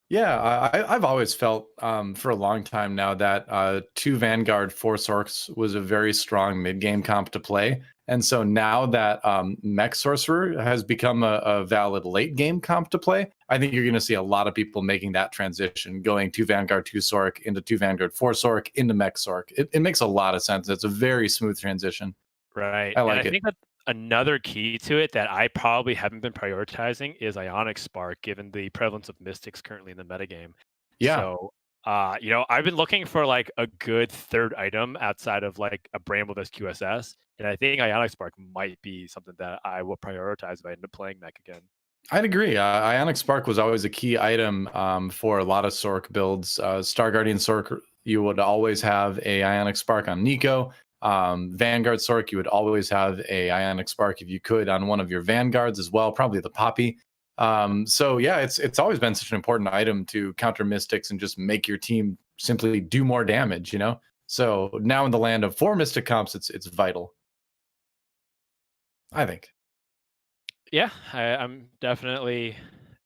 yeah. I've always felt for a long time now that 2 Vanguard 4 Sorks was a very strong mid game comp to play. And so now that Mech Sorcerer has become a valid late game comp to play, I think you're going to see a lot of people making that transition, going 2 Vanguard 2 Sork into 2 Vanguard 4 Sork into Mech Sork. It makes a lot of sense. It's a very smooth transition. Right. I And I like it. think that another key to it that I probably haven't been prioritizing is Ionic Spark, given the prevalence of Mystics currently in the metagame. Yeah. So, I've been looking for like a good third item outside of like a Bramble vs QSS. And I think Ionic Spark might be something that I will prioritize if I end up playing mech again. I'd agree. Ionic Spark was always a key item for a lot of Sork builds. Star Guardian Sork, you would always have a Ionic Spark on Nico. Vanguard Sork, you would always have a Ionic Spark if you could on one of your Vanguards as well, probably the Poppy. So yeah, it's always been such an important item to counter Mystics and just make your team simply do more damage, you know? So now in the land of 4 Mystic comps, it's vital, I think. Yeah, I'm definitely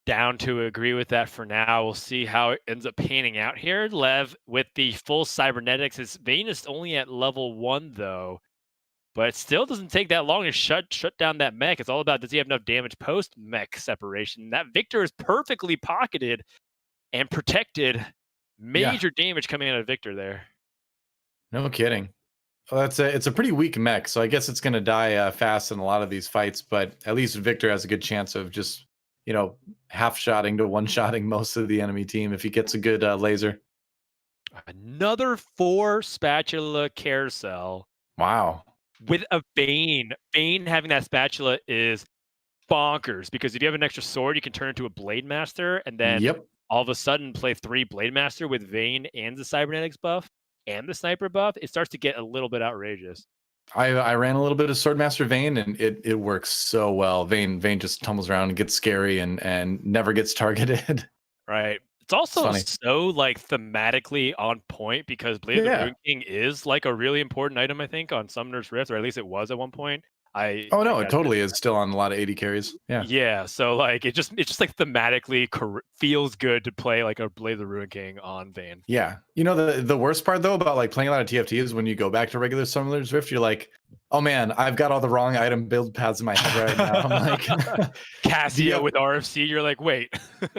down to agree with that for now. We'll see how it ends up panning out here. Lev, with the full cybernetics, his Vayne is only at level 1 though, but it still doesn't take that long to shut down that mech. It's all about, does he have enough damage post mech separation? That Victor is perfectly pocketed and protected. Yeah, Major damage coming out of Victor there. no kidding. Well, it's a pretty weak mech, so I guess it's going to die fast in a lot of these fights. But at least Victor has a good chance of just, half-shotting to one-shotting most of the enemy team if he gets a good laser. Another 4 spatula carousel. Wow. With a Vayne. Vayne having that spatula is bonkers because if you have an extra sword, you can turn into a Blade Master and then Yep. all of a sudden play 3 Blade Master with Vayne and the Cybernetics buff and the Sniper buff. It starts to get a little bit outrageous. I ran a little bit of Swordmaster Vayne and it works so well. Vayne just tumbles around and gets scary and never gets targeted. Right. It's also funny. so like thematically on point because Blade of the Yeah. Ruin King is like a really important item, I think, on Summoner's Rift, or at least it was at one point. Oh no, it totally is still on a lot of 80 carries. Yeah. Yeah, so like it's just like thematically feels good to play like a Blade of the Ruin King on Vayne. Yeah. The worst part though about like playing a lot of TFT is when you go back to regular Summoner's Rift, you're like, oh man, I've got all the wrong item build paths in my head right now. I'm like Cassia with RFC, you're like, wait.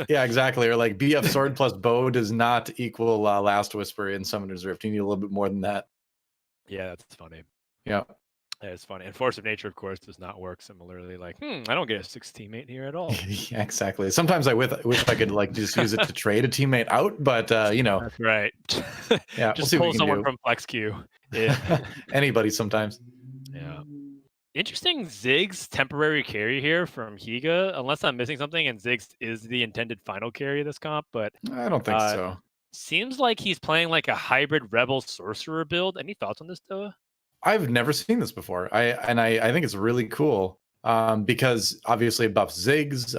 Yeah, exactly. Or like BF sword plus bow does not equal Last Whisper in Summoner's Rift. You need a little bit more than that. Yeah, that's funny. Yeah. It's funny. And Force of Nature, of course, does not work similarly. Like, I don't get a 6 teammate here at all. Yeah, exactly. Sometimes I wish I could like just use it to trade a teammate out, but That's right. Yeah, just we'll pull someone from Flex Q. Yeah. Anybody sometimes. Yeah. Interesting Ziggs temporary carry here from Higa, unless I'm missing something, and Ziggs is the intended final carry of this comp, but I don't think so. Seems like he's playing like a hybrid rebel sorcerer build. Any thoughts on this, DoA? I've never seen this before. I think it's really cool. because obviously it buffs Ziggs.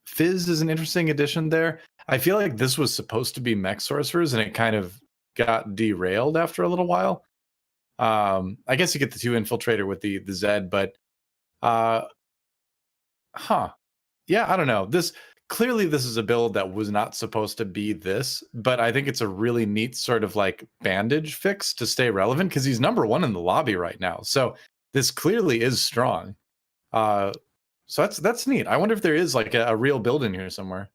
Fizz is an interesting addition there. I feel like this was supposed to be mech sorcerers, and it kind of got derailed after a little while. I guess you get the 2 infiltrator with the Zed, but uh, yeah, I don't know. This is a build that was not supposed to be this, but I think it's a really neat sort of like bandage fix to stay relevant because he's number 1 in the lobby right now. So this clearly is strong. So that's neat. I wonder if there is like a real build in here somewhere.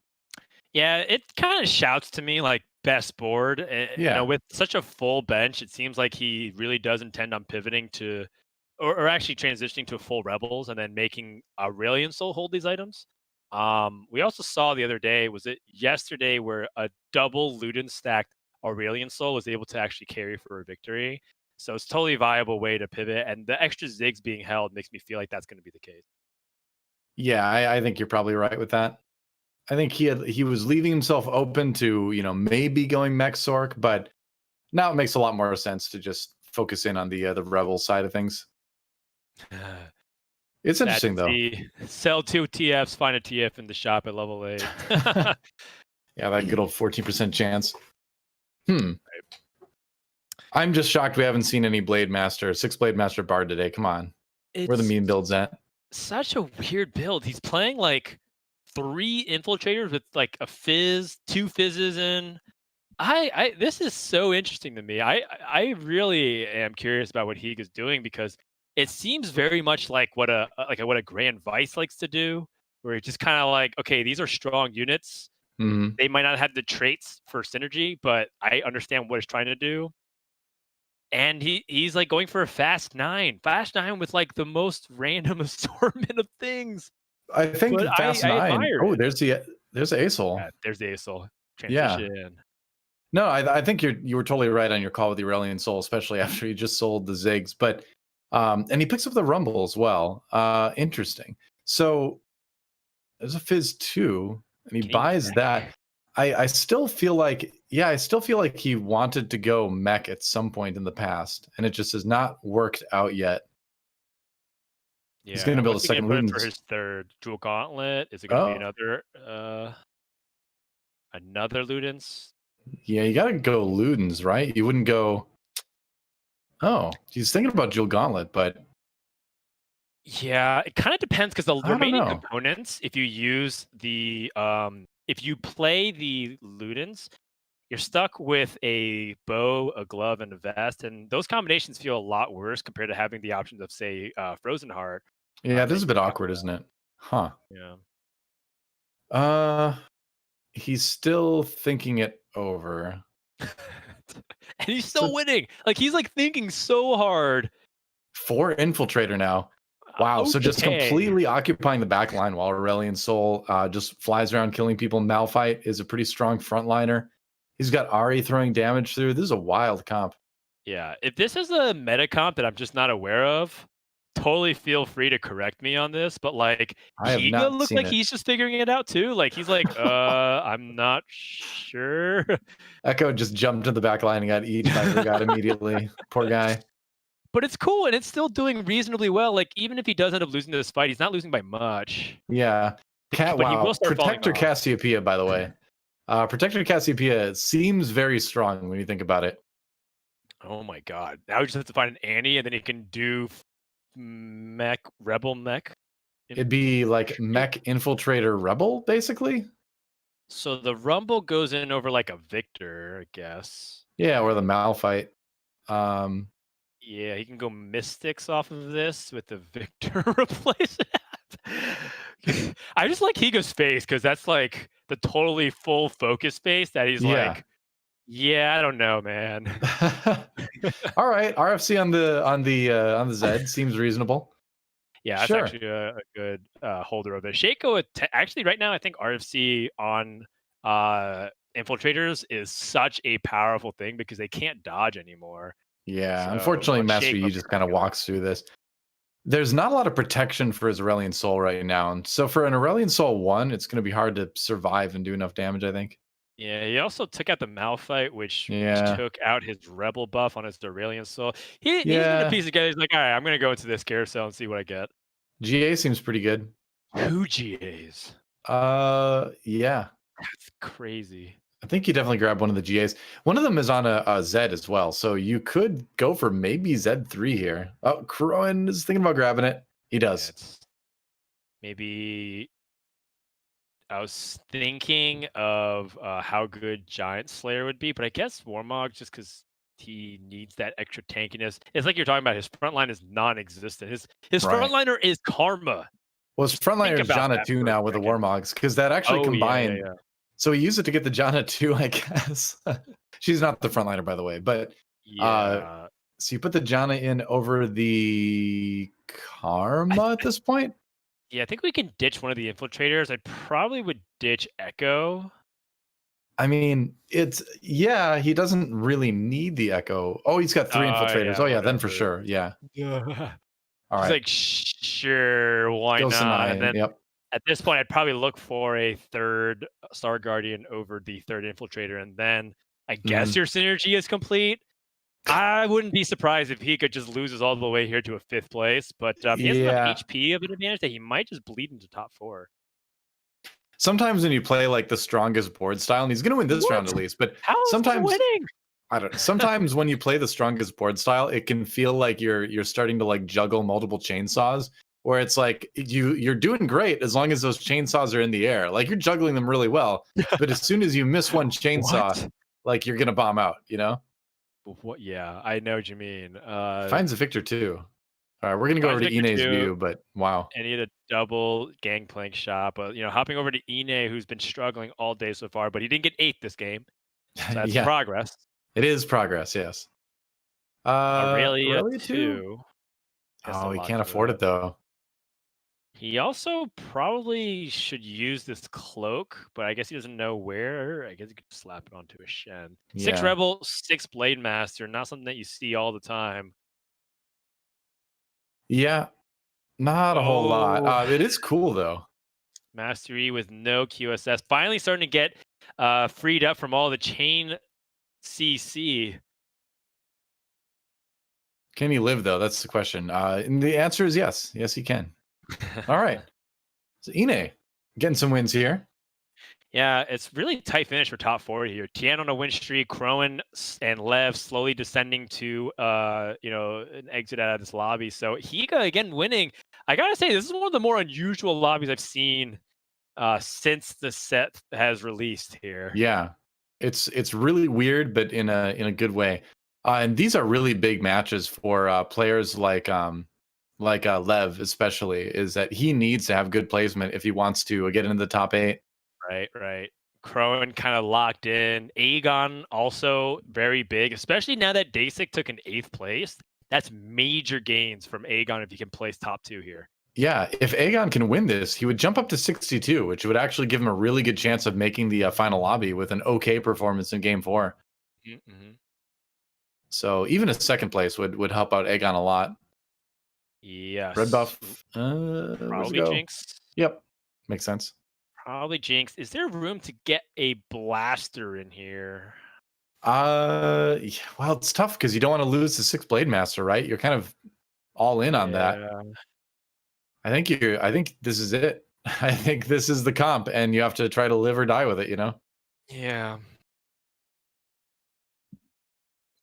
Yeah, it kind of shouts to me like best board. Yeah. With such a full bench, it seems like he really does intend on pivoting to, or actually transitioning to full rebels and then making Aurelion Soul hold these items. We also saw the other day, was it yesterday, where a double Luden stacked Aurelion Soul was able to actually carry for a victory. So it's totally viable way to pivot, and the extra Ziggs being held makes me feel like that's going to be the case. Yeah, I think you're probably right with that. I think he was leaving himself open to, maybe going mech sork, but now it makes a lot more sense to just focus in on the rebel side of things. It's interesting though. Sell 2 TFs, find a TF in the shop at level 8. Yeah, that good old 14% chance. I'm just shocked we haven't seen any Blade Master, 6 Blade Master Bard today. Come on. Where the meme builds at? Such a weird build. He's playing like 3 infiltrators with like a fizz, 2 fizzes in. This is so interesting to me. I really am curious about what Higa's doing because it seems very much like what a Grand Vice likes to do, where it's just kind of like, okay, these are strong units. Mm-hmm. They might not have the traits for synergy, but I understand what it's trying to do. And he's like going for a fast 9 with like the most random assortment of things. I think But fast I 9. admire Oh, it. there's Asol. Yeah, there's the Asol Yeah. transition. No, I think you were totally right on your call with the Aurelion Soul, especially after he just sold the Ziggs. But and he picks up the Rumble as well. Interesting. So there's a Fizz 2, and he buys that. I still feel like, he wanted to go mech at some point in the past, and it just has not worked out yet. Yeah, He's going to build a second put Ludens. for his 3rd Jewel Gauntlet. Is it going to be another Ludens? Yeah, you got to go Ludens, right? You wouldn't go. Oh, he's thinking about Jewel Gauntlet, but yeah, it kind of depends because the I don't remaining know. components, if you use the if you play the Ludens, you're stuck with a bow, a glove, and a vest, and those combinations feel a lot worse compared to having the options of, say, Frozen Heart. Yeah, this is a bit that you awkward, isn't it? Huh. Yeah. He's still thinking it over. And he's still winning. Like, he's like thinking so hard. 4 infiltrator now. Wow. So just completely occupying the back line while Aurelion Soul just flies around killing people. Malphite is a pretty strong frontliner. He's got Ari throwing damage through. This is a wild comp. Yeah. If this is a meta comp that I'm just not aware of, totally feel free to correct me on this. But like, Higa looks like he's just figuring it out too. Like, he's like, I'm not sure. Echo just jumped to the back line and got eaten by Frodan immediately. Poor guy. But it's cool, and it's still doing reasonably well. Like, even if he does end up losing this fight, he's not losing by much. Yeah. But he will start Protector Cassiopeia, by the way. Protector Cassiopeia seems very strong when you think about it. Oh my god. Now we just have to find an Annie, and then he can do Rebel mech. It'd be like mech infiltrator rebel, basically. So the Rumble goes in over like a Victor, I guess. Yeah, or the Malphite. Yeah, he can go Mystics off of this with the Victor replacement. I just like Higa's face because that's like the totally full focus face that he's like, yeah, I don't know, man. All right, RFC on the Zed seems reasonable. Yeah, that's actually a good holder of it. Shaco, actually, right now, I think RFC on infiltrators is such a powerful thing because they can't dodge anymore. Yeah, so, unfortunately, Master Yi just kind of walks through this. There's not a lot of protection for his Aurelion Soul right now. And so for an Aurelion Soul 1, it's going to be hard to survive and do enough damage, I think. Yeah, he also took out the Malphite, which took out his Rebel buff on his Aurelion Soul. He's going to piece together. He's like, all right, I'm going to go into this carousel and see what I get. GA seems pretty good. 2 GAs. Yeah. That's crazy. I think you definitely grab one of the GAs. One of them is on a Z as well, so you could go for maybe Z3 here. Oh, Khroen is thinking about grabbing it. He Yeah, does. it's maybe I was thinking of how good Giant Slayer would be, but I guess Warmog, just because he needs that extra tankiness. It's like you're talking about. His front line is non-existent. His Right. frontliner is Karma. Well, his frontliner Think is about Janna that 2 for a now with the second. Warmogs, because that actually Oh yeah, yeah, combined. yeah. So he used it to get the Janna 2, I guess. She's not the frontliner, by the way, but Yeah. so you put the Janna in over the Karma at this point? Yeah, I think we can ditch one of the infiltrators. I probably would ditch Echo. I mean, yeah, he doesn't really need the Echo. Oh, he's got 3 infiltrators. Yeah, Oh yeah, then for whatever. sure. Yeah. Yeah. All He's right. like, sure, why Ghost and not? And Nine. then Yep. at this point, I'd probably look for a third Star Guardian over the third infiltrator, and then I guess your synergy is complete. I wouldn't be surprised if he could just loses all the way here to a 5th place, but he has enough Yeah. HP of an advantage that he might just bleed into top 4. Sometimes when you play like the strongest board style, and he's going to win this round at What? least, but How is he sometimes winning? I don't know. Sometimes when you play the strongest board style, it can feel like you're starting to like juggle multiple chainsaws, where it's like you're doing great as long as those chainsaws are in the air. Like you're juggling them really well, but as soon as you miss one chainsaw, What? like you're gonna bomb out, you know? What? Yeah, I know what you mean. Finds a victor too. All right, we're gonna go over Finds to Victor Inay's 2. view, but wow. And he had a double gangplank shot, but hopping over to Inay, who's been struggling all day so far, but he didn't get 8th this game, so that's Yeah, progress. it is progress, yes. Aurelia Aurelia too? 2. Has to Oh, he lock can't into afford that. it though. He also probably should use this cloak, but I guess he doesn't know where. I guess he could slap it onto a Shen. 6 Yeah. Rebel, 6 Blade Master, not something that you see all the time. Yeah, not a whole lot. Oh, It is cool though. Mastery with no QSS. Finally starting to get freed up from all the chain CC. Can he live though? That's the question. And the answer is yes. Yes, he can. All right. So Inay getting some wins here. Yeah, it's really tight finish for top 4 here. Tien on a win streak, Khroen and Lev slowly descending to an exit out of this lobby. So Higa again winning. I gotta say, this is one of the more unusual lobbies I've seen since the set has released here. Yeah. It's really weird, but in a good way. And these are really big matches for players like Lev, especially, is that he needs to have good placement if he wants to get into the top 8. Right. Khroen kind of locked in. Agon also very big, especially now that Deisik took an 8th place. That's major gains from Agon if he can place top 2 here. Yeah, if Agon can win this, he would jump up to 62, which would actually give him a really good chance of making the final lobby with an okay performance in game 4. Mm-hmm. So even a 2nd place would help out Agon a lot. Yes. Red buff. Where's it Probably go? Jinx. Yep, makes sense. Probably Jinx. Is there room to get a blaster in here? Well, it's tough because you don't want to lose the 6th Blade Master, right? You're kind of all in on that. I think this is it. I think this is the comp, and you have to try to live or die with it, you know? Yeah.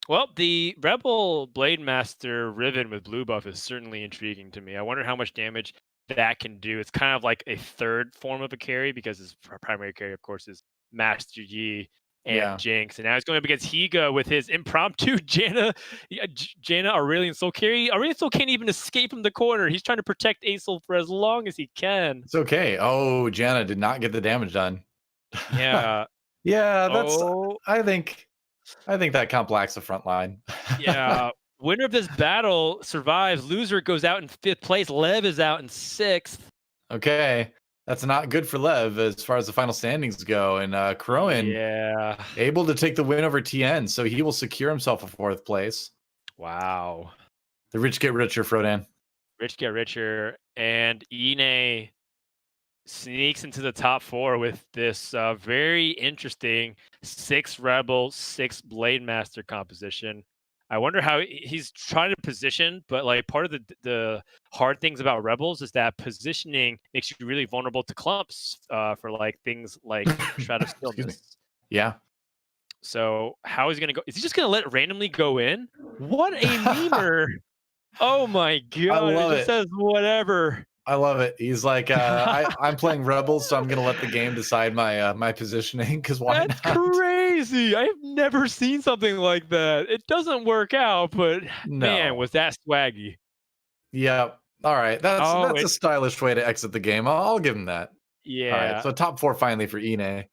Well, the Rebel Blade Master Riven with blue buff is certainly intriguing to me. I wonder how much damage that can do. It's kind of like a third form of a carry because his primary carry, of course, is Master Yi and Jinx. And now he's going up against Higa with his impromptu Janna Aurelion Soul carry. Aurelion Soul can't even escape from the corner. He's trying to protect Acel for as long as he can. It's okay. Oh, Janna did not get the damage done. Yeah. Yeah, that's I think that comp lacks a front line. Yeah. Winner of this battle survives. Loser goes out in 5th place. Lev is out in 6th. Okay. That's not good for Lev as far as the final standings go. And Khroen able to take the win over Tien, so he will secure himself a 4th place. Wow. The rich get richer, Frodan. Rich get richer. And Inay sneaks into the top 4 with this very interesting 6 Rebel, 6 Blade Master composition. I wonder how he's trying to position, but like part of the hard things about Rebels is that positioning makes you really vulnerable to clumps for like things like Shroud of Excuse me. Stillness. Yeah. So how is he gonna go? Is he just gonna let it randomly go in? What a memer! Oh my I god! It love just it. says whatever. I love it. He's like, I'm playing Rebels, so I'm gonna let the game decide my positioning. Because why That's not? crazy. I have never seen something like that. It doesn't work out, but man, No. was that swaggy. Yeah. All right. Oh, That's a stylish way to exit the game. I'll give him that. All right. yeah. So top four finally for Inay.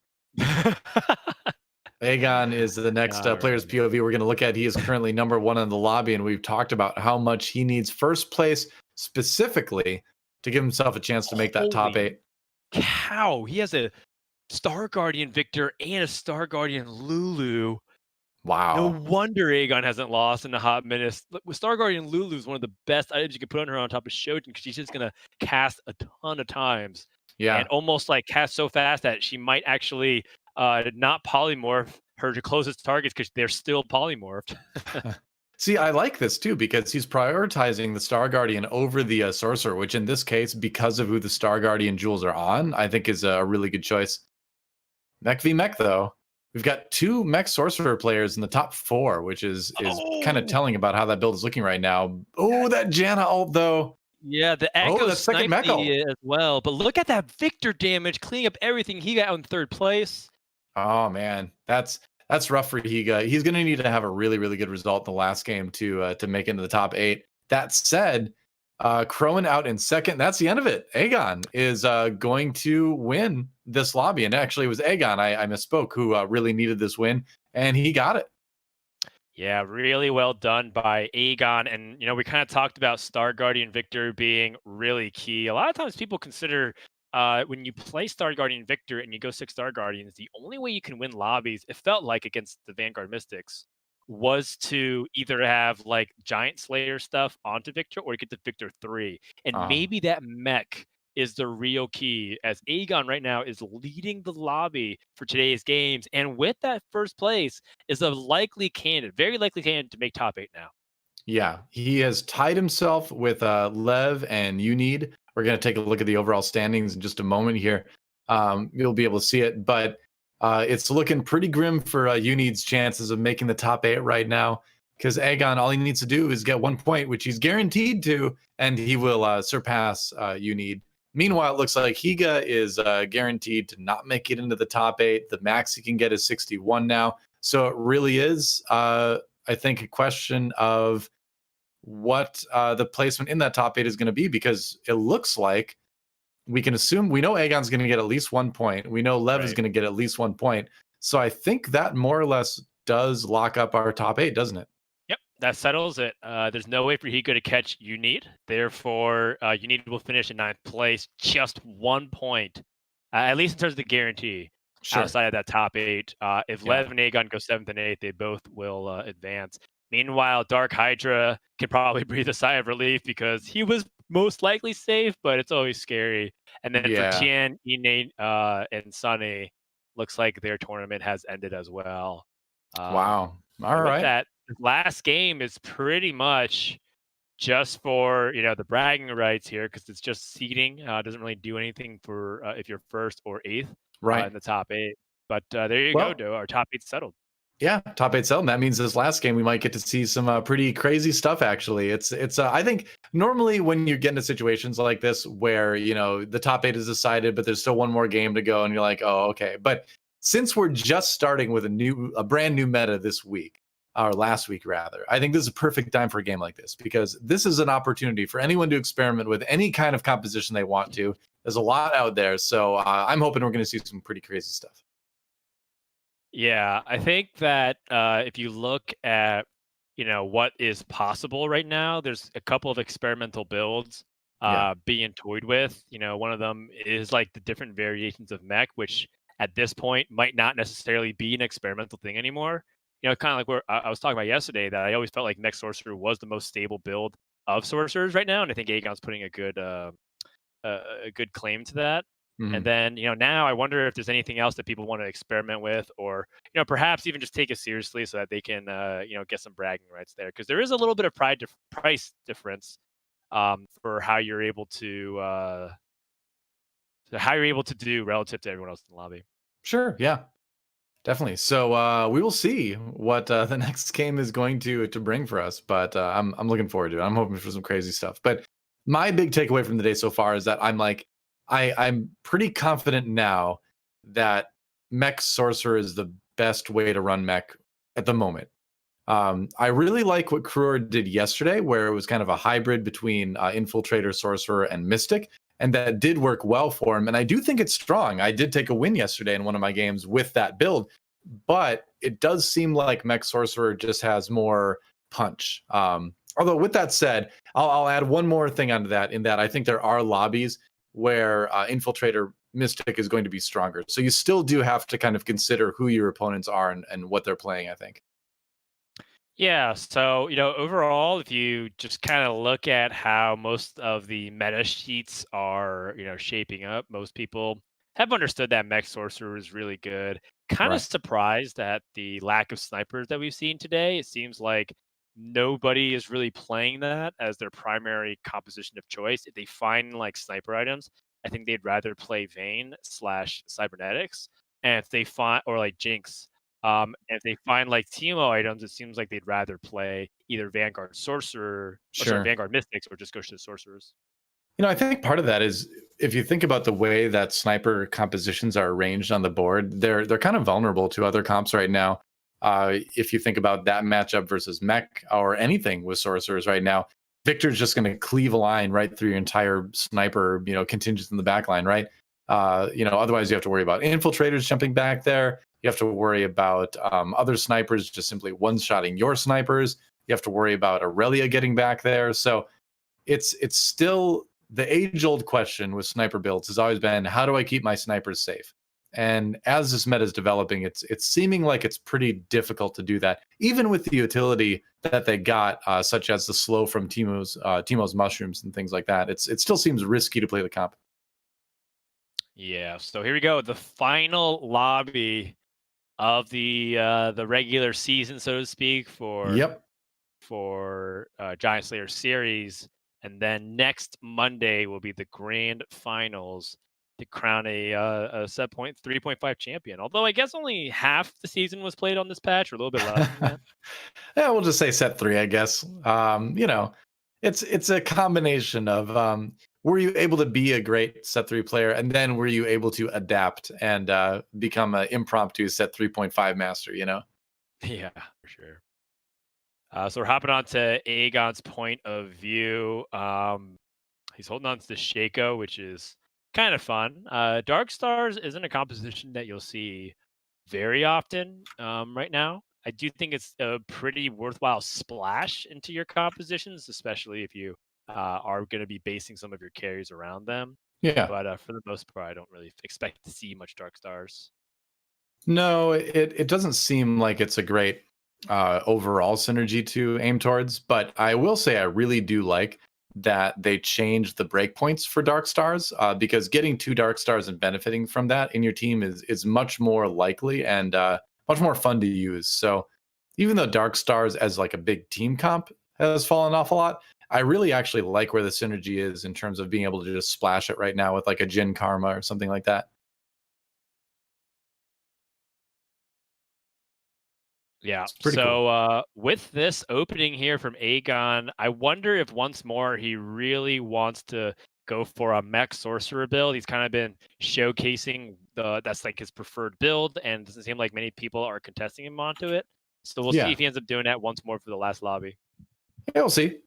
Agon is the next All player's right. POV we're going to look at. He is currently number one in the lobby, and we've talked about how much he needs first place specifically to give himself a chance to make that top Holy 8. cow. He has a Star Guardian Victor and a Star Guardian Lulu. No Wow. wonder Agon hasn't lost in a hot minute. With Star Guardian Lulu is one of the best items you can put on her on top of Shoten because she's just gonna cast a ton of times and Yeah. almost like cast so fast that she might actually not polymorph her to closest targets because they're still polymorphed. See, I like this too because he's prioritizing the Star Guardian over the Sorcerer, which in this case, because of who the Star Guardian jewels are on, I think is a really good choice. Mech v Mech, though. We've got 2 Mech Sorcerer players in the top 4, which is kind of Oh, telling about how that build is looking right now. Oh, that Janna ult, though. yeah, the Oh, Echo that second sniped Mech ult. me as well. But look at that Victor damage, cleaning up everything. He got in third place. Oh man, that's rough for Higa. He's going to need to have a really really good result in the last game to make it into the top 8. That said, Khroen out in second. That's the end of it. Agon is going to win this lobby, and actually it was Agon. I misspoke. Who really needed this win, and he got it. Yeah, really well done by Agon. And, we kind of talked about Star Guardian Victor being really key. A lot of times people consider when you play Star Guardian Victor and you go 6 Star Guardians, the only way you can win lobbies, it felt like against the Vanguard Mystics, was to either have like Giant Slayer stuff onto Victor or get to Victor 3. And Uh, maybe that mech is the real key, as Agon right now is leading the lobby for today's games. And with that first place is a likely candidate, very likely candidate to make top 8 now. yeah, he has tied himself with Lev and Unid. We're going to take a look at the overall standings in just a moment here. You'll be able to see it, but it's looking pretty grim for Unid's chances of making the top 8 right now. Because Agon, all he needs to do is get 1 point, which he's guaranteed to, and he will surpass Unid. Meanwhile, it looks like Higa is guaranteed to not make it into the top 8. The max he can get is 61 now. So it really is, I think, a question of what the placement in that top 8 is going to be, because it looks like we can assume we know Agon's going to get at least 1 point. We know Lev is Right. going to get at least 1 point. So I think that more or less does lock up our top 8, doesn't it? Yep, that settles it. There's no way for Higa to catch Unid. Therefore, Unid will finish in 9th place, just 1 point, at least in terms of the guarantee. Sure. Outside of that top 8, if Yeah. Lev and Agon go 7th and 8th, they both will advance. Meanwhile, Dark Hydra can probably breathe a sigh of relief because he was most likely safe, but it's always scary. And then for Yeah. Tian, Inay, and Sunny, looks like their tournament has ended as well. Wow. All With right. that, the last game is pretty much just for the bragging rights here because it's just seeding. Doesn't really do anything for if you're 1st or 8th Right. in the top 8. But there you go, Well, DoA. Our top 8 settled. yeah, top 8 7. That means this last game we might get to see some pretty crazy stuff. Actually, it's I think normally when you get into situations like this where the top 8 is decided, but there's still one more game to go, and you're like, oh, okay. But since we're just starting with a brand new meta this week, or last week rather, I think this is a perfect time for a game like this, because this is an opportunity for anyone to experiment with any kind of composition they want to. There's a lot out there, so I'm hoping we're going to see some pretty crazy stuff. Yeah, I think that if you look at what is possible right now, there's a couple of experimental builds Yeah. being toyed with. One of them is like the different variations of mech, which at this point might not necessarily be an experimental thing anymore. Kind of like where I was talking about yesterday, that I always felt like Mech Sorcerer was the most stable build of sorcerers right now, and I think Agon's putting a good claim to that. And Mhm. then, now I wonder if there's anything else that people want to experiment with, or, perhaps even just take it seriously so that they can, get some bragging rights there. Because there is a little bit of price difference for how you're able to do relative to everyone else in the lobby. Sure, yeah. Definitely. So we will see what the next game is going to bring for us, but I'm looking forward to it. I'm hoping for some crazy stuff. But my big takeaway from the day so far is that I'm pretty confident now that mech sorcerer is the best way to run mech at the moment. I really like what Khroen did yesterday, where it was kind of a hybrid between Infiltrator, Sorcerer, and Mystic, and that did work well for him. And I do think it's strong. I did take a win yesterday in one of my games with that build, but it does seem like Mech Sorcerer just has more punch. Although, with that said, I'll add one more thing onto that, in that I think there are lobbies where Infiltrator Mystic is going to be stronger. So you still do have to kind of consider who your opponents are and what they're playing, I think. Yeah, so overall, if you just kind of look at how most of the meta sheets are, shaping up, most people have understood that Mech Sorcerer is really good. Kind of Right. surprised at the lack of snipers that we've seen today. It seems like nobody is really playing that as their primary composition of choice. If they find like sniper items, I think they'd rather play Vayne slash Cybernetics, and if they find or like Jinx. If they find like Teemo items, it seems like they'd rather play either Vanguard Sorcerer, or sorry, Sure. Vanguard Mystics, or just go to the Sorcerers. I think part of that is, if you think about the way that sniper compositions are arranged on the board, they're kind of vulnerable to other comps right now. If you think about that matchup versus mech or anything with sorcerers right now, Victor's just going to cleave a line right through your entire sniper, contingents in the back line, right? Otherwise you have to worry about infiltrators jumping back there. You have to worry about other snipers just simply one-shotting your snipers. You have to worry about Aurelia getting back there. So it's still the age-old question with sniper builds has always been, how do I keep my snipers safe? And as this meta is developing, it's seeming like it's pretty difficult to do that, even with the utility that they got, such as the slow from Teemo's mushrooms and things like that. It still seems risky to play the comp. Yeah, so here we go. The final lobby of the regular season, so to speak, Yep. for Giant Slayer series, and then next Monday will be the grand finals to crown a set point 3.5 champion. Although I guess only half the season was played on this patch, or a little bit less than that. Yeah, we'll just say set three, I guess. It's a combination of, were you able to be a great set three player, and then were you able to adapt and become an impromptu set 3.5 master? Yeah, for sure. So we're hopping on to Agon's point of view. He's holding on to the Shaco, which is kind of fun. Dark Stars isn't a composition that you'll see very often right now. I do think it's a pretty worthwhile splash into your compositions, especially if you are going to be basing some of your carries around them. Yeah. But for the most part, I don't really expect to see much Dark Stars. No, it doesn't seem like it's a great overall synergy to aim towards, but I will say I really do like that they changed the breakpoints for Dark Stars, because getting two Dark Stars and benefiting from that in your team is much more likely and much more fun to use. So even though Dark Stars as like a big team comp has fallen off a lot, I really actually like where the synergy is in terms of being able to just splash it right now with like a Jin Karma or something like that. Yeah. It's pretty cool. So with this opening here from Agon, I wonder if once more he really wants to go for a mech sorcerer build. He's kind of been showcasing that's like his preferred build, and it doesn't seem like many people are contesting him onto it. So we'll see Yeah. if he ends up doing that once more for the last lobby. Yeah, we'll see.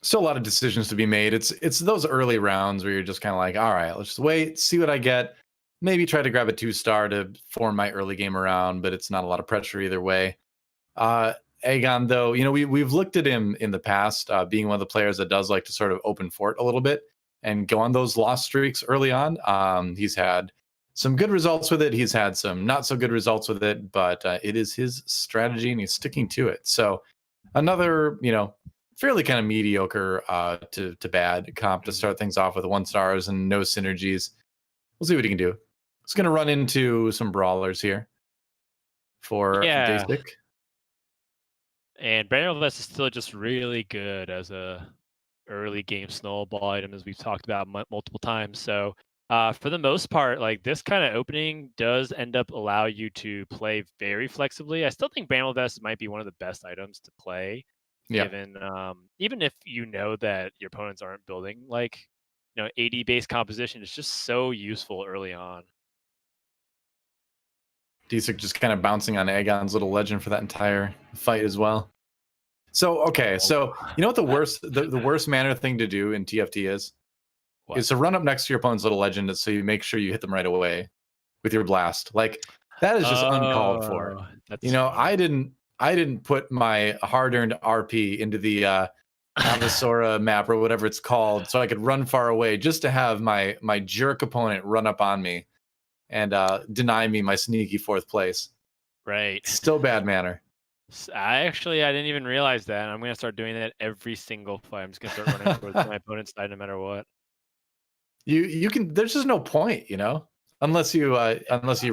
Still a lot of decisions to be made. It's those early rounds where you're just kind of like, all right, let's just wait, see what I get. Maybe try to grab a 2-star to form my early game around, but it's not a lot of pressure either way. Uh, Agon, though, we've looked at him in the past, being one of the players that does like to sort of open fort a little bit and go on those lost streaks early on. He's had some good results with it. He's had some not so good results with it, but it is his strategy and he's sticking to it. So another, fairly kind of mediocre to bad comp to Mhm. start things off with 1-stars and no synergies. We'll see what he can do. He's going to run into some brawlers here for Yeah. Deisik. And Brandon Vest is still just really good as a early game snowball item, as we've talked about multiple times. So for the most part, like this kind of opening does end up allow you to play very flexibly. I still think Brandon Vest might be one of the best items to play, Yeah. given even if you know that your opponents aren't building like AD based composition, it's just so useful early on. Deisik just kind of bouncing on Agon's little legend for that entire fight as well. So okay, so you know what the worst manner thing to do in TFT is? What? Is to run up next to your opponent's little legend so you make sure you hit them right away with your blast. Like that is just uncalled for. You know, I didn't put my hard-earned RP into the Avasora map or whatever it's called so I could run far away just to have my jerk opponent run up on me and deny me my sneaky 4th place. Right. Still bad manner. I didn't even realize that. I'm gonna start doing that every single fight. I'm just gonna start running towards my opponent's side no matter what. You can. There's just no point, unless you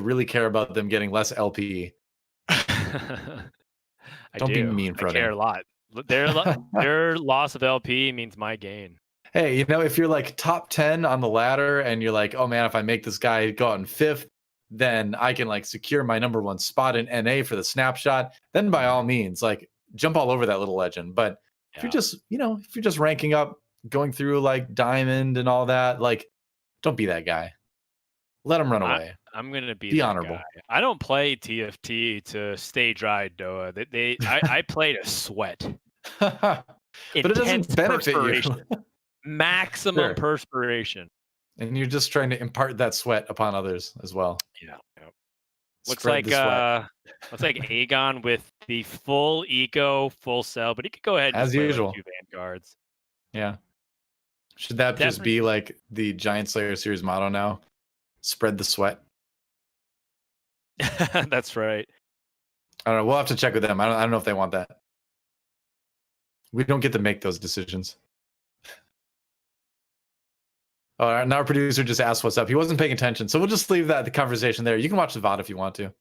really care about them getting less LP. Don't be mean, Frodan. I care a lot. Their loss of LP means my gain. Hey, if you're like top 10 on the ladder and you're like, oh man, if I make this guy go out in 5th, then I can like secure my number 1 spot in NA for the snapshot. Then by all means, like jump all over that little legend. But if you're just, if you're just ranking up, going through like diamond and all that, like don't be that guy. Let him run away. I'm gonna be honorable. Guy. I don't play TFT to stay dry, DoA. I play to sweat. But it doesn't benefit you. Maximum perspiration. And you're just trying to impart that sweat upon others as well. Yeah. Looks like Agon with the full eco, full cell, but he could go ahead and as usual. 2 Vanguards. Yeah. Should that just be like the Giant Slayer series motto now? Spread the sweat. That's right. I don't know. We'll have to check with them. I don't know if they want that. We don't get to make those decisions. Oh, now our producer just asked what's up. He wasn't paying attention, so we'll just leave the conversation there. You can watch the VOD if you want to.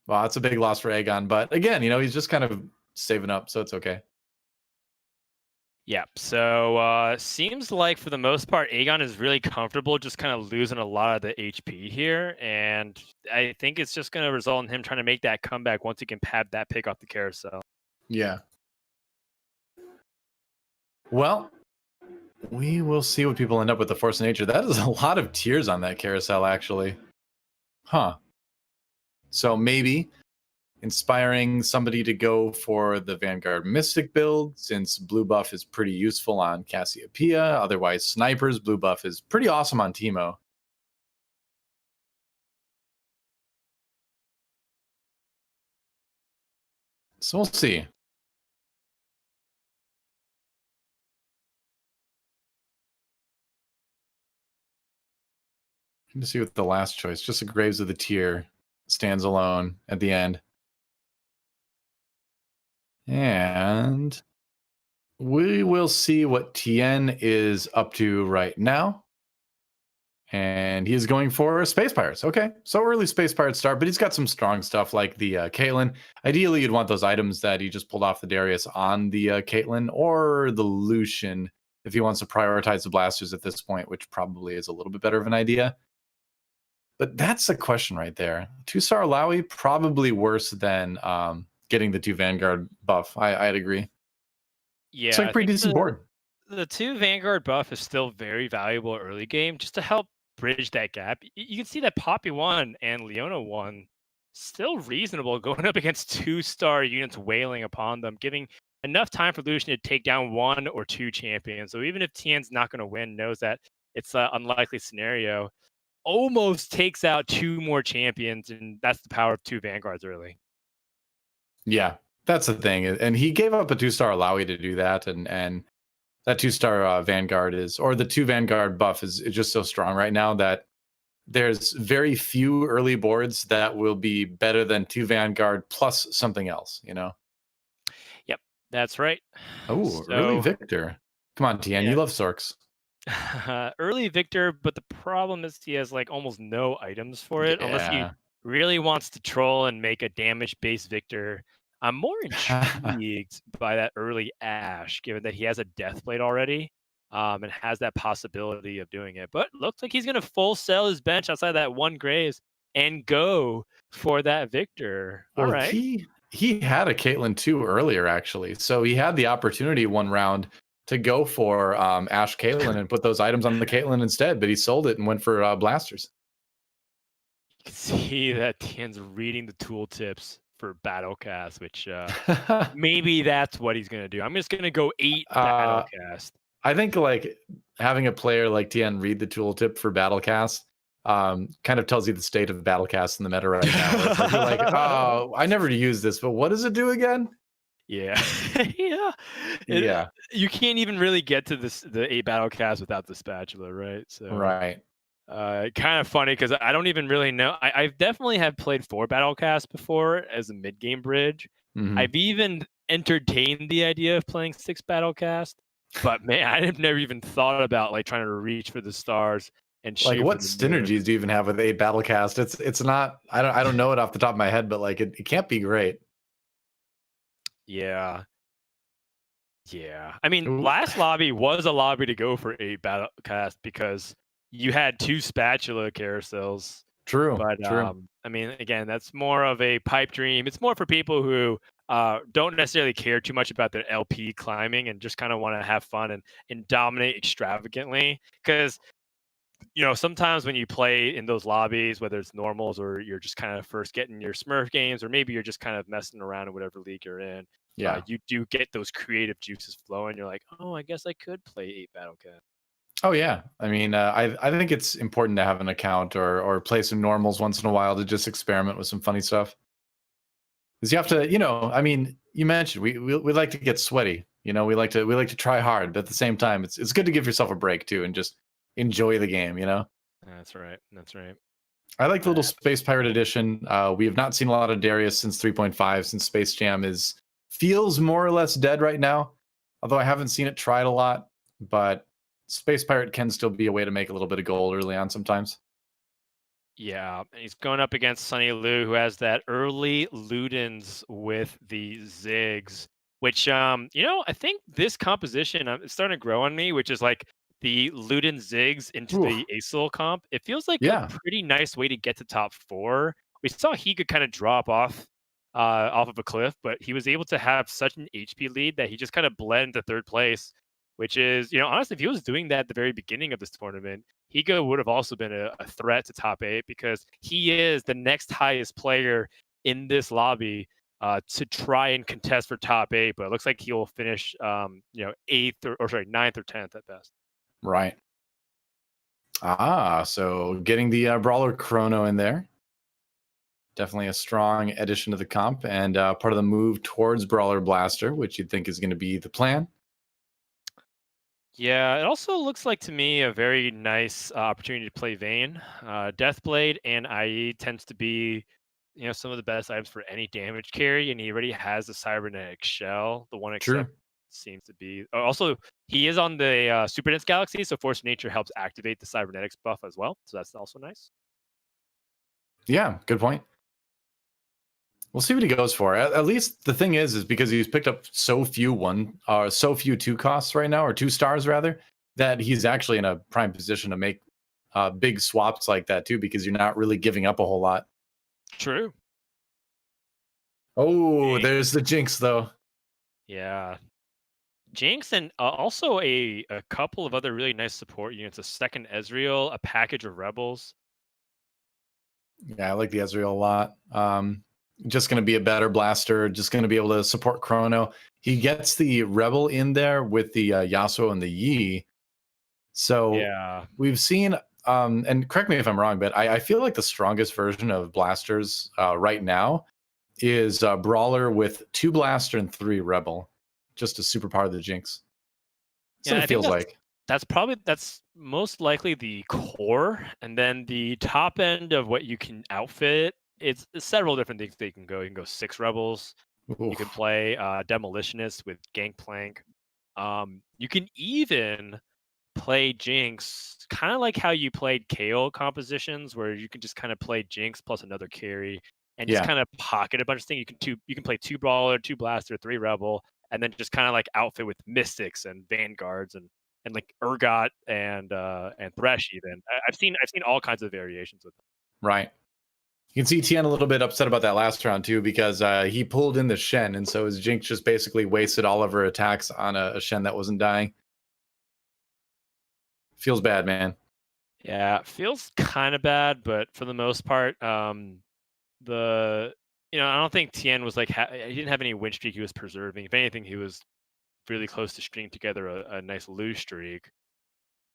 Wow, it's a big loss for Agon, but again, he's just kind of saving up, so it's okay. Yeah, so seems like for the most part, Agon is really comfortable just kind of losing a lot of the HP here, and I think it's just going to result in him trying to make that comeback once he can pad that pick off the carousel. Yeah. Well, we will see what people end up with the Force of Nature. That is a lot of tiers on that carousel, actually. Huh. So maybe inspiring somebody to go for the Vanguard Mystic build, since blue buff is pretty useful on Cassiopeia. Otherwise, snipers, blue buff is pretty awesome on Teemo. So we'll see. To see what the last choice, just the Graves of the Tier, stands alone at the end. And we will see what Tien is up to right now. And he is going for Space Pirates. Okay, so early Space Pirates start, but he's got some strong stuff like the Caitlyn. Ideally, you'd want those items that he just pulled off the Darius on the Caitlyn or the Lucian if he wants to prioritize the blasters at this point, which probably is a little bit better of an idea. But that's the question right there. 2-star Alawi, probably worse than getting the 2 Vanguard buff. I'd agree. Yeah, it's like a pretty decent board. The 2 Vanguard buff is still very valuable early game just to help bridge that gap. You can see that Poppy 1 and Leona 1 still reasonable going up against 2-star units wailing upon them, giving enough time for Lucian to take down 1 or 2 champions. So even if Tien's not going to win, knows that it's an unlikely scenario, almost takes out 2 more champions, and that's the power of 2 Vanguards early. Yeah, that's the thing. And he gave up a 2-star Alawi to do that, and that 2-star Vanguard or the 2 Vanguard buff is just so strong right now that there's very few early boards that will be better than 2 Vanguard plus something else, Yep, that's right. Oh, early Victor. Come on, Tien, you love Sorks. Early Victor, but the problem is he has like almost no items for it unless he Yeah. really wants to troll and make a damage-based Victor. I'm more intrigued by that early Ash, given that he has a Death Blade already, and has that possibility of doing it. But looks like he's gonna full sell his bench outside that one Graves and go for that Victor. All Well, right. he had a Caitlyn too earlier, actually. So he had the opportunity one round to go for Ash Caitlyn and put those items on the Caitlyn instead, but he sold it and went for blasters. You can see that Tien's reading the tooltips for Battlecast, which maybe that's what he's gonna do. I'm just gonna go 8 uh, Battlecast. I think like having a player like Tien read the tooltip for Battlecast kind of tells you the state of Battlecast in the meta right now. Where it's like you're like, oh, I never use this, but what does it do again? Yeah, yeah. Yeah, You can't even really get to the 8 Battlecast without the spatula, right? So right. kind of funny because I don't even really know. I've definitely have played 4 Battlecast before as a mid game bridge. Hmm. I've even entertained the idea of playing 6 Battlecast, but man, I've never even thought about like trying to reach for the stars and Like, shoot for what the moon. synergies do you even have with 8 Battlecast? It's not. I don't know it off the top of my head, but like it can't be great. Yeah, yeah. I mean, Ooh, last lobby was a lobby to go for 8 Battlecast because you had 2 spatula carousels. true, But, true. I mean, again, that's more of a pipe dream. It's more for people who don't necessarily care too much about their LP climbing and just kind of want to have fun and dominate extravagantly. Because, sometimes when you play in those lobbies, whether it's normals or you're just kind of first getting your Smurf games, or maybe you're just kind of messing around in whatever league you're in, Yeah. you do get those creative juices flowing. You're like, oh, I guess I could play 8 Battlecast. Oh yeah. I mean, I think it's important to have an account or play some normals once in a while to just experiment with some funny stuff. Because you have to, I mean, you mentioned we like to get sweaty. We like to try hard, but at the same time, it's good to give yourself a break too and just enjoy the game. That's right. That's right. I like the little Space Pirate Absolutely. edition. We have not seen a lot of Darius since 3.5, since Space Jam feels more or less dead right now. Although I haven't seen it tried a lot, but Space Pirate can still be a way to make a little bit of gold early on sometimes. Yeah, and he's going up against Sunny Liu, who has that early Ludens with the Zigs, which I think this composition is starting to grow on me, which is like the Luden Zigs into Ooh, the Acel comp. It feels like a yeah, pretty nice way to get to top 4. We saw Higa kind of drop off of a cliff, but he was able to have such an HP lead that he just kind of bled into 3rd place, which is, honestly, if he was doing that at the very beginning of this tournament, Higa would have also been a threat to top 8 because he is the next highest player in this lobby to try and contest for top 8. But it looks like he will finish, 8th or sorry, 9th or 10th at best. right. So getting the brawler chrono in there. Definitely a strong addition to the comp and part of the move towards Brawler Blaster, which you'd think is going to be the plan. Yeah, it also looks like to me a very nice opportunity to play Vayne. Deathblade and IE tends to be, some of the best items for any damage carry, and he already has the cybernetic shell. The one True. except seems to be also he is on the super dense galaxy, so Force of Nature helps activate the cybernetics buff as well. So that's also nice. Yeah, good point. We'll see what he goes for. At least the thing is because he's picked up so few 2 costs right now, or 2 stars rather, that he's actually in a prime position to make big swaps like that too, because you're not really giving up a whole lot. True. Oh, Jinx. there's the Jinx though. Yeah. Jinx and also a couple of other really nice support units. A second Ezreal, a package of rebels. Yeah, I like the Ezreal a lot. Just going to be a better blaster. Just going to be able to support Chrono. He gets the Rebel in there with the Yasuo and the Yi. So Yeah. we've seen, and correct me if I'm wrong, but I feel like the strongest version of blasters right now is Brawler with 2 blaster and 3 Rebel. Just a superpower of the Jinx. That's Yeah, what it I think feels that's like. that's most likely the core, and then the top end of what you can outfit. It's several different things that you can go. You can go 6 rebels. You can Oof. play demolitionist with gangplank. You can even play Jinx kind of like how you played KO compositions, where you can just kind of play Jinx plus another carry and just Yeah. kind of pocket a bunch of things. You can play 2 Brawler, 2 Blaster, 3 Rebel, and then just kind of like outfit with Mystics and Vanguards and like Urgot and Thresh even. I've seen all kinds of variations with them. Right. You can see Tien a little bit upset about that last round too, because he pulled in the Shen, and so his Jinx just basically wasted all of her attacks on a Shen that wasn't dying. Feels bad, man. Yeah, feels kind of bad, but for the most part, the I don't think Tien was like he didn't have any win streak he was preserving. If anything, he was really close to stringing together a nice lose streak.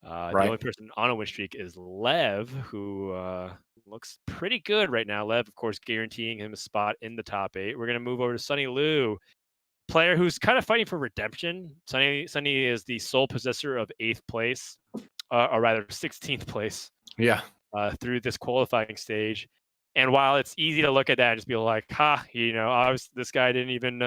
The only Right. person on a win streak is Lev, who looks pretty good right now. Lev, of course, guaranteeing him a spot in the top 8. We're gonna move over to Sunny Liu, player who's kind of fighting for redemption. Sunny is the sole possessor of 8th place, or rather 16th place Yeah. through this qualifying stage. And while it's easy to look at that and just be like, ha, this guy didn't even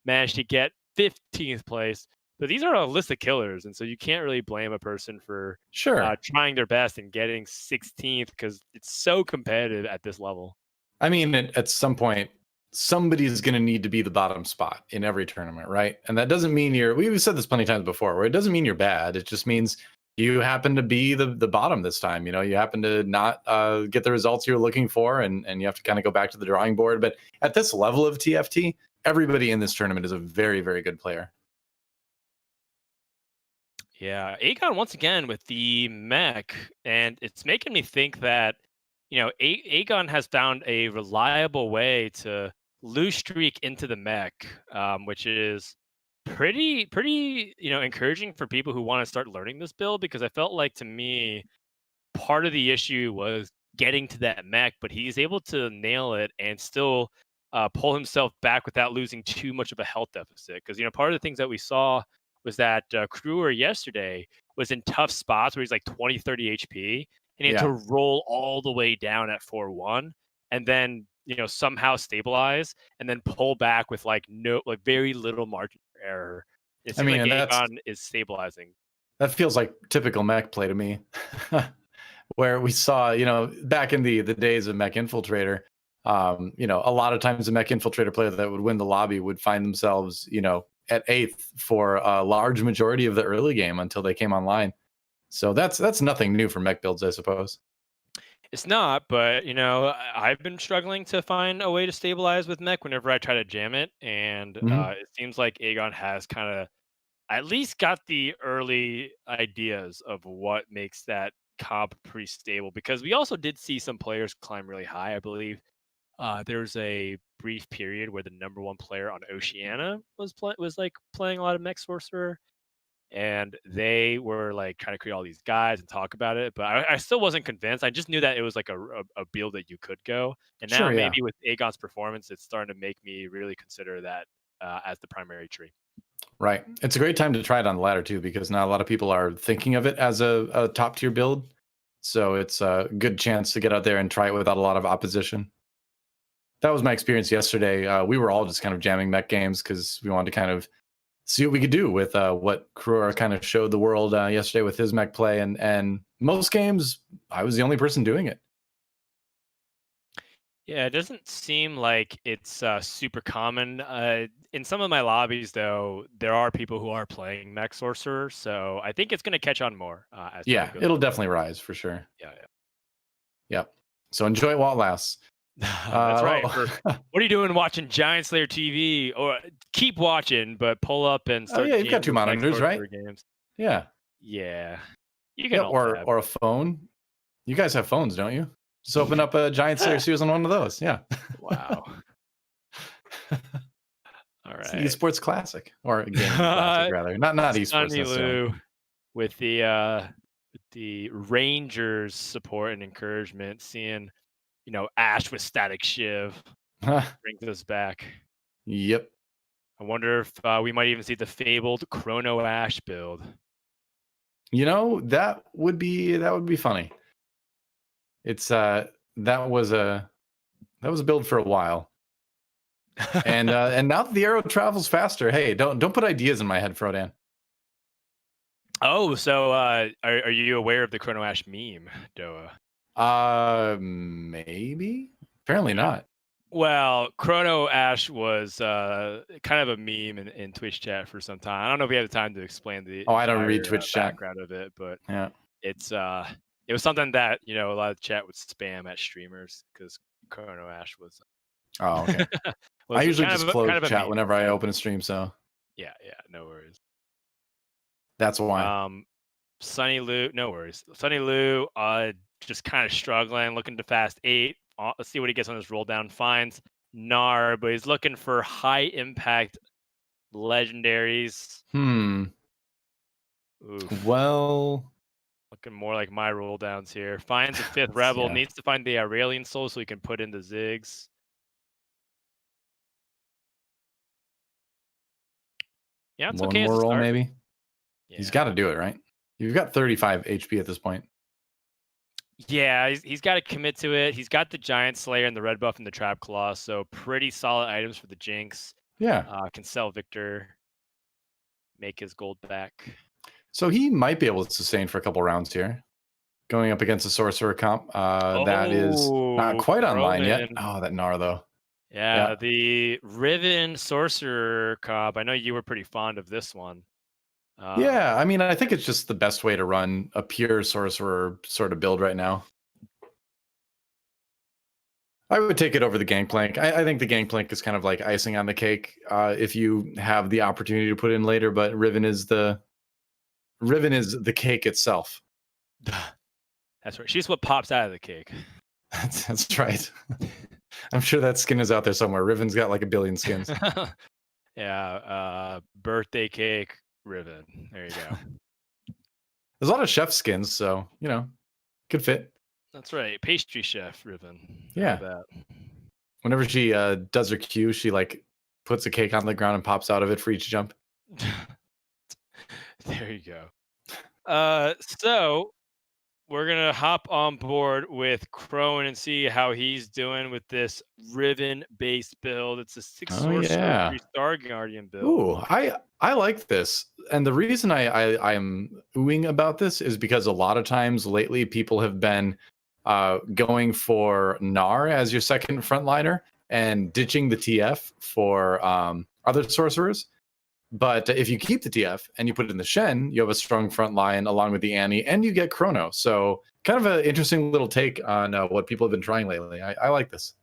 manage to get 15th place. But these are a list of killers. And so you can't really blame a person for Sure. trying their best and getting 16th because it's so competitive at this level. I mean, at some point, somebody's going to need to be the bottom spot in every tournament, right? And that doesn't mean we've said this plenty of times before, where it doesn't mean you're bad. It just means you happen to be the bottom this time. You happen to not get the results you're looking for, and you have to kind of go back to the drawing board. But at this level of TFT, everybody in this tournament is a very, very good player. Yeah, Agon once again with the mech, and it's making me think that Agon has found a reliable way to lose streak into the mech, which is pretty encouraging for people who want to start learning this build, because I felt like, to me, part of the issue was getting to that mech, but he's able to nail it and still pull himself back without losing too much of a health deficit. Because part of the things that we saw was that Khroen yesterday was in tough spots where he's like 20, 30 HP, and he had to roll all the way down at 4-1, and then somehow stabilize and then pull back with very little margin for error. It seems like Agon is stabilizing. That feels like typical mech play to me. Where we saw, back in the days of Mech Infiltrator, a lot of times the Mech Infiltrator player that would win the lobby would find themselves, at 8th for a large majority of the early game until they came online. So that's nothing new for mech builds, I suppose. It's not, but I've been struggling to find a way to stabilize with mech whenever I try to jam it, and it seems like Agon has kind of at least got the early ideas of what makes that comp pretty stable, because we also did see some players climb really high. I believe there was a brief period where the #1 player on Oceania was playing a lot of mech sorcerer, and they were like trying to create all these guys and talk about it, but I still wasn't convinced. I just knew that it was like a build that you could go, and now maybe with Agon's performance, it's starting to make me really consider that as the primary tree. Right. It's a great time to try it on the ladder too, because now a lot of people are thinking of it as a top tier build. So it's a good chance to get out there and try it without a lot of opposition. That was my experience yesterday. We were all just kind of jamming mech games because we wanted to kind of see what we could do with what Khroen kind of showed the world yesterday with his mech play. And most games, I was the only person doing it. Yeah, it doesn't seem like it's super common. In some of my lobbies, though, there are people who are playing mech sorcerer, so I think it's going to catch on more. It'll definitely rise for sure. Yeah. Yep. So enjoy it while it lasts. That's right. What are you doing watching GiantslayerTV? Or keep watching, but pull up and start. You've got 2 monitors, right? Games. Yeah. You can or a phone. You guys have phones, don't you? Just open up a Giant Slayer series on one of those. Yeah. Wow. All right. It's the esports classic, or a gaming classic rather. Not esports necessarily. With the Rangers support and encouragement, seeing Ash with Static Shiv brings us back. Yep. I wonder if we might even see the fabled Chrono Ash build. That would be funny. It's that was a build for a while. And now that the arrow travels faster, hey, don't put ideas in my head, Frodan. Oh, so are you aware of the Chrono Ash meme, Doa? Maybe. Apparently Yeah. not. Well, Chrono Ash was kind of a meme in Twitch chat for some time. I don't know if we have the time to explain the Oh, I don't read entire Twitch chat. background of it, but Yeah. it's it was something that a lot of chat would spam at streamers because Chrono Ash was Oh, okay. I was usually kind just of a, close kind of a chat meme. whenever I open a stream, so Yeah, no worries. that's why. Sunny Lou, no worries. Sunny Lou, just kind of struggling, looking to fast 8. Let's see what he gets on his roll down. Finds Gnar, but he's looking for high impact legendaries. Oof. Well, Looking more like my roll downs here. Finds a 5th yeah. rebel, needs to find the Aurelian soul so he can put in the Ziggs. Yeah, it's One okay as a more roll, start. maybe. Yeah. He's got to do it, right? You've got 35 HP at this point. Yeah, he's got to commit to it. He's got the Giant Slayer and the Red Buff and the Trap Claw, so pretty solid items for the Jinx. Yeah. Can sell Victor, make his gold back. So he might be able to sustain for a couple rounds here. Going up against a sorcerer comp. That is not quite online yet. Oh, that Gnar, though. Yeah, the Riven Sorcerer comp. I know you were pretty fond of this one. Yeah, I mean, I think it's just the best way to run a pure sorcerer sort of build right now. I would take it over the Gangplank. I think the Gangplank is kind of like icing on the cake if you have the opportunity to put in later, but Riven is the cake itself. That's right. She's what pops out of the cake. That's right. I'm sure that skin is out there somewhere. Riven's got like a billion skins. Yeah, birthday cake, Riven. There you go. There's a lot of chef skins, so could fit. That's right. Pastry chef, Riven. Yeah. That. Whenever she does her Q, she like puts a cake on the ground and pops out of it for each jump. There you go. So we're gonna hop on board with Khroen and see how he's doing with this Riven-based build. It's a 6 sorcerer 3 Star Guardian build. Ooh, I like this, and the reason I am oohing about this is because a lot of times lately people have been going for Gnar as your second frontliner and ditching the TF for other sorcerers. But if you keep the TF and you put it in the Shen, you have a strong front line along with the Annie, and you get Chrono. So kind of an interesting little take on what people have been trying lately. I like this.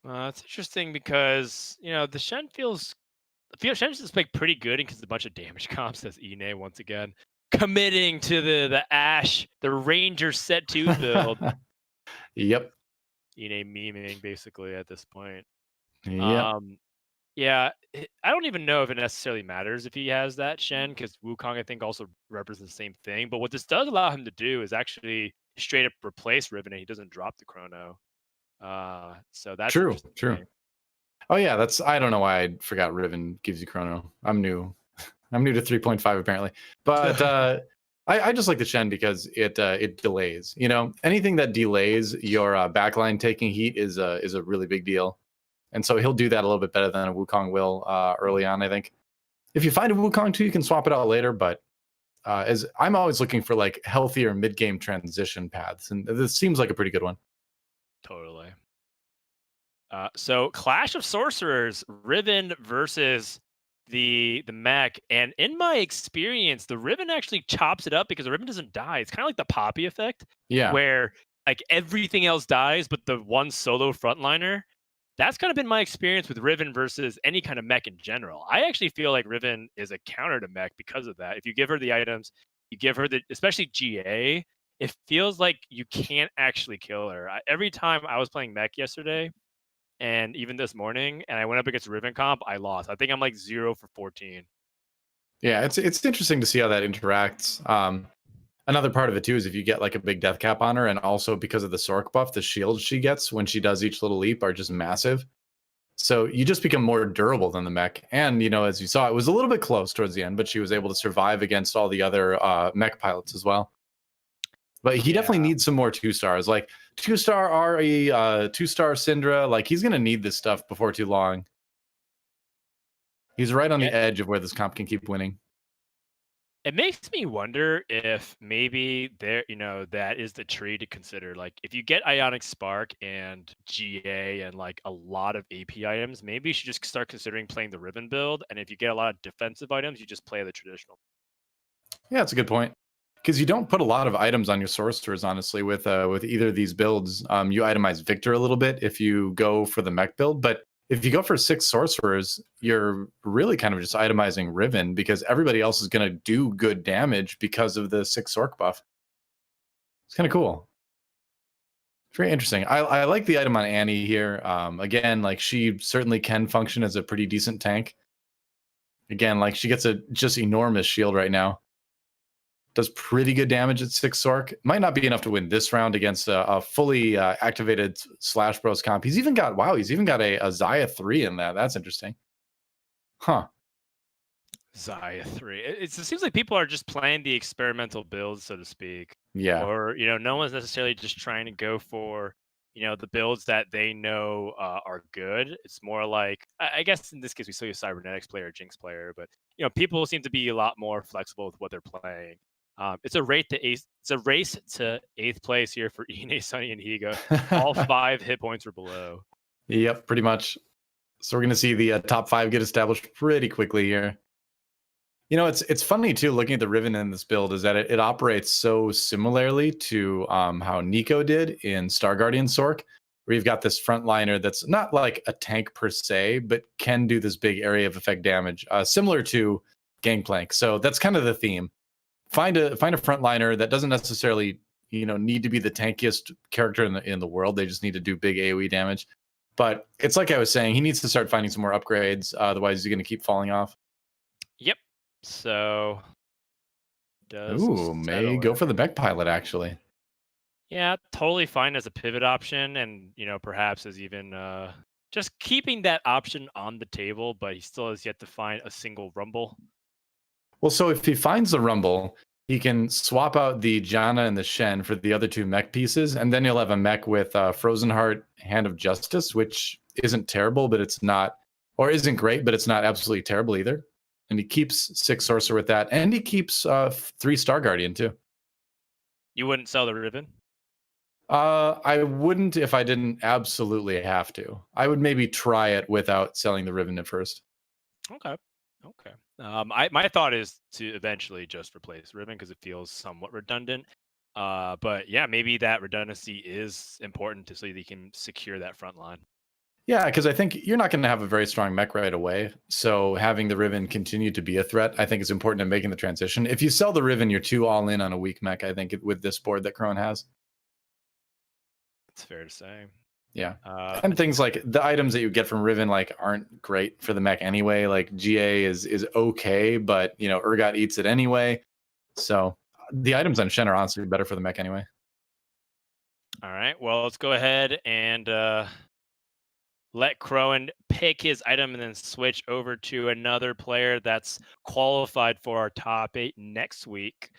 It's interesting because the Shen Shen's just like pretty good because a bunch of damage comps as Inay once again committing to the Ash, the Ranger set 2 build. Yep. Inay memeing basically at this point. Yep. Yeah, I don't even know if it necessarily matters if he has that Shen, because Wukong, I think, also represents the same thing. But what this does allow him to do is actually straight up replace Riven, and he doesn't drop the Chrono. So that's true. thing. Oh yeah, I don't know why I forgot Riven gives you Chrono. I'm new to 3.5 apparently, but I just like the Shen because it delays. Anything that delays your backline taking heat is a really big deal. And so he'll do that a little bit better than a Wukong will early on, I think. If you find a Wukong too, you can swap it out later. But as I'm always looking for like healthier mid-game transition paths, and this seems like a pretty good one. Totally. So Clash of Sorcerers, Riven versus the mech, and in my experience, the Riven actually chops it up because the Riven doesn't die. It's kind of like the Poppy effect, where like everything else dies, but the one solo frontliner. That's kind of been my experience with Riven versus any kind of mech in general. I actually feel like Riven is a counter to mech because of that. If you give her the items, you give her especially GA, it feels like you can't actually kill her. Every time I was playing mech yesterday, and even this morning, and I went up against Riven comp, I lost. I think I'm like 0 for 14. Yeah, it's interesting to see how that interacts. Another part of it too is if you get like a big death cap on her, and also because of the Sork buff, the shields she gets when she does each little leap are just massive. So you just become more durable than the mech. And as you saw, it was a little bit close towards the end, but she was able to survive against all the other mech pilots as well. But he definitely needs some more 2-stars, like 2-star Ari, 2-star Syndra. Like he's gonna need this stuff before too long. He's right on the edge of where this comp can keep winning. It makes me wonder if maybe there, that is the tree to consider. Like, if you get Ionic Spark and GA and like a lot of AP items, maybe you should just start considering playing the Ribbon build. And if you get a lot of defensive items, you just play the traditional. Yeah, that's a good point. Because you don't put a lot of items on your sorcerers, honestly, with either of these builds. You itemize Victor a little bit if you go for the mech build, but if you go for 6 sorcerers, you're really kind of just itemizing Riven because everybody else is going to do good damage because of the 6 Sorc buff. It's kind of cool. Very interesting. I like the item on Annie here. Again, like she certainly can function as a pretty decent tank. Again, like she gets a just enormous shield right now. Does pretty good damage at 6 Sorc. Might not be enough to win this round against a fully activated Slash Bros comp. He's even got, wow, he's even got a Xayah 3 in that. That's interesting. Huh. Xayah 3. It seems like people are just playing the experimental builds, so to speak. Yeah. Or, no one's necessarily just trying to go for, the builds that they know are good. It's more like, I guess in this case, we still use Cybernetics player, Jinx player, but, people seem to be a lot more flexible with what they're playing. It's a race to eighth. It's a race to 8th place here for Inay, Sunny, and Higa. All 5 hit points or below. Yep, pretty much. So we're going to see the top 5 get established pretty quickly here. It's funny too, looking at the Riven in this build, is that it operates so similarly to how Nico did in Star Guardian Sorc, where you've got this frontliner that's not like a tank per se, but can do this big area of effect damage, similar to Gangplank. So that's kind of the theme. Find a frontliner that doesn't necessarily need to be the tankiest character in the world. They just need to do big AoE damage. But it's like I was saying, he needs to start finding some more upgrades. Otherwise, he's going to keep falling off. Yep. So may go for the mech pilot actually. Yeah, totally fine as a pivot option, and perhaps as even just keeping that option on the table. But he still has yet to find a single rumble. Well, so if he finds the rumble, he can swap out the Janna and the Shen for the other 2 mech pieces, and then he'll have a mech with Frozen Heart, Hand of Justice, which isn't terrible, but it's not, or isn't great, but it's not absolutely terrible either. And he keeps 6 Sorcerer with that, and he keeps 3 Star Guardian too. You wouldn't sell the Riven? I wouldn't if I didn't absolutely have to. I would maybe try it without selling the Riven at first. Okay. My thought is to eventually just replace Riven because it feels somewhat redundant. But yeah, maybe that redundancy is important so that you can secure that front line. Yeah, because I think you're not going to have a very strong mech right away. So having the Riven continue to be a threat, I think is important in making the transition. If you sell the Riven, you're too all in on a weak mech, I think, with this board that Khroen has. That's fair to say. Yeah. And things like the items that you get from Riven aren't great for the mech anyway. Like GA is okay, but Urgot eats it anyway. So the items on Shen are honestly better for the mech anyway. All right. Well, let's go ahead and let Khroen pick his item and then switch over to another player that's qualified for our top 8 next week.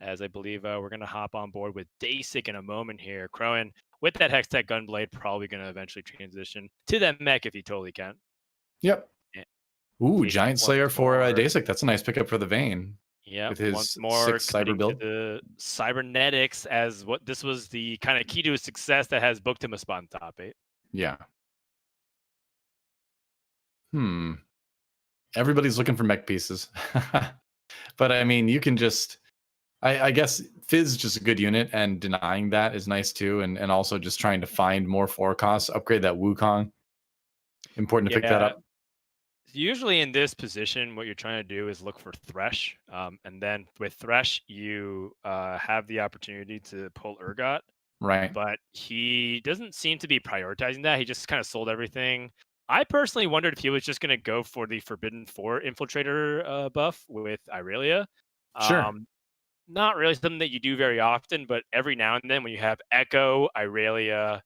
As I believe we're going to hop on board with Deisik in a moment here. Khroen, with that Hextech Gunblade, probably going to eventually transition to that mech if he totally can. Yep. Yeah. Ooh, Giant Slayer for Deisik. That's a nice pickup for the Vayne. Yeah, with his once more 6 cyber build. The Cybernetics as what this was the kind of key to his success that has booked him a spot in top 8. Yeah. Everybody's looking for mech pieces. But I mean, you can just I guess Fizz is just a good unit, and denying that is nice too, and also just trying to find more 4 costs, upgrade that Wukong. Important to pick that up. Usually in this position, what you're trying to do is look for Thresh, and then with Thresh, you have the opportunity to pull Urgot. Right. But he doesn't seem to be prioritizing that. He just kind of sold everything. I personally wondered if he was just going to go for the Forbidden 4 Infiltrator buff with Irelia. Sure. Not really something that you do very often, but every now and then when you have Echo, Irelia,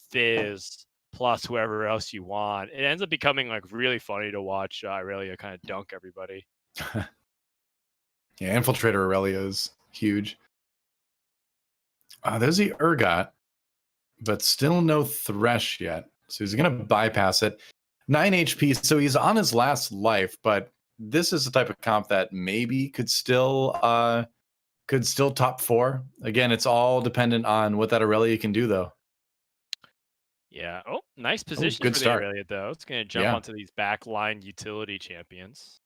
Fizz, plus whoever else you want, it ends up becoming really funny to watch Irelia kind of dunk everybody. Yeah, Infiltrator Irelia is huge. There's the Urgot, but still no Thresh yet. So he's going to bypass it. 9 HP, so he's on his last life, but this is the type of comp that maybe could still top 4. Again, it's all dependent on what that Aurelia can do, though. Yeah. Oh, nice Oh, position good for the start. Aurelia, though. It's going to jump Yeah. onto these backline utility champions.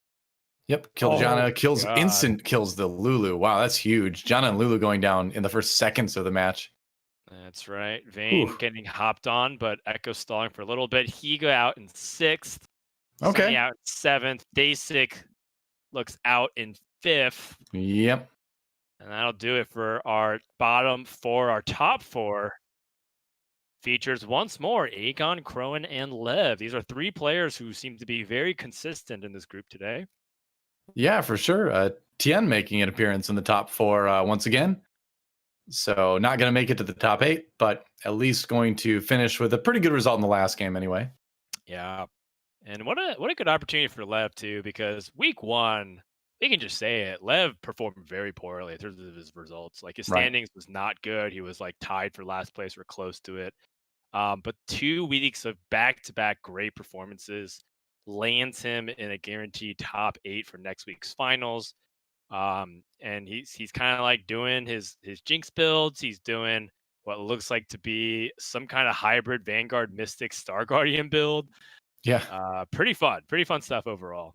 Yep. Killed Oh, Janna. Kills God. instant kills the Lulu. Wow, that's huge. Janna and Lulu going down in the first seconds of the match. That's right. Vayne Ooh. getting hopped on, but Echo stalling for a little bit. Higa out in 6th. Okay. Sunny out in 7th. Deisik looks out in 5th. Yep. And that'll do it for our bottom 4. Our top 4 features once more Agon, Khroen, and Lev. These are 3 players who seem to be very consistent in this group today. Yeah, for sure. Tien making an appearance in the top 4 once again. So not going to make it to the top 8, but at least going to finish with a pretty good result in the last game anyway. Yeah. And what a good opportunity for Lev too, because week 1, we can just say it. Lev performed very poorly in terms of his results. Like his standings was not good. He was like tied for last place or close to it. But 2 weeks of back-to-back great performances lands him in a guaranteed top 8 for next week's finals. And he's kind of like doing his Jinx builds. He's doing what looks like to be some kind of hybrid Vanguard Mystic Star Guardian build. Yeah. Pretty fun stuff overall.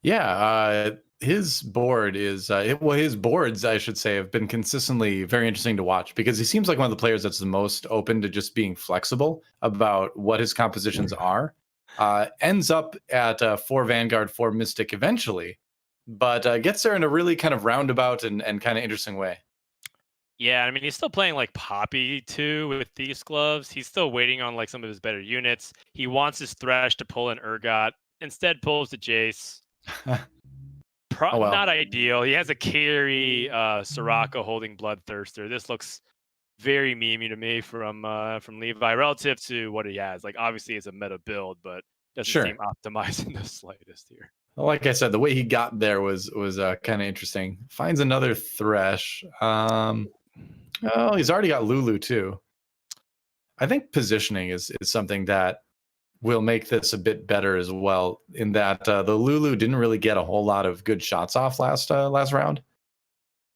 Yeah, his board is his boards, I should say, have been consistently very interesting to watch because he seems like one of the players that's the most open to just being flexible about what his compositions are. Ends up at 4 Vanguard, 4 Mystic eventually, but gets there in a really kind of roundabout and kind of interesting way. Yeah, I mean, he's still playing like Poppy too with these gloves. He's still waiting on like some of his better units. He wants his Thresh to pull an Urgot. Instead, pulls the Jace. Oh, well. Not ideal. He has a carry Soraka holding Bloodthirster. This looks very memey to me from Levi relative to what he has. Like obviously it's a meta build, but doesn't seem optimized in the slightest here. Well, like I said, the way he got there was kind of interesting. Finds another Thresh. Oh, he's already got Lulu too. I think positioning is something that will make this a bit better as well. In that the Lulu didn't really get a whole lot of good shots off last round.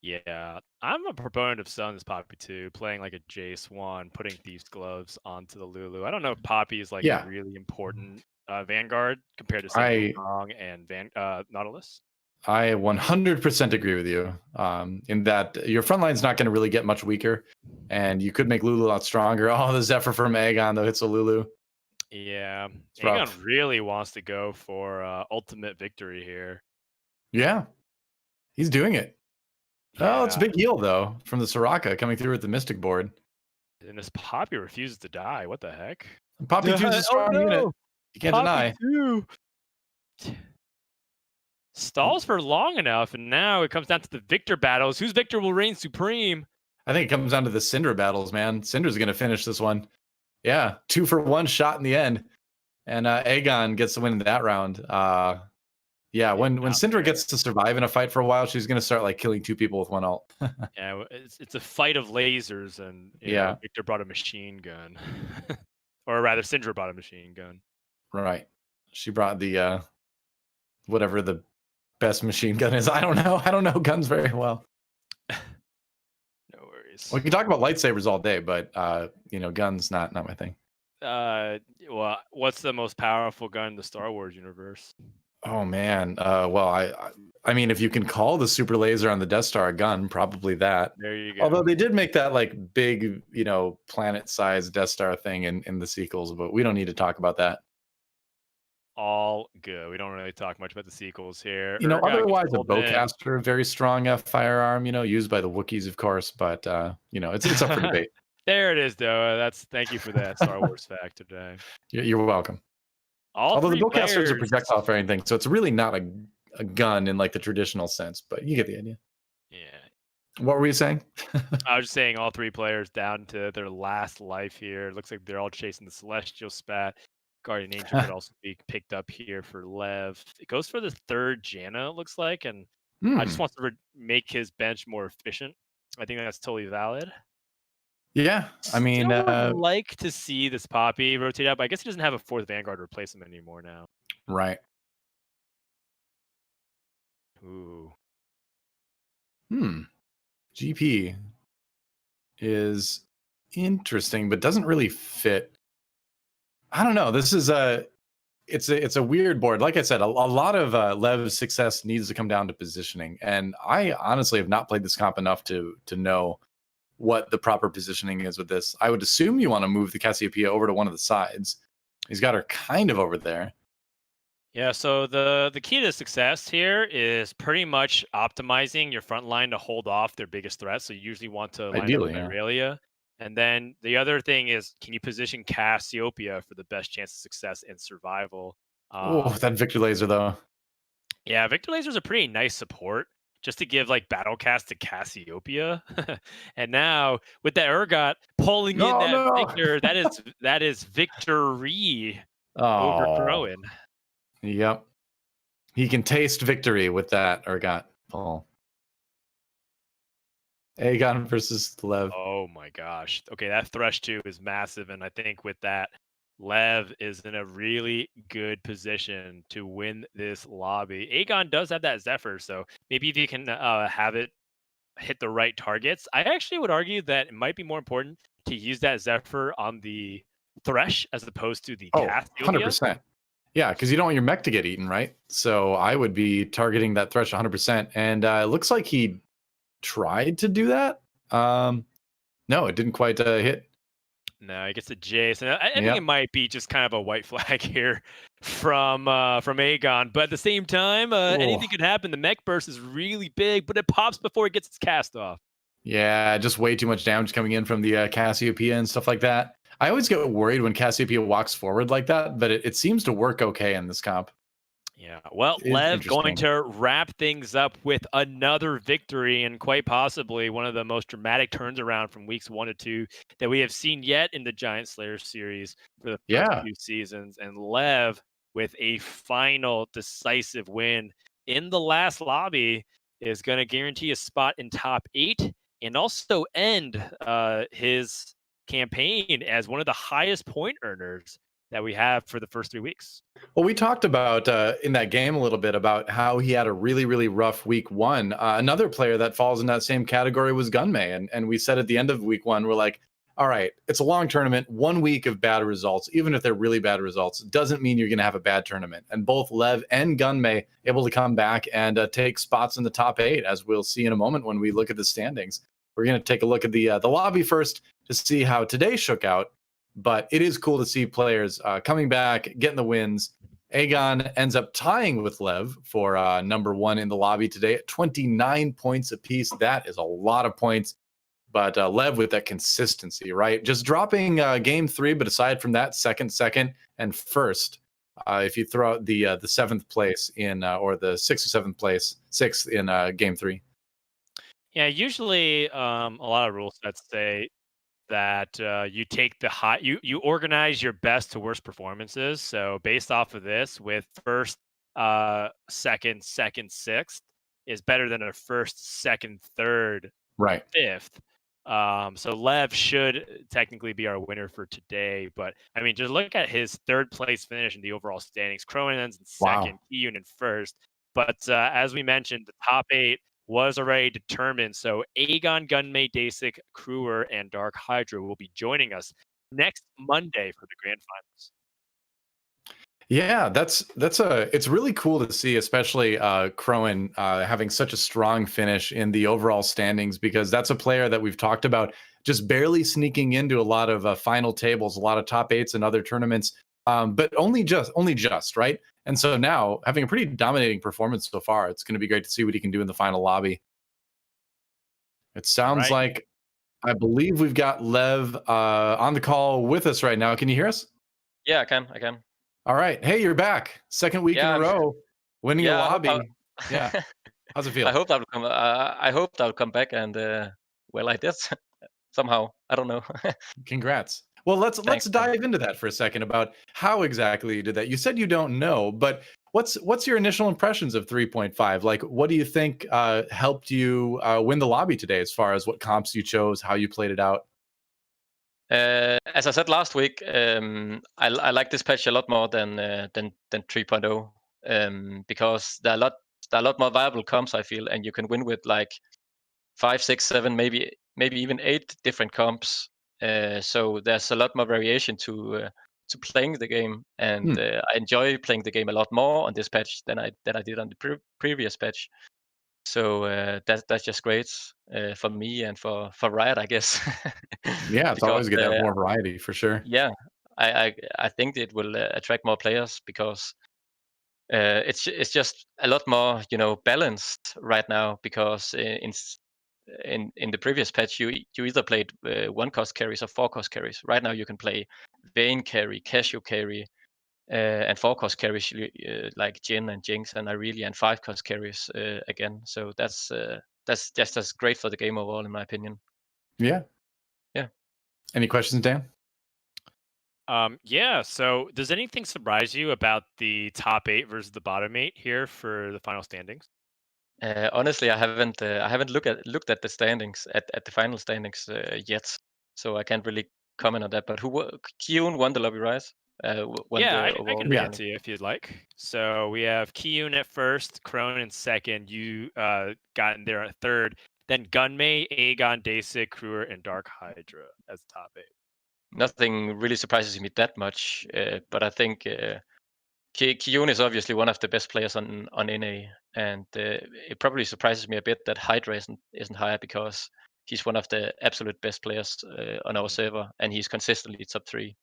Yeah, I'm a proponent of selling this Poppy too, playing like a Jace one, putting Thieves Gloves onto the Lulu. I don't know if Poppy is like a really important Vanguard compared to say Wukong and Nautilus. I 100% agree with you in that your front line's not going to really get much weaker, and you could make Lulu a lot stronger. Oh, the Zephyr from Agon, though, hits a Lulu. Yeah, Agon really wants to go for ultimate victory here. Yeah, he's doing it. Yeah. Oh, it's a big heal, though, from the Soraka coming through with the Mystic board. And this Poppy refuses to die. What the heck? Poppy 2 is a strong unit. You can't deny. 2 stalls for long enough, and now it comes down to the Victor battles. Whose Victor will reign supreme? I think it comes down to the Syndra battles, man. Syndra's going to finish this one. Yeah, 2 for 1 shot in the end. And Agon gets the win in that round. Yeah, when Syndra gets to survive in a fight for a while, she's going to start like killing 2 people with 1 ult. Yeah, it's a fight of lasers, and you know, Victor brought a machine gun. Or rather, Syndra brought a machine gun. Right. She brought the whatever the best machine gun is. I don't know. I don't know guns very well. No worries. We can talk about lightsabers all day, but you know, guns not my thing. Well, what's the most powerful gun in the Star Wars universe? Oh man. Well, I mean, if you can call the super laser on the Death Star a gun, probably that. There you go. Although they did make that like big, you know, planet-sized Death Star thing in the sequels, but we don't need to talk about that. All good. We don't really talk much about the sequels here. You know, otherwise a bowcaster, very strong firearm, you know, used by the Wookiees, of course, but you know, it's up for debate. There it is, though. Thank you for that Star Wars fact today. You're welcome. Although the bowcaster is a projectile for anything, so it's really not a gun in like the traditional sense, but you get the idea. Yeah. What were you saying? I was just saying all 3 players down to their last life here. It looks like they're all chasing the Celestial Spat. Guardian Angel could also be picked up here for Lev. It goes for the 3rd Janna, it looks like, and I just want to make his bench more efficient. I think that's totally valid. Yeah, I mean, I would like to see this Poppy rotate out, but I guess he doesn't have a 4th Vanguard to replace him anymore now. Right. Ooh. GP is interesting, but doesn't really fit. I don't know. This is it's a weird board. Like I said, a lot of Lev's success needs to come down to positioning, and I honestly have not played this comp enough to know what the proper positioning is with this. I would assume you want to move the Cassiopeia over to one of the sides. He's got her kind of over there. Yeah, so the key to success here is pretty much optimizing your front line to hold off their biggest threats. So you usually want to line up Ideally, with yeah. Irelia. And then the other thing is, can you position Cassiopeia for the best chance of success and survival? Oh, that Victor Laser though. Yeah, Victor Laser is a pretty nice support just to give like battle cast to Cassiopeia. And now with that Urgot pulling in No, that no. Victor, that is victory over Oh, Khroen. yep. He can taste victory with that Urgot pull. Agon versus Lev. Oh my gosh. Okay, that Thresh 2 is massive, and I think with that, Lev is in a really good position to win this lobby. Agon does have that Zephyr, so maybe if you can have it hit the right targets. I actually would argue that it might be more important to use that Zephyr on the Thresh as opposed to the Oh, Cassiopeia. 100%. Yeah, because you don't want your mech to get eaten, right? So I would be targeting that Thresh 100%. And it looks like he tried to do that. No, it didn't quite hit. No, he gets a Jace, and I think it Yep. might be just kind of a white flag here from Agon. But at the same time, anything could happen. The mech burst is really big, but it pops before it gets its cast off. Yeah, just way too much damage coming in from the Cassiopeia and stuff like that. I always get worried when Cassiopeia walks forward like that, but it seems to work okay in this comp. Yeah, well, It's Lev going interesting. to wrap things up with another victory and quite possibly one of the most dramatic turns around from weeks 1 to 2 that we have seen yet in the Giant Slayer series for the first Yeah. 2 seasons. And Lev with a final decisive win in the last lobby is going to guarantee a spot in top 8 and also end his campaign as one of the highest point earners that we have for the first 3 weeks. Well, we talked about in that game a little bit about how he had a really, really rough week 1. Another player that falls in that same category was Gunmay. And we said at the end of week 1, we're like, all right, it's a long tournament. 1 week of bad results, even if they're really bad results, doesn't mean you're going to have a bad tournament. And both Lev and Gunmay able to come back and take spots in the top 8, as we'll see in a moment when we look at the standings. We're going to take a look at the lobby first to see how today shook out. But it is cool to see players coming back, getting the wins. Agon ends up tying with Lev for number 1 in the lobby today at 29 points apiece. That is a lot of points. But Lev with that consistency, right? Just dropping game 3, but aside from that, second, and first. If you throw out the 7th place in, or the 6th or 7th place, 6th in game 3. Yeah, usually a lot of rule sets say that you take the high, you organize your best to worst performances. So based off of this, with first, second, sixth is better than a first, second, third, Right. fifth. So Lev should technically be our winner for today. But I mean, just look at his third place finish in the overall standings. Khroen ends in second, Wow. Khroen in first. But as we mentioned, the top 8 was already determined. So Agon, Gunmay, Deisik, Khroen, and Dark Hydra will be joining us next Monday for the grand finals. Yeah, it's really cool to see, especially Khroen having such a strong finish in the overall standings, because that's a player that we've talked about just barely sneaking into a lot of final tables, a lot of top 8s and other tournaments, but only just right. And so now having a pretty dominating performance so far, it's going to be great to see what he can do in the final lobby. It sounds Right. like, I believe we've got Lev on the call with us right now. Can you hear us? Yeah, I can. All right. Hey, you're back. Second week in a row, winning a Yeah, lobby. Yeah. How's it feel? I hope that will come. I hope that will come back and well, I did somehow. I don't know. Congrats. Well, let's Thanks. dive into that for a second about how exactly you did that. You said you don't know, but what's your initial impressions of 3.5? Like, what do you think helped you win the lobby today, as far as what comps you chose, how you played it out? As I said last week, I like this patch a lot more than 3.0, because there are a lot there are a lot more viable comps, I feel, and you can win with like 5, 6, 7, maybe even 8 different comps. So there's a lot more variation to playing the game, and I enjoy playing the game a lot more on this patch than I did on the previous patch. So that's just great for me and for Riot, I guess. Yeah, it's Because always good to have more variety for sure. yeah, I think it will attract more players because it's just a lot more balanced right now, because in the previous patch you either played 1 cost carries or 4 cost carries. Right now you can play Vayne carry, Casio carry, and 4 cost carries like Jhin and Jinx and Irelia, and 5 cost carries again. So that's just as great for the game overall, in my opinion. Yeah. Yeah. Any questions, Dan? Yeah. So, does anything surprise you about the top 8 versus the bottom 8 here for the final standings? Honestly, I haven't looked at the standings at the final standings yet, so I can't really comment on that. But Khroen won the lobby, right? Won Yeah, the I overall can read it standing. to you if you'd like. So we have Khroen at first, Khroen in second. You got in there at third. Then Gunmay, Agon, Deisik, Khroen, and Dark Hydra as the top 8. Nothing really surprises me that much, but I think Khroen is obviously one of the best players on NA, and it probably surprises me a bit that Hydra isn't higher, because he's one of the absolute best players on our server, and he's consistently top 3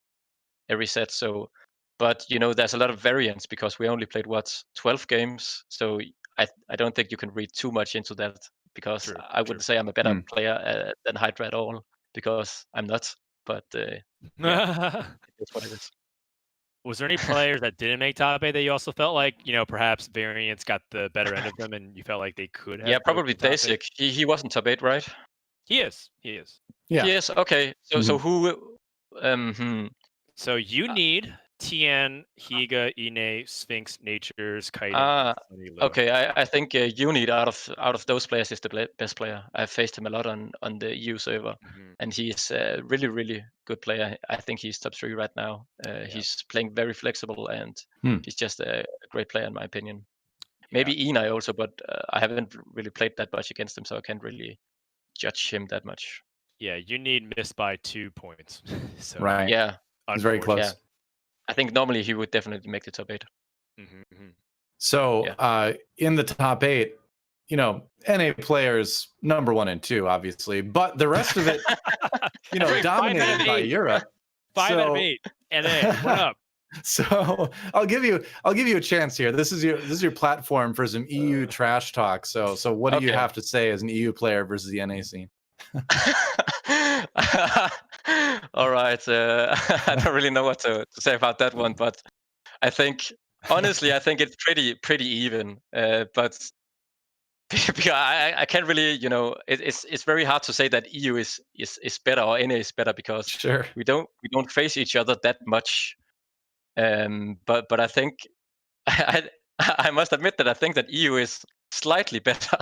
every set. So, but there's a lot of variance because we only played 12 games, so I don't think you can read too much into that, because True, I wouldn't say I'm a better player than Hydra at all, because I'm not. But yeah, that's what it is. Was there any players that didn't make top 8 that you also felt like, perhaps variance got the better end of them and you felt like they could have Yeah, broken probably top 8? Deisik. He wasn't top 8, right? He is. He is. Yeah. Yes. Okay. So who? So you need Tien, Higa, Inay, Sphinx, Natures, Kiting, Sunny, Lua. Okay. I think Unit out of those players is the best player. I've faced him a lot on the EU server, and he's a really, really good player. I think he's top 3 right now. He's playing very flexible, and he's just a great player in my opinion. Maybe Inay also, but I haven't really played that much against him, so I can't really judge him that much. Yeah, you need missed by 2 points. So Right. Yeah, He's very close. Yeah. I think normally he would definitely make the top 8. So in the top 8, NA players number 1 and 2, obviously, but the rest of it, dominated by Europe. 5 out of 8. NA, what up? So I'll give you a chance here. This is your platform for some EU trash talk. So what do you have to say as an EU player versus the NA scene? All right. I don't really know what to say about that one, but I think honestly, I think it's pretty even. But because I can't really, it's very hard to say that EU is better or NA is better, because we don't face each other that much. But I think I must admit that I think that EU is slightly better.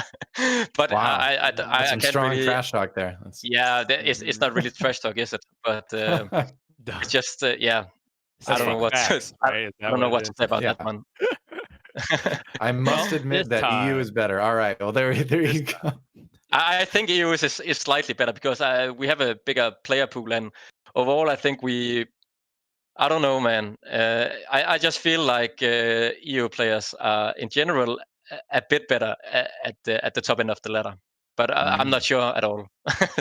But wow. I some can't strong really, trash talk there. it's not really trash talk, is it? But it's just I don't know what facts, I don't know what to say about that one. I must admit that EU is better. All right. Well, there you go. I think EU is slightly better, because we have a bigger player pool, and overall I think I don't know, man. I just feel like EU players are in general a bit better at the top end of the ladder, but I'm not sure at all.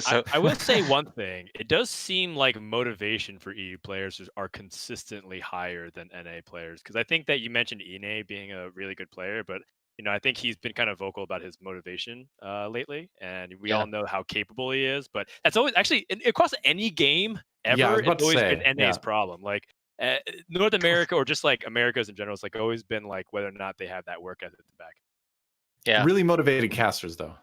So I will say one thing: it does seem like motivation for EU players are consistently higher than NA players. Because I think that you mentioned Inay being a really good player, but I think he's been kind of vocal about his motivation lately, and we all know how capable he is. But that's always actually across any game ever. It's always been NA's problem. Like North America, or just like Americas in general, it's like always been like whether or not they have that work ethic at the back. Yeah, really motivated casters though.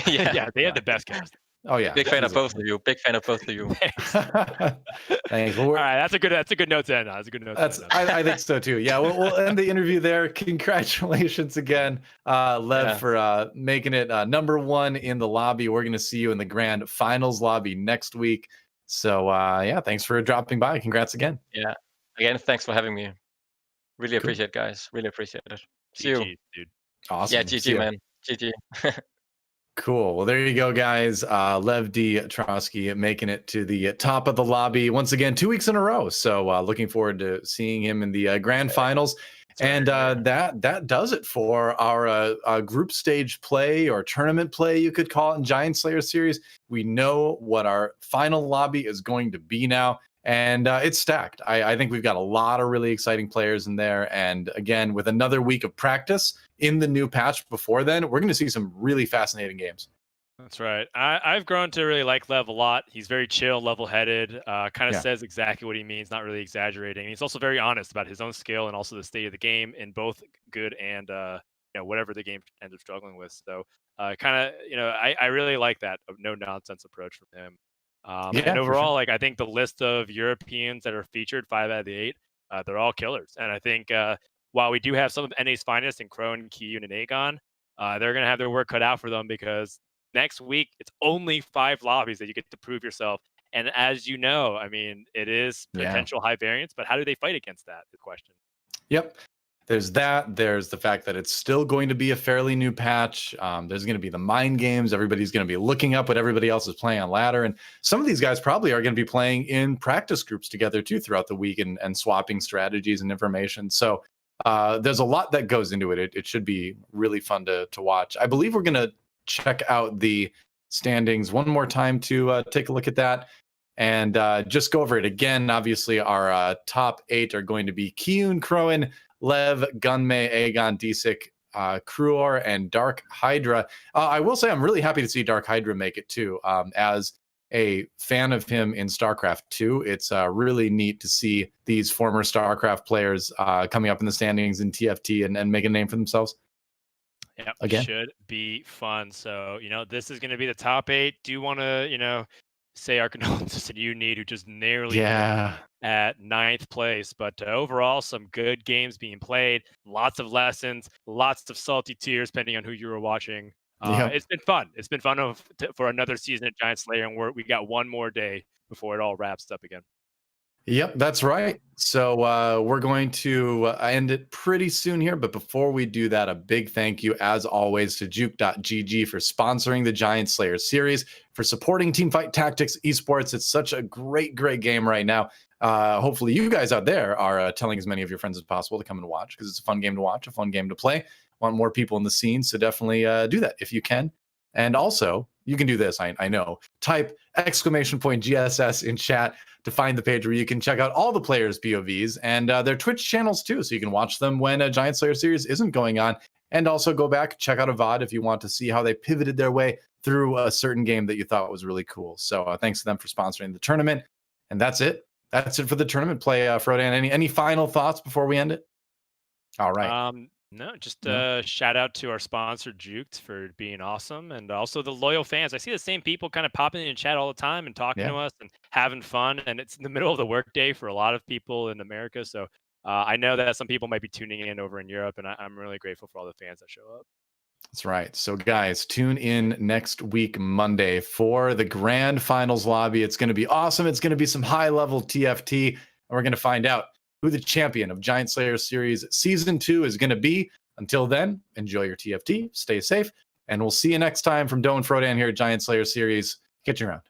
Yeah, they have the best cast. Oh yeah, big fan of both of you. Big fan of both of you. Thanks. All right, that's a good note to end on. That's a good note. I think so too. Yeah, we'll end the interview there. Congratulations again, Lev, for making it number 1 in the lobby. We're gonna see you in the grand finals lobby next week. So thanks for dropping by. Congrats again. Yeah, again, thanks for having me. Really appreciate it, guys. Really appreciate it. See you, dude. Awesome. Yeah, GG, man. GG. Cool. Well, there you go, guys. Lev D Trotskij making it to the top of the lobby once again, 2 weeks in a row. So looking forward to seeing him in the grand finals. And that does it for our group stage play or tournament play, you could call it, in Giant Slayer series. We know what our final lobby is going to be now, and it's stacked. I think we've got a lot of really exciting players in there. And again, with another week of practice in the new patch before then, we're going to see some really fascinating games. That's right. I've grown to really like Lev a lot. He's very chill, level-headed, kind of Yeah. says exactly what he means, not really exaggerating. He's also very honest about his own skill and also the state of the game in both good and whatever the game ends up struggling with. So kind of, I really like that no-nonsense approach from him. Yeah, And for overall, sure. like I think the list of Europeans that are featured, 5 out of the 8, they're all killers. And I think while we do have some of NA's finest in Khroen, Khroen, and Agon, they're going to have their work cut out for them because next week it's only 5 lobbies that you get to prove yourself. And as you know, I mean, it is Yeah. potential high variance, but how do they fight against that? The question. Yep. There's that. There's the fact that it's still going to be a fairly new patch. There's going to be the mind games. Everybody's going to be looking up what everybody else is playing on ladder. And some of these guys probably are going to be playing in practice groups together too throughout the week and swapping strategies and information. So there's a lot that goes into it. It should be really fun to watch. I believe we're going to check out the standings one more time to take a look at that and just go over it again. Obviously, our top 8 are going to be Khroen, Khroen, Lev, Gunmei, Agon, Deisik, Khroen, and Dark Hydra. I will say I'm really happy to see Dark Hydra make it too. As a fan of him in StarCraft 2, it's really neat to see these former StarCraft players coming up in the standings in TFT and make a name for themselves. Yeah, Again. should be fun. So, this is going to be the top 8. Do you want to, say our condolences to you, Need, who just narrowly Yeah. at 9th place. But overall, some good games being played, lots of lessons, lots of salty tears, depending on who you were watching. Yep. It's been fun. It's been fun for another season of Giant Slayer, and we got one more day before it all wraps up again. Yep, that's right. So we're going to end it pretty soon here. But before we do that, a big thank you, as always, to Juke.gg for sponsoring the Giant Slayer series, for supporting Teamfight Tactics Esports. It's such a great game right now. Hopefully you guys out there are telling as many of your friends as possible to come and watch, because it's a fun game to watch, a fun game to play. Want more people in the scene, so definitely do that if you can. And also, you can do this, I know. Type !GSS in chat to find the page where you can check out all the players' POVs and their Twitch channels too, so you can watch them when a Giant Slayer series isn't going on. And also go back, check out a VOD if you want to see how they pivoted their way through a certain game that you thought was really cool. So thanks to them for sponsoring the tournament. And that's it. That's it for the tournament play, Frodan. Any final thoughts before we end it? All right. No, just shout out to our sponsor, Juked, for being awesome, and also the loyal fans. I see the same people kind of popping in chat all the time and talking to us and having fun, and it's in the middle of the workday for a lot of people in America. So I know that some people might be tuning in over in Europe, and I'm really grateful for all the fans that show up. That's right. So guys, tune in next week, Monday, for the grand finals lobby. It's going to be awesome. It's going to be some high-level TFT, and we're going to find out who the champion of Giant Slayer Series Season 2 is going to be. Until then, enjoy your TFT, stay safe, and we'll see you next time from DoA and Frodan here at Giant Slayer Series. Catch you around.